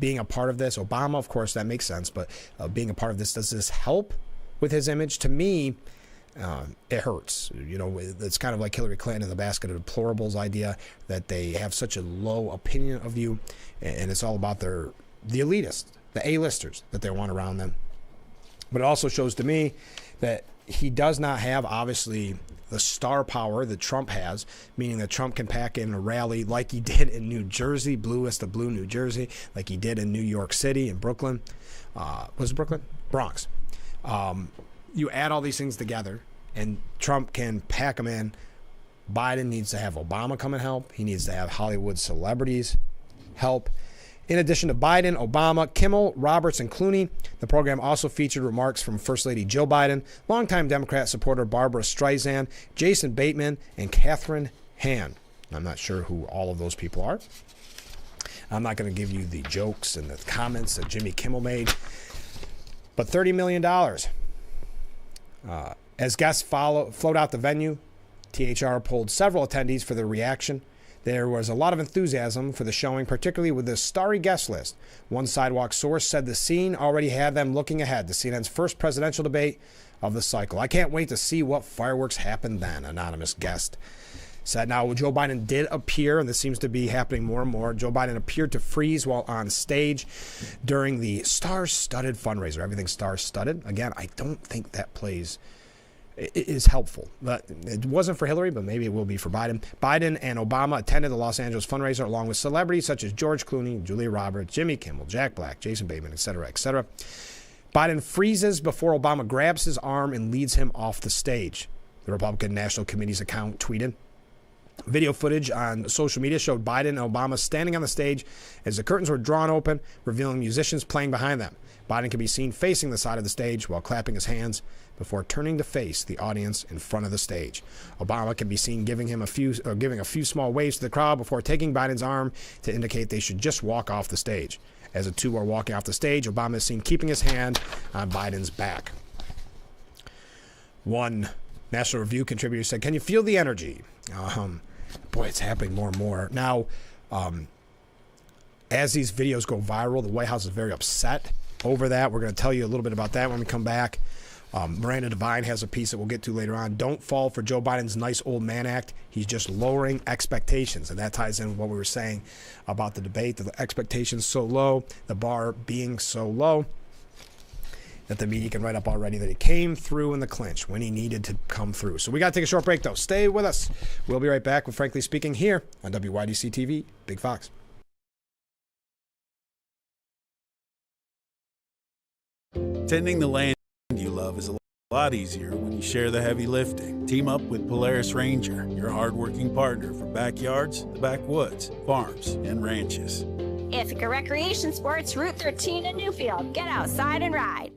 being a part of this? Obama, of course, that makes sense, but being a part of this, does this help with his image? To me, it hurts. You know, it's kind of like Hillary Clinton and the basket of deplorables idea, that they have such a low opinion of you, and it's all about the elitists, the A-listers that they want around them. But it also shows to me that he does not have, obviously, the star power that Trump has, meaning that Trump can pack in a rally like he did in New Jersey, bluest of blue New Jersey, like he did in New York City and Brooklyn. Was it Brooklyn? Bronx. You add all these things together, and Trump can pack them in. Biden needs to have Obama come and help. He needs to have Hollywood celebrities help. In addition to Biden, Obama, Kimmel, Roberts, and Clooney, the program also featured remarks from First Lady Jill Biden, longtime Democrat supporter Barbara Streisand, Jason Bateman, and Catherine Hahn. I'm not sure who all of those people are. I'm not going to give you the jokes and the comments that Jimmy Kimmel made. But $30 million. As guests flowed out the venue, THR polled several attendees for their reaction. There was a lot of enthusiasm for the showing, particularly with the starry guest list. One sidewalk source said the scene already had them looking ahead to CNN's first presidential debate of the cycle. I can't wait to see what fireworks happen then, anonymous guest said. Now, Joe Biden did appear, and this seems to be happening more and more. Joe Biden appeared to freeze while on stage during the star-studded fundraiser. Everything's star-studded. Again, I don't think that plays... It is helpful. But it wasn't for Hillary, but maybe it will be for Biden. Biden and Obama attended the Los Angeles fundraiser along with celebrities such as George Clooney, Julia Roberts, Jimmy Kimmel, Jack Black, Jason Bateman, etc., etc. Biden freezes before Obama grabs his arm and leads him off the stage. The Republican National Committee's account tweeted. Video footage on social media showed Biden and Obama standing on the stage as the curtains were drawn open, revealing musicians playing behind them. Biden can be seen facing the side of the stage while clapping his hands before turning to face the audience in front of the stage. Obama can be seen giving a few small waves to the crowd before taking Biden's arm to indicate they should just walk off the stage. As the two are walking off the stage, Obama is seen keeping his hand on Biden's back. One National Review contributor said, "Can you feel the energy?" Boy, it's happening more and more. Now, as these videos go viral, the White House is very upset over that. We're going to tell you a little bit about that when we come back. Miranda Devine has a piece that we'll get to later on. Don't fall for Joe Biden's nice old man act. He's just lowering expectations. And that ties in with what we were saying about the debate, the expectations so low, the bar being so low, that the media can write up already that he came through in the clinch when he needed to come through. So we got to take a short break, though. Stay with us. We'll be right back with Frankly Speaking here on WYDC TV, Big Fox. Tending the land you love is a lot easier when you share the heavy lifting. Team up with Polaris Ranger, your hard-working partner for backyards, the backwoods, farms, and ranches. Ithaca Recreation Sports, Route 13 in Newfield. Get outside and ride.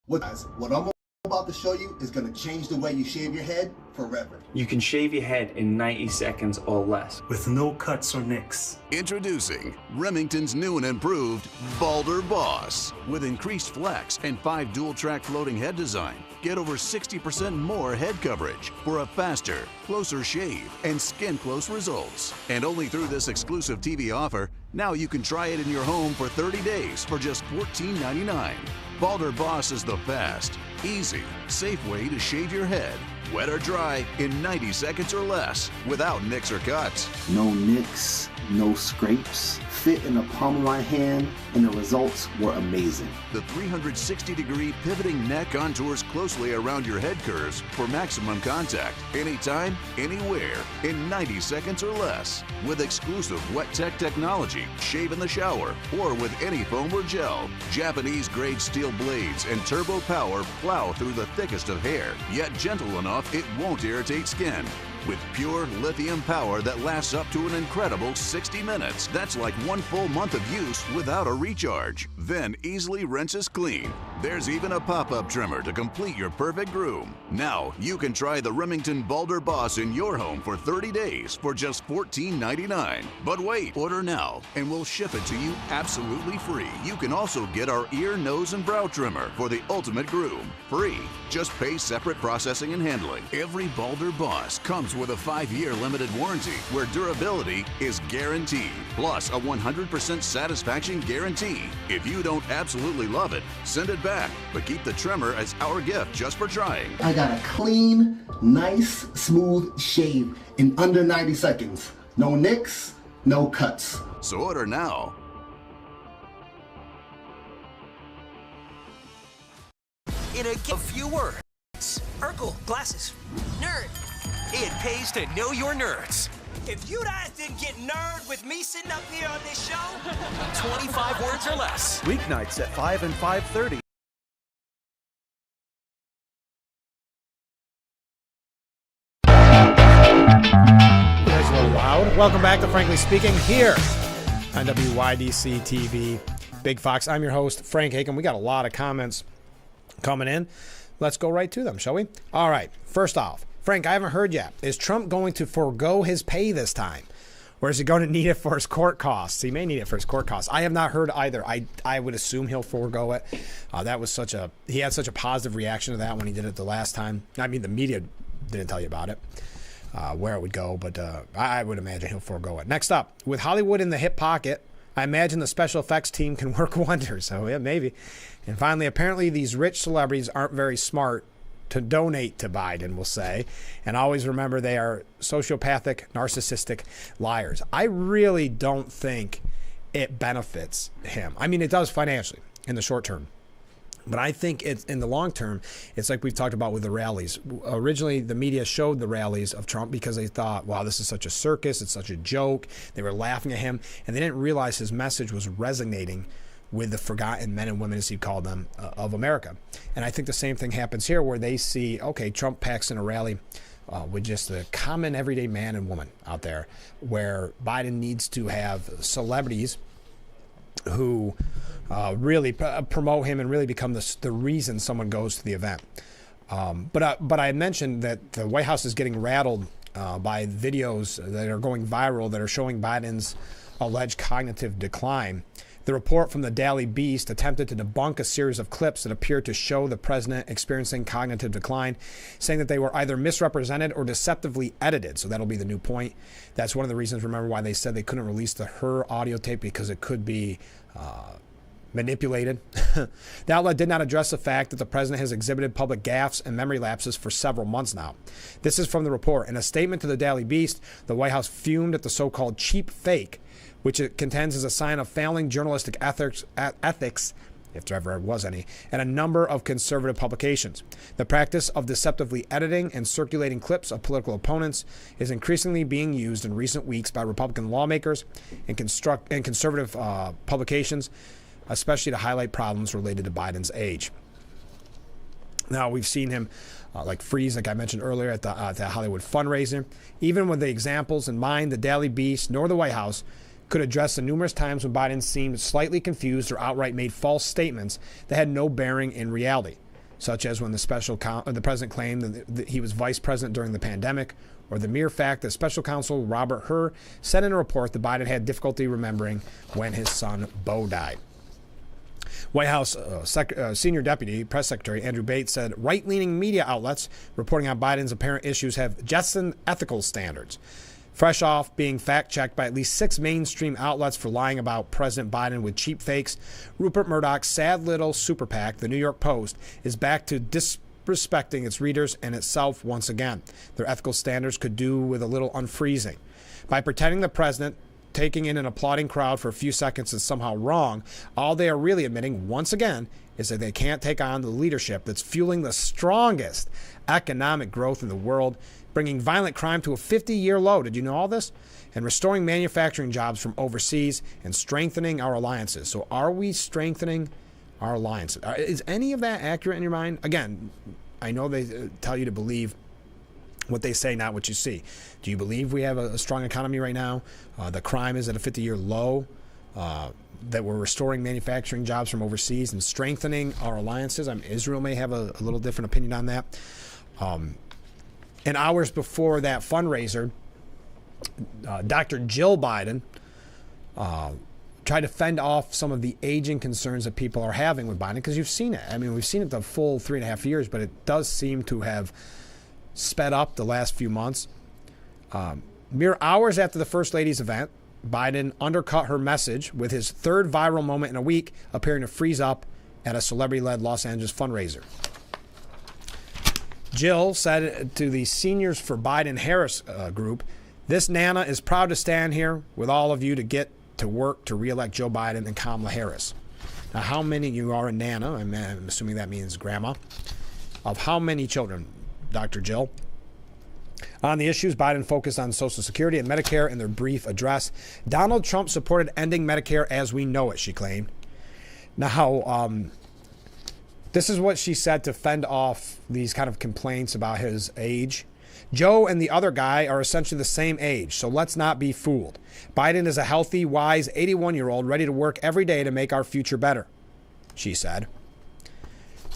What I'm about to show you is going to change the way you shave your head forever. You can shave your head in 90 seconds or less with no cuts or nicks. Introducing Remington's new and improved Balder Boss. With increased flex and 5 dual-track floating head design, get over 60% more head coverage for a faster, closer shave and skin-close results. And only through this exclusive TV offer, now you can try it in your home for 30 days for just $14.99. Balder Boss is the fast, easy, safe way to shave your head, wet or dry, in 90 seconds or less, without nicks or cuts. No nicks, no scrapes, fit in the palm of my hand, and the results were amazing. The 360-degree pivoting neck contours closely around your head curves for maximum contact, anytime, anywhere, in 90 seconds or less. With exclusive Wet Tech technology, shave in the shower, or with any foam or gel. Japanese-grade steel blades and turbo power plow through the thickest of hair, yet gentle enough it won't irritate skin. With pure lithium power that lasts up to an incredible 60 minutes. That's like 1 full month of use without a recharge. Then easily rinses clean. There's even a pop-up trimmer to complete your perfect groom. Now, you can try the Remington Balder Boss in your home for 30 days for just $14.99. But wait, order now, and we'll ship it to you absolutely free. You can also get our ear, nose, and brow trimmer for the ultimate groom. Free. Just pay separate processing and handling. Every Balder Boss comes with a 5-year limited warranty where durability is guaranteed. Plus, a 100% satisfaction guarantee. If you don't absolutely love it, send it back, but keep the trimmer as our gift just for trying. I got a clean, nice, smooth shave in under 90 seconds. No nicks, no cuts. So order now. In a few words. Urkel, glasses. Nerd. It pays to know your nerds. If you guys didn't get nerd with me sitting up here on this show, 25 words or less. Weeknights at 5 and 5:30. That's a little loud. Welcome back to Frankly Speaking here on WYDC TV. Big Fox. I'm your host, Frank Hakem. We got a lot of comments coming in. Let's go right to them, shall we? All right. First off, Frank, I haven't heard yet. Is Trump going to forego his pay this time? Or is he going to need it for his court costs? He may need it for his court costs. I have not heard either. I would assume he'll forego it. That was he had such a positive reaction to that when he did it the last time. I mean, the media didn't tell you about it, where it would go, but I would imagine he'll forego it. Next up, with Hollywood in the hip pocket, I imagine the special effects team can work wonders. So yeah, maybe. And finally, apparently these rich celebrities aren't very smart to donate to Biden, we'll say. And always remember they are sociopathic, narcissistic liars. I really don't think it benefits him. I mean, it does financially in the short term. But I think it's in the long term, it's like we've talked about with the rallies. Originally, the media showed the rallies of Trump because they thought, wow, this is such a circus. It's such a joke. They were laughing at him. And they didn't realize his message was resonating with the forgotten men and women, as he called them, of America. And I think the same thing happens here where they see, okay, Trump packs in a rally with just a common everyday man and woman out there, where Biden needs to have celebrities who really promote him and really become the reason someone goes to the event. But I mentioned that the White House is getting rattled by videos that are going viral that are showing Biden's alleged cognitive decline. The report from the Daily Beast attempted to debunk a series of clips that appeared to show the president experiencing cognitive decline, saying that they were either misrepresented or deceptively edited. So that'll be the new point. That's one of the reasons, remember, why they said they couldn't release her audio tape, because it could be manipulated. The outlet did not address the fact that the president has exhibited public gaffes and memory lapses for several months now. This is from the report. In a statement to the Daily Beast, the White House fumed at the so-called cheap fake, which it contends is a sign of failing journalistic ethics, if there ever was any, and a number of conservative publications. The practice of deceptively editing and circulating clips of political opponents is increasingly being used in recent weeks by Republican lawmakers and conservative publications, especially to highlight problems related to Biden's age. Now, we've seen him freeze, like I mentioned earlier, at the Hollywood fundraiser. Even with the examples in mind, the Daily Beast nor the White House could address the numerous times when Biden seemed slightly confused or outright made false statements that had no bearing in reality, such as when the president claimed that he was vice president during the pandemic, or the mere fact that special counsel Robert Hur said in a report that Biden had difficulty remembering when his son Beau died. White House Senior Deputy Press Secretary Andrew Bates said right-leaning media outlets reporting on Biden's apparent issues have jettisoned ethical standards. Fresh off being fact-checked by at least 6 mainstream outlets for lying about President Biden with cheap fakes, Rupert Murdoch's sad little super PAC, the New York Post, is back to disrespecting its readers and itself once again. Their ethical standards could do with a little unfreezing. By pretending the president taking in an applauding crowd for a few seconds is somehow wrong, all they are really admitting, once again, is that they can't take on the leadership that's fueling the strongest economic growth in the world, bringing violent crime to a 50-year low. Did you know all this? And restoring manufacturing jobs from overseas and strengthening our alliances. So are we strengthening our alliances? Is any of that accurate in your mind? Again, I know they tell you to believe what they say, not what you see. Do you believe we have a strong economy right now? The crime is at a 50-year low. that we're restoring manufacturing jobs from overseas and strengthening our alliances. Israel may have a little different opinion on that. And hours before that fundraiser, Dr. Jill Biden tried to fend off some of the aging concerns that people are having with Biden, because you've seen it. I mean, we've seen it the full 3.5 years, but it does seem to have sped up the last few months. Mere hours after the First Lady's event, Biden undercut her message with his third viral moment in a week, appearing to freeze up at a celebrity-led Los Angeles fundraiser. Jill said to the Seniors for Biden-Harris group, "This Nana is proud to stand here with all of you to get to work to re-elect Joe Biden and Kamala Harris." Now, how many of you are a Nana? I'm assuming that means grandma. Of how many children, Dr. Jill? On the issues, Biden focused on Social Security and Medicare in their brief address. Donald Trump supported ending Medicare as we know it, she claimed. Now, this is what she said to fend off these kind of complaints about his age. "Joe and the other guy are essentially the same age, so let's not be fooled. Biden is a healthy, wise 81-year-old ready to work every day to make our future better," she said.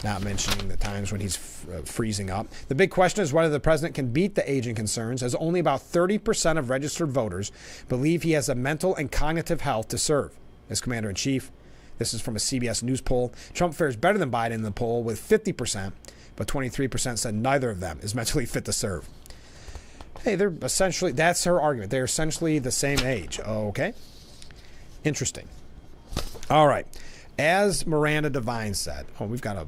Not mentioning the times when he's freezing up. The big question is whether the president can beat the aging concerns, as only about 30% of registered voters believe he has the mental and cognitive health to serve. As commander-in-chief, this is from a CBS News poll. Trump fares better than Biden in the poll with 50%, but 23% said neither of them is mentally fit to serve. Hey, they're essentially, that's her argument. They're essentially the same age. Okay. Interesting. All right. As Miranda Devine said, we've got a,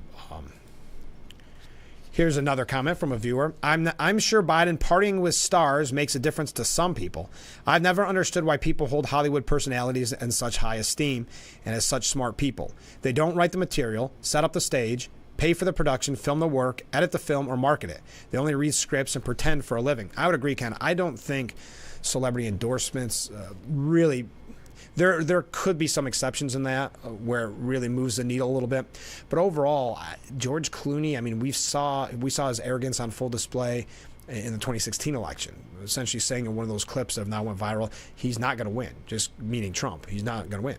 here's another comment from a viewer. I'm sure Biden partying with stars makes a difference to some people. I've never understood why people hold Hollywood personalities in such high esteem and as such smart people. They don't write the material, set up the stage, pay for the production, film the work, edit the film, or market it. They only read scripts and pretend for a living. I would agree, Ken. I don't think celebrity endorsements really... There could be some exceptions in that where it really moves the needle a little bit. But overall, George Clooney, I mean, we saw his arrogance on full display in the 2016 election, essentially saying in one of those clips that have now went viral, he's not going to win, just meaning Trump. He's not going to win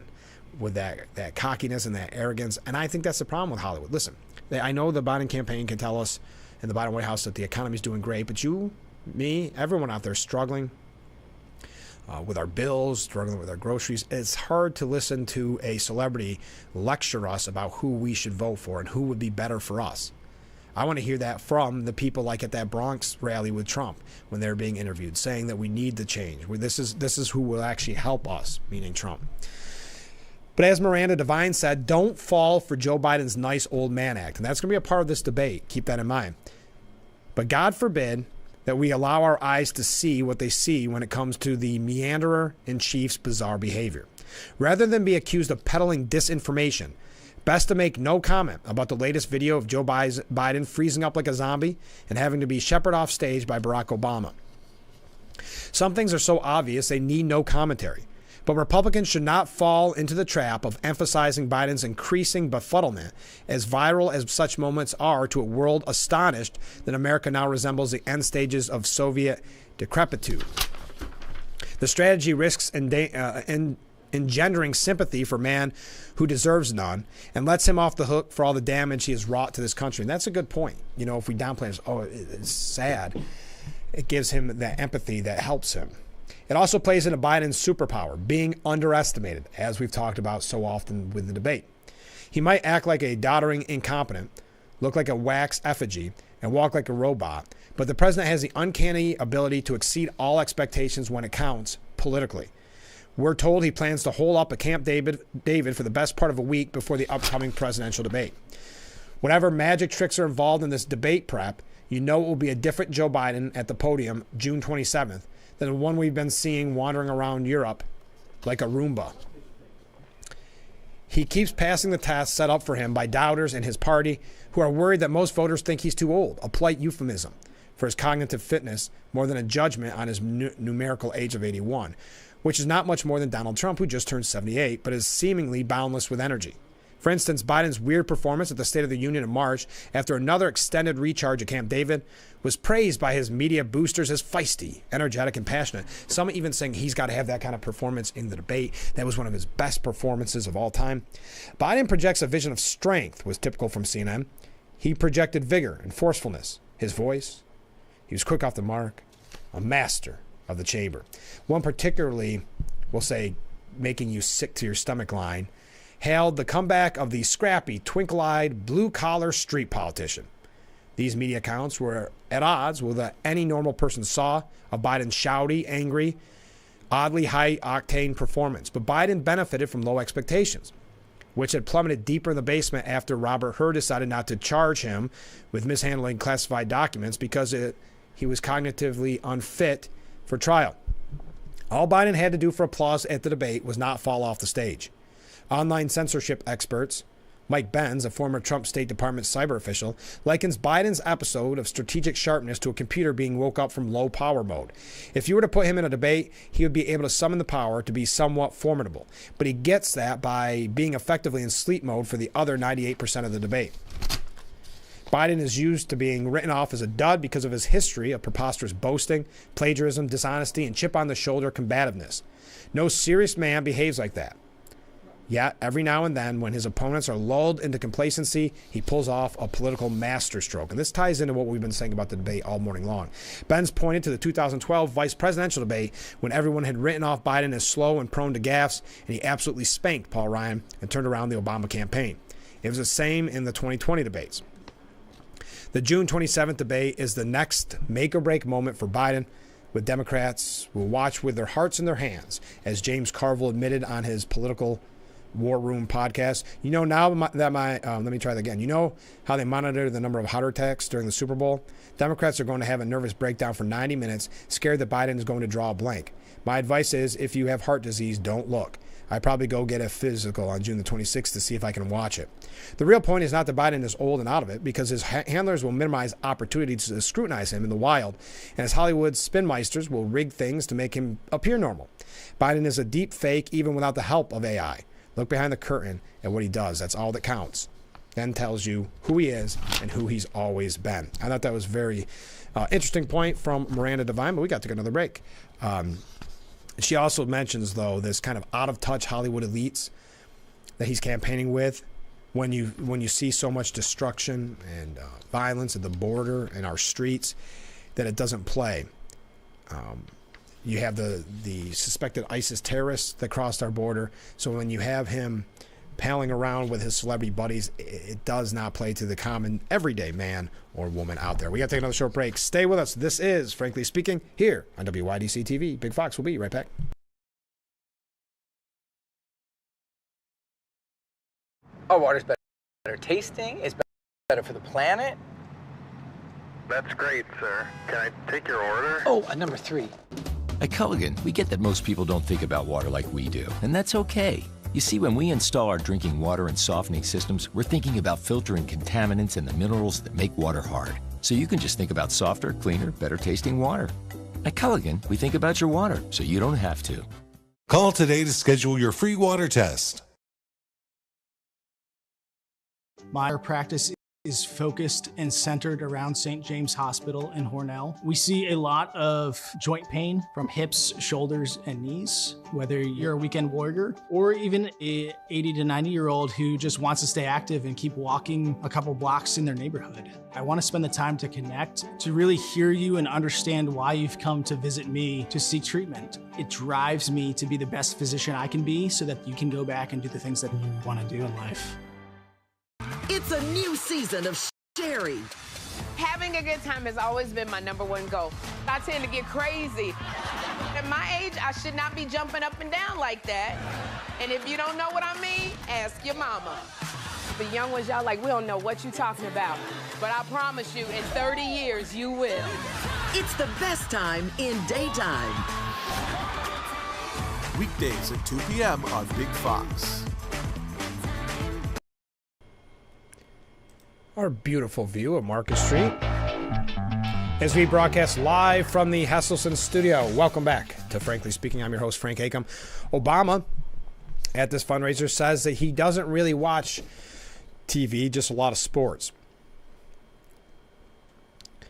with that cockiness and that arrogance. And I think that's the problem with Hollywood. Listen, I know the Biden campaign can tell us in the Biden White House that the economy's doing great, but you, me, everyone out there is struggling with our bills, struggling with our groceries. It's hard to listen to a celebrity lecture us about who we should vote for and who would be better for us. I want to hear that from the people like at that Bronx rally with Trump when they're being interviewed, saying that we need the change. This is who will actually help us, meaning Trump. But as Miranda Devine said, don't fall for Joe Biden's nice old man act. And that's going to be a part of this debate. Keep that in mind. But God forbid that we allow our eyes to see what they see when it comes to the meanderer-in-chief's bizarre behavior. Rather than be accused of peddling disinformation, best to make no comment about the latest video of Joe Biden freezing up like a zombie and having to be shepherded off stage by Barack Obama. Some things are so obvious they need no commentary. But Republicans should not fall into the trap of emphasizing Biden's increasing befuddlement, as viral as such moments are to a world astonished that America now resembles the end stages of Soviet decrepitude. The strategy risks engendering sympathy for a man who deserves none and lets him off the hook for all the damage he has wrought to this country. And that's a good point. You know, if we downplay it, it's sad, it gives him that empathy that helps him. It also plays into Biden's superpower, being underestimated, as we've talked about so often with the debate. He might act like a doddering incompetent, look like a wax effigy, and walk like a robot, but the president has the uncanny ability to exceed all expectations when it counts politically. We're told he plans to hole up at Camp David for the best part of a week before the upcoming presidential debate. Whatever magic tricks are involved in this debate prep, you know it will be a different Joe Biden at the podium June 27th than the one we've been seeing wandering around Europe like a Roomba. He keeps passing the test set up for him by doubters in his party who are worried that most voters think he's too old, a polite euphemism for his cognitive fitness more than a judgment on his numerical age of 81, which is not much more than Donald Trump, who just turned 78, but is seemingly boundless with energy. For instance, Biden's weird performance at the State of the Union in March after another extended recharge at Camp David was praised by his media boosters as feisty, energetic, and passionate. Some even saying he's got to have that kind of performance in the debate. That was one of his best performances of all time. Biden projects a vision of strength, was typical from CNN. He projected vigor and forcefulness. His voice, he was quick off the mark, a master of the chamber. One particularly, we'll say, making you sick to your stomach line, hailed the comeback of the scrappy, twinkle-eyed, blue-collar street politician. These media accounts were at odds with what any normal person saw of Biden's shouty, angry, oddly high-octane performance. But Biden benefited from low expectations, which had plummeted deeper in the basement after Robert Hur decided not to charge him with mishandling classified documents because he was cognitively unfit for trial. All Biden had to do for applause at the debate was not fall off the stage. Online censorship experts, Mike Benz, a former Trump State Department cyber official, likens Biden's episode of strategic sharpness to a computer being woke up from low power mode. If you were to put him in a debate, he would be able to summon the power to be somewhat formidable. But he gets that by being effectively in sleep mode for the other 98% of the debate. Biden is used to being written off as a dud because of his history of preposterous boasting, plagiarism, dishonesty, and chip-on-the-shoulder combativeness. No serious man behaves like that. Yet, every now and then, when his opponents are lulled into complacency, he pulls off a political masterstroke. And this ties into what we've been saying about the debate all morning long. Benz pointed to the 2012 vice presidential debate when everyone had written off Biden as slow and prone to gaffes, and he absolutely spanked Paul Ryan and turned around the Obama campaign. It was the same in the 2020 debates. The June 27th debate is the next make-or-break moment for Biden, with Democrats will watch with their hearts in their hands, as James Carville admitted on his Political War Room podcast. You know now that let me try that again. You know how they monitor the number of heart attacks during the Super Bowl? Democrats are going to have a nervous breakdown for 90 minutes, scared that Biden is going to draw a blank. My advice is, if you have heart disease, don't look. I'd probably go get a physical on June the 26th to see if I can watch it. The real point is not that Biden is old and out of it, because his handlers will minimize opportunities to scrutinize him in the wild, and his Hollywood spinmeisters will rig things to make him appear normal. Biden is a deep fake even without the help of AI. Look behind the curtain at what he does. That's all that counts. Then tells you who he is and who he's always been. I thought that was a very interesting point from Miranda Devine, but we got to get another break. She also mentions, though, this kind of out-of-touch Hollywood elites that he's campaigning with. When you see so much destruction and violence at the border and our streets, that it doesn't play. You have the suspected ISIS terrorists that crossed our border. So when you have him palling around with his celebrity buddies, it does not play to the common everyday man or woman out there. We got to take another short break. Stay with us. This is Frankly Speaking here on WYDC TV. Big Fox will be right back. Our water's better tasting. It's better for the planet. That's great, sir. Can I take your order? Oh, number 3. At Culligan, we get that most people don't think about water like we do, and that's okay. You see, when we install our drinking water and softening systems, we're thinking about filtering contaminants and the minerals that make water hard. So you can just think about softer, cleaner, better tasting water. At Culligan, we think about your water, so you don't have to. Call today to schedule your free water test. My practice is focused and centered around St. James Hospital in Hornell. We see a lot of joint pain from hips, shoulders, and knees, whether you're a weekend warrior or even a 80 to 90-year-old who just wants to stay active and keep walking a couple blocks in their neighborhood. I want to spend the time to connect, to really hear you and understand why you've come to visit me to seek treatment. It drives me to be the best physician I can be so that you can go back and do the things that you want to do in life. It's a new season of Sherry. Having a good time has always been my #1 goal. I tend to get crazy. At my age, I should not be jumping up and down like that. And if you don't know what I mean, ask your mama. The young ones, y'all like, we don't know what you're talking about. But I promise you, in 30 years, you will. It's the best time in daytime. Weekdays at 2 p.m. on Big Fox. Our beautiful view of Market Street as we broadcast live from the Hesselson studio. Welcome back to Frankly Speaking. I'm your host, Frank Acom. Obama at this fundraiser says that he doesn't really watch TV, just a lot of sports.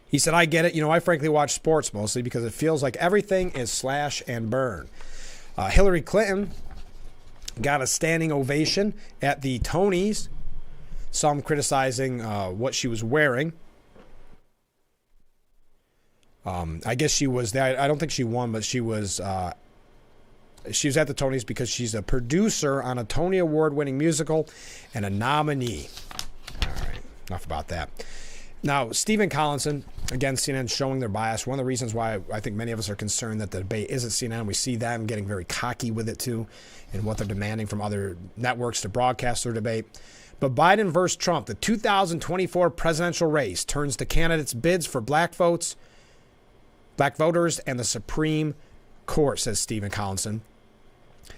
He said, I get it. I frankly watch sports mostly because it feels like everything is slash and burn. Hillary Clinton got a standing ovation at the Tonys, some criticizing what she was wearing. I guess she was there. I don't think she won, but she was at the Tonys because she's a producer on a Tony Award-winning musical and a nominee. All right, enough about that. Now, Stephen Collinson, again, CNN showing their bias. One of the reasons why I think many of us are concerned that the debate isn't CNN, we see them getting very cocky with it too, and what they're demanding from other networks to broadcast their debate. But Biden versus Trump, the 2024 presidential race, turns to candidates' bids for black voters, and the Supreme Court, says Stephen Collinson.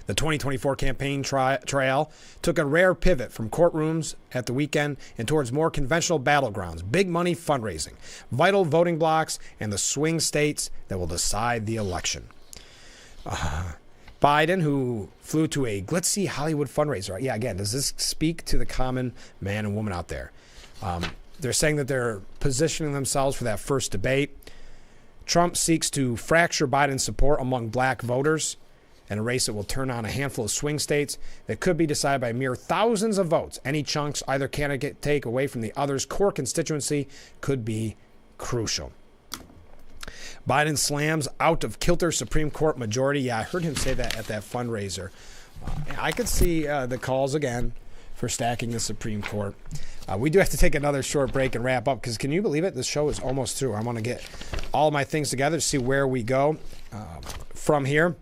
The 2024 campaign trail took a rare pivot from courtrooms at the weekend and towards more conventional battlegrounds, big money fundraising, vital voting blocks, and the swing states that will decide the election. Biden, who flew to a glitzy Hollywood fundraiser. Yeah, again, does this speak to the common man and woman out there? They're saying that they're positioning themselves for that first debate. Trump seeks to fracture Biden's support among black voters in a race that will turn on a handful of swing states that could be decided by mere thousands of votes. Any chunks either candidate take away from the other's core constituency could be crucial. Biden slams out of kilter Supreme Court majority. Yeah, I heard him say that at that fundraiser. I could see the calls again for stacking the Supreme Court. We do have to take another short break and wrap up because can you believe it? This show is almost through. I want to get all my things together to see where we go from here.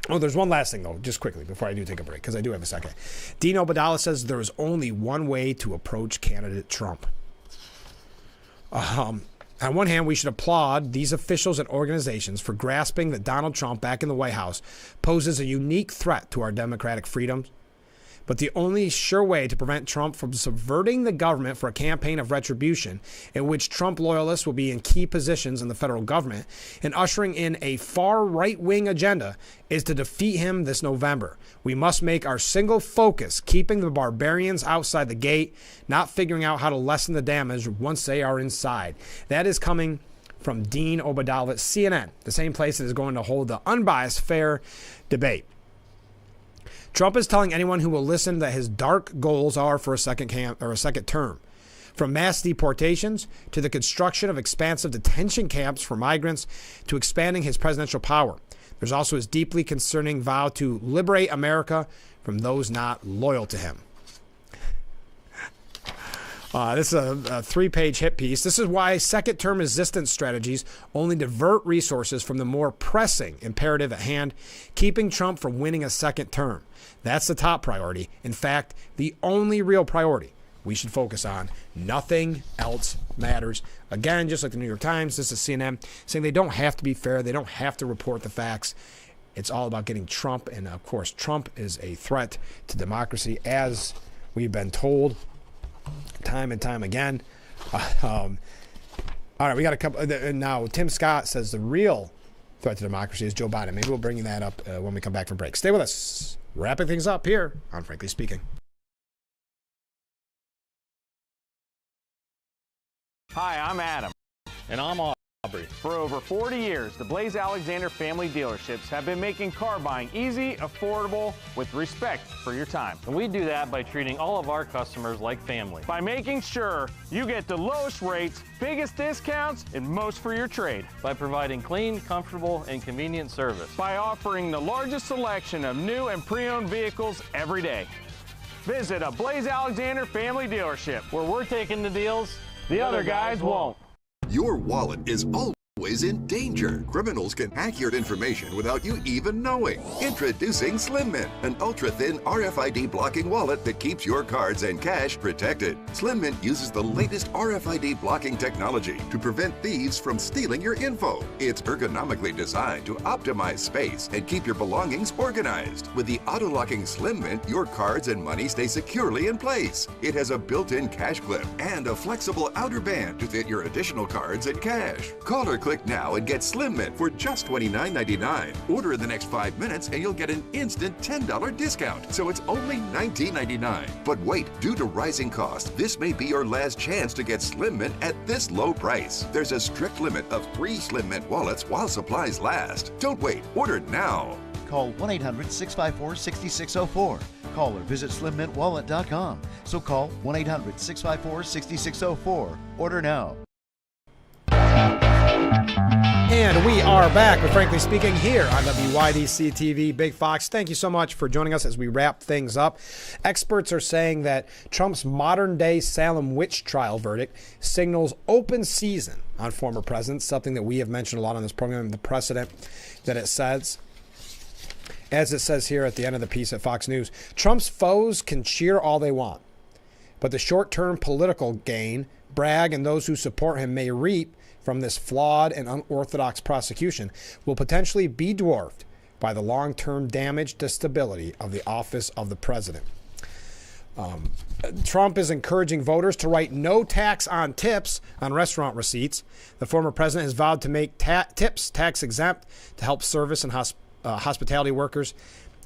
Oh, there's one last thing, though, just quickly before I do take a break, because I do have a second. Dean Obadala says there is only one way to approach candidate Trump. On one hand, we should applaud these officials and organizations for grasping that Donald Trump back in the White House poses a unique threat to our democratic freedoms. But the only sure way to prevent Trump from subverting the government for a campaign of retribution in which Trump loyalists will be in key positions in the federal government and ushering in a far right-wing agenda is to defeat him this November. We must make our single focus keeping the barbarians outside the gate, not figuring out how to lessen the damage once they are inside. That is coming from Dean Obadala at CNN, the same place that is going to hold the unbiased, fair debate. Trump is telling anyone who will listen that his dark goals are for a second term. From mass deportations to the construction of expansive detention camps for migrants to expanding his presidential power. There's also his deeply concerning vow to liberate America from those not loyal to him. This is a 3-page hit piece. This is why second-term resistance strategies only divert resources from the more pressing imperative at hand, keeping Trump from winning a second term. That's the top priority. In fact, the only real priority we should focus on. Nothing else matters. Again, just like the New York Times, this is CNN, saying they don't have to be fair. They don't have to report the facts. It's all about getting Trump. And, of course, Trump is a threat to democracy, as we've been told time and time again. All right, we got a couple. Now, Tim Scott says the real threat to democracy is Joe Biden. Maybe we'll bring that up when we come back from break. Stay with us. Wrapping things up here on Frankly Speaking. Hi, I'm Adam. And I'm Aubrey. For over 40 years, the Blaze Alexander family dealerships have been making car buying easy, affordable, with respect for your time. And we do that by treating all of our customers like family. By making sure you get the lowest rates, biggest discounts, and most for your trade. By providing clean, comfortable, and convenient service. By offering the largest selection of new and pre-owned vehicles every day. Visit a Blaze Alexander family dealership, where we're taking the deals the other guys won't. Your wallet is always in danger. Criminals can hack your information without you even knowing. Introducing Slim Mint, an ultra-thin RFID blocking wallet that keeps your cards and cash protected. Slim Mint uses the latest RFID blocking technology to prevent thieves from stealing your info. It's ergonomically designed to optimize space and keep your belongings organized. With the auto-locking Slim Mint, your cards and money stay securely in place. It has a built-in cash clip and a flexible outer band to fit your additional cards and cash. Call or click now and get Slim Mint for just $29.99. Order in the next 5 minutes and you'll get an instant $10 discount. So it's only $19.99. But wait, due to rising costs, this may be your last chance to get Slim Mint at this low price. There's a strict limit of 3 Slim Mint wallets while supplies last. Don't wait. Order now. Call 1-800-654-6604. Call or visit slimmintwallet.com. So call 1-800-654-6604. Order now. And we are back with Frankly Speaking here on WYDC TV. Big Fox, thank you so much for joining us as we wrap things up. Experts are saying that Trump's modern-day Salem witch trial verdict signals open season on former presidents, something that we have mentioned a lot on this program, the precedent that it sets. As it says here at the end of the piece at Fox News, Trump's foes can cheer all they want, but the short-term political gain Bragg and those who support him may reap from this flawed and unorthodox prosecution will potentially be dwarfed by the long-term damage to stability of the office of the president. Trump is encouraging voters to write no tax on tips on restaurant receipts. The former president has vowed to make tips tax exempt to help service and hospitality workers,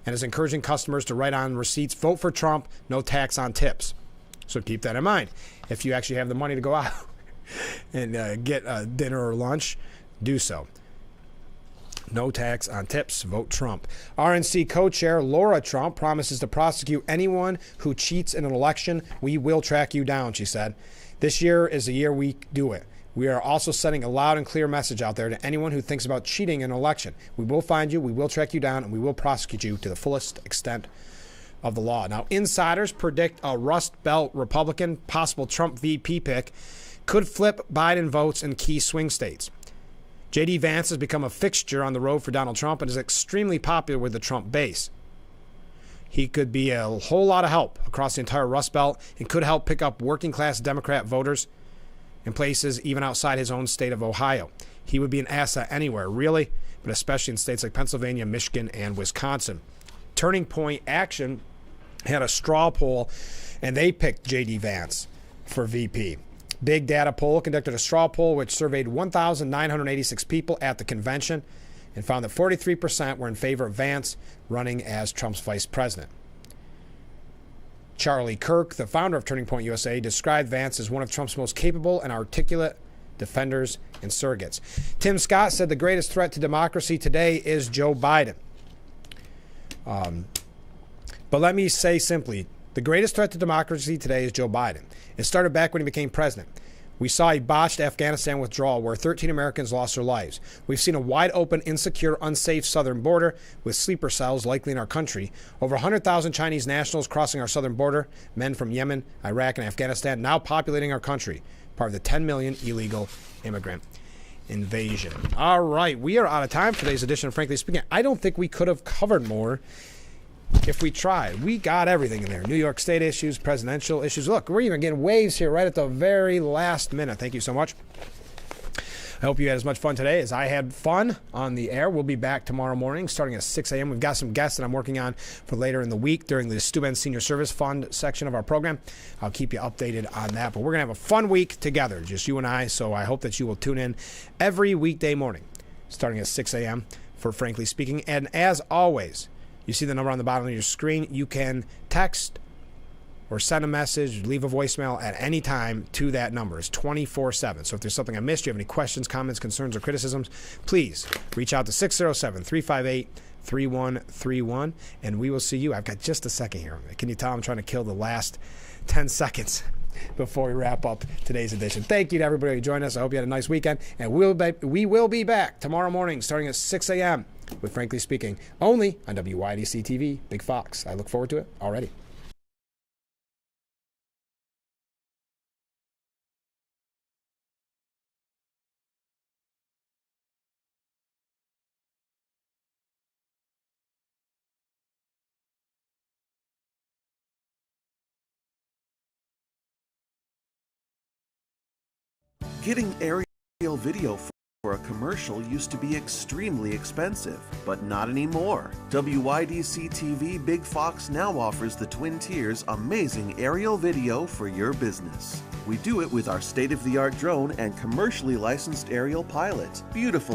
and is encouraging customers to write on receipts, vote for Trump, no tax on tips. So keep that in mind. If you actually have the money to go out and get dinner or lunch, do so. No tax on tips, vote Trump. RNC co-chair Laura Trump promises to prosecute anyone who cheats in an election. We will track you down, she said. This year is the year we do it. We are also sending a loud and clear message out there to anyone who thinks about cheating in an election. We will find you, we will track you down, and we will prosecute you to the fullest extent of the law. Now, insiders predict a Rust Belt Republican, possible Trump VP pick, could flip Biden votes in key swing states. J.D. Vance has become a fixture on the road for Donald Trump and is extremely popular with the Trump base. He could be a whole lot of help across the entire Rust Belt and could help pick up working-class Democrat voters in places even outside his own state of Ohio. He would be an asset anywhere, really, but especially in states like Pennsylvania, Michigan, and Wisconsin. Turning Point Action had a straw poll, and they picked J.D. Vance for VP. Big Data Poll conducted a straw poll which surveyed 1,986 people at the convention and found that 43% were in favor of Vance running as Trump's vice president. Charlie Kirk, the founder of Turning Point USA, described Vance as one of Trump's most capable and articulate defenders and surrogates. Tim Scott said the greatest threat to democracy today is Joe Biden. But let me say simply, the greatest threat to democracy today is Joe Biden. It started back when he became president. We saw a botched Afghanistan withdrawal where 13 Americans lost their lives. We've seen a wide open, insecure, unsafe southern border with sleeper cells likely in our country. Over 100,000 Chinese nationals crossing our southern border, men from Yemen, Iraq, and Afghanistan, now populating our country, part of the 10 million illegal immigrant invasion. All right, we are out of time for today's edition of Frankly Speaking. I don't think we could have covered more if we tried. We got everything in there. New York State issues, presidential issues. Look, we're even getting waves here right at the very last minute. Thank you so much. I hope you had as much fun today as I had fun on the air. We'll be back tomorrow morning starting at 6 a.m. We've got some guests that I'm working on for later in the week during the Steuben Senior Service Fund section of our program. I'll keep you updated on that. But we're going to have a fun week together, just you and I. So I hope that you will tune in every weekday morning starting at 6 a.m. for Frankly Speaking. And as always, you see the number on the bottom of your screen. You can text or send a message, leave a voicemail at any time to that number. It's 24/7. So if there's something I missed, you have any questions, comments, concerns, or criticisms, please reach out to 607-358-3131, and we will see you. I've got just a second here. Can you tell I'm trying to kill the last 10 seconds before we wrap up today's edition? Thank you to everybody who joined us. I hope you had a nice weekend, and we will be back tomorrow morning starting at 6 a.m. with Frankly Speaking, only on WYDC TV, Big Fox. I look forward to it already. Getting aerial video for a commercial used to be extremely expensive, but not anymore. WYDC TV Big Fox now offers the Twin Tiers amazing aerial video for your business. We do it with our state-of-the-art drone and commercially licensed aerial pilot. Beautiful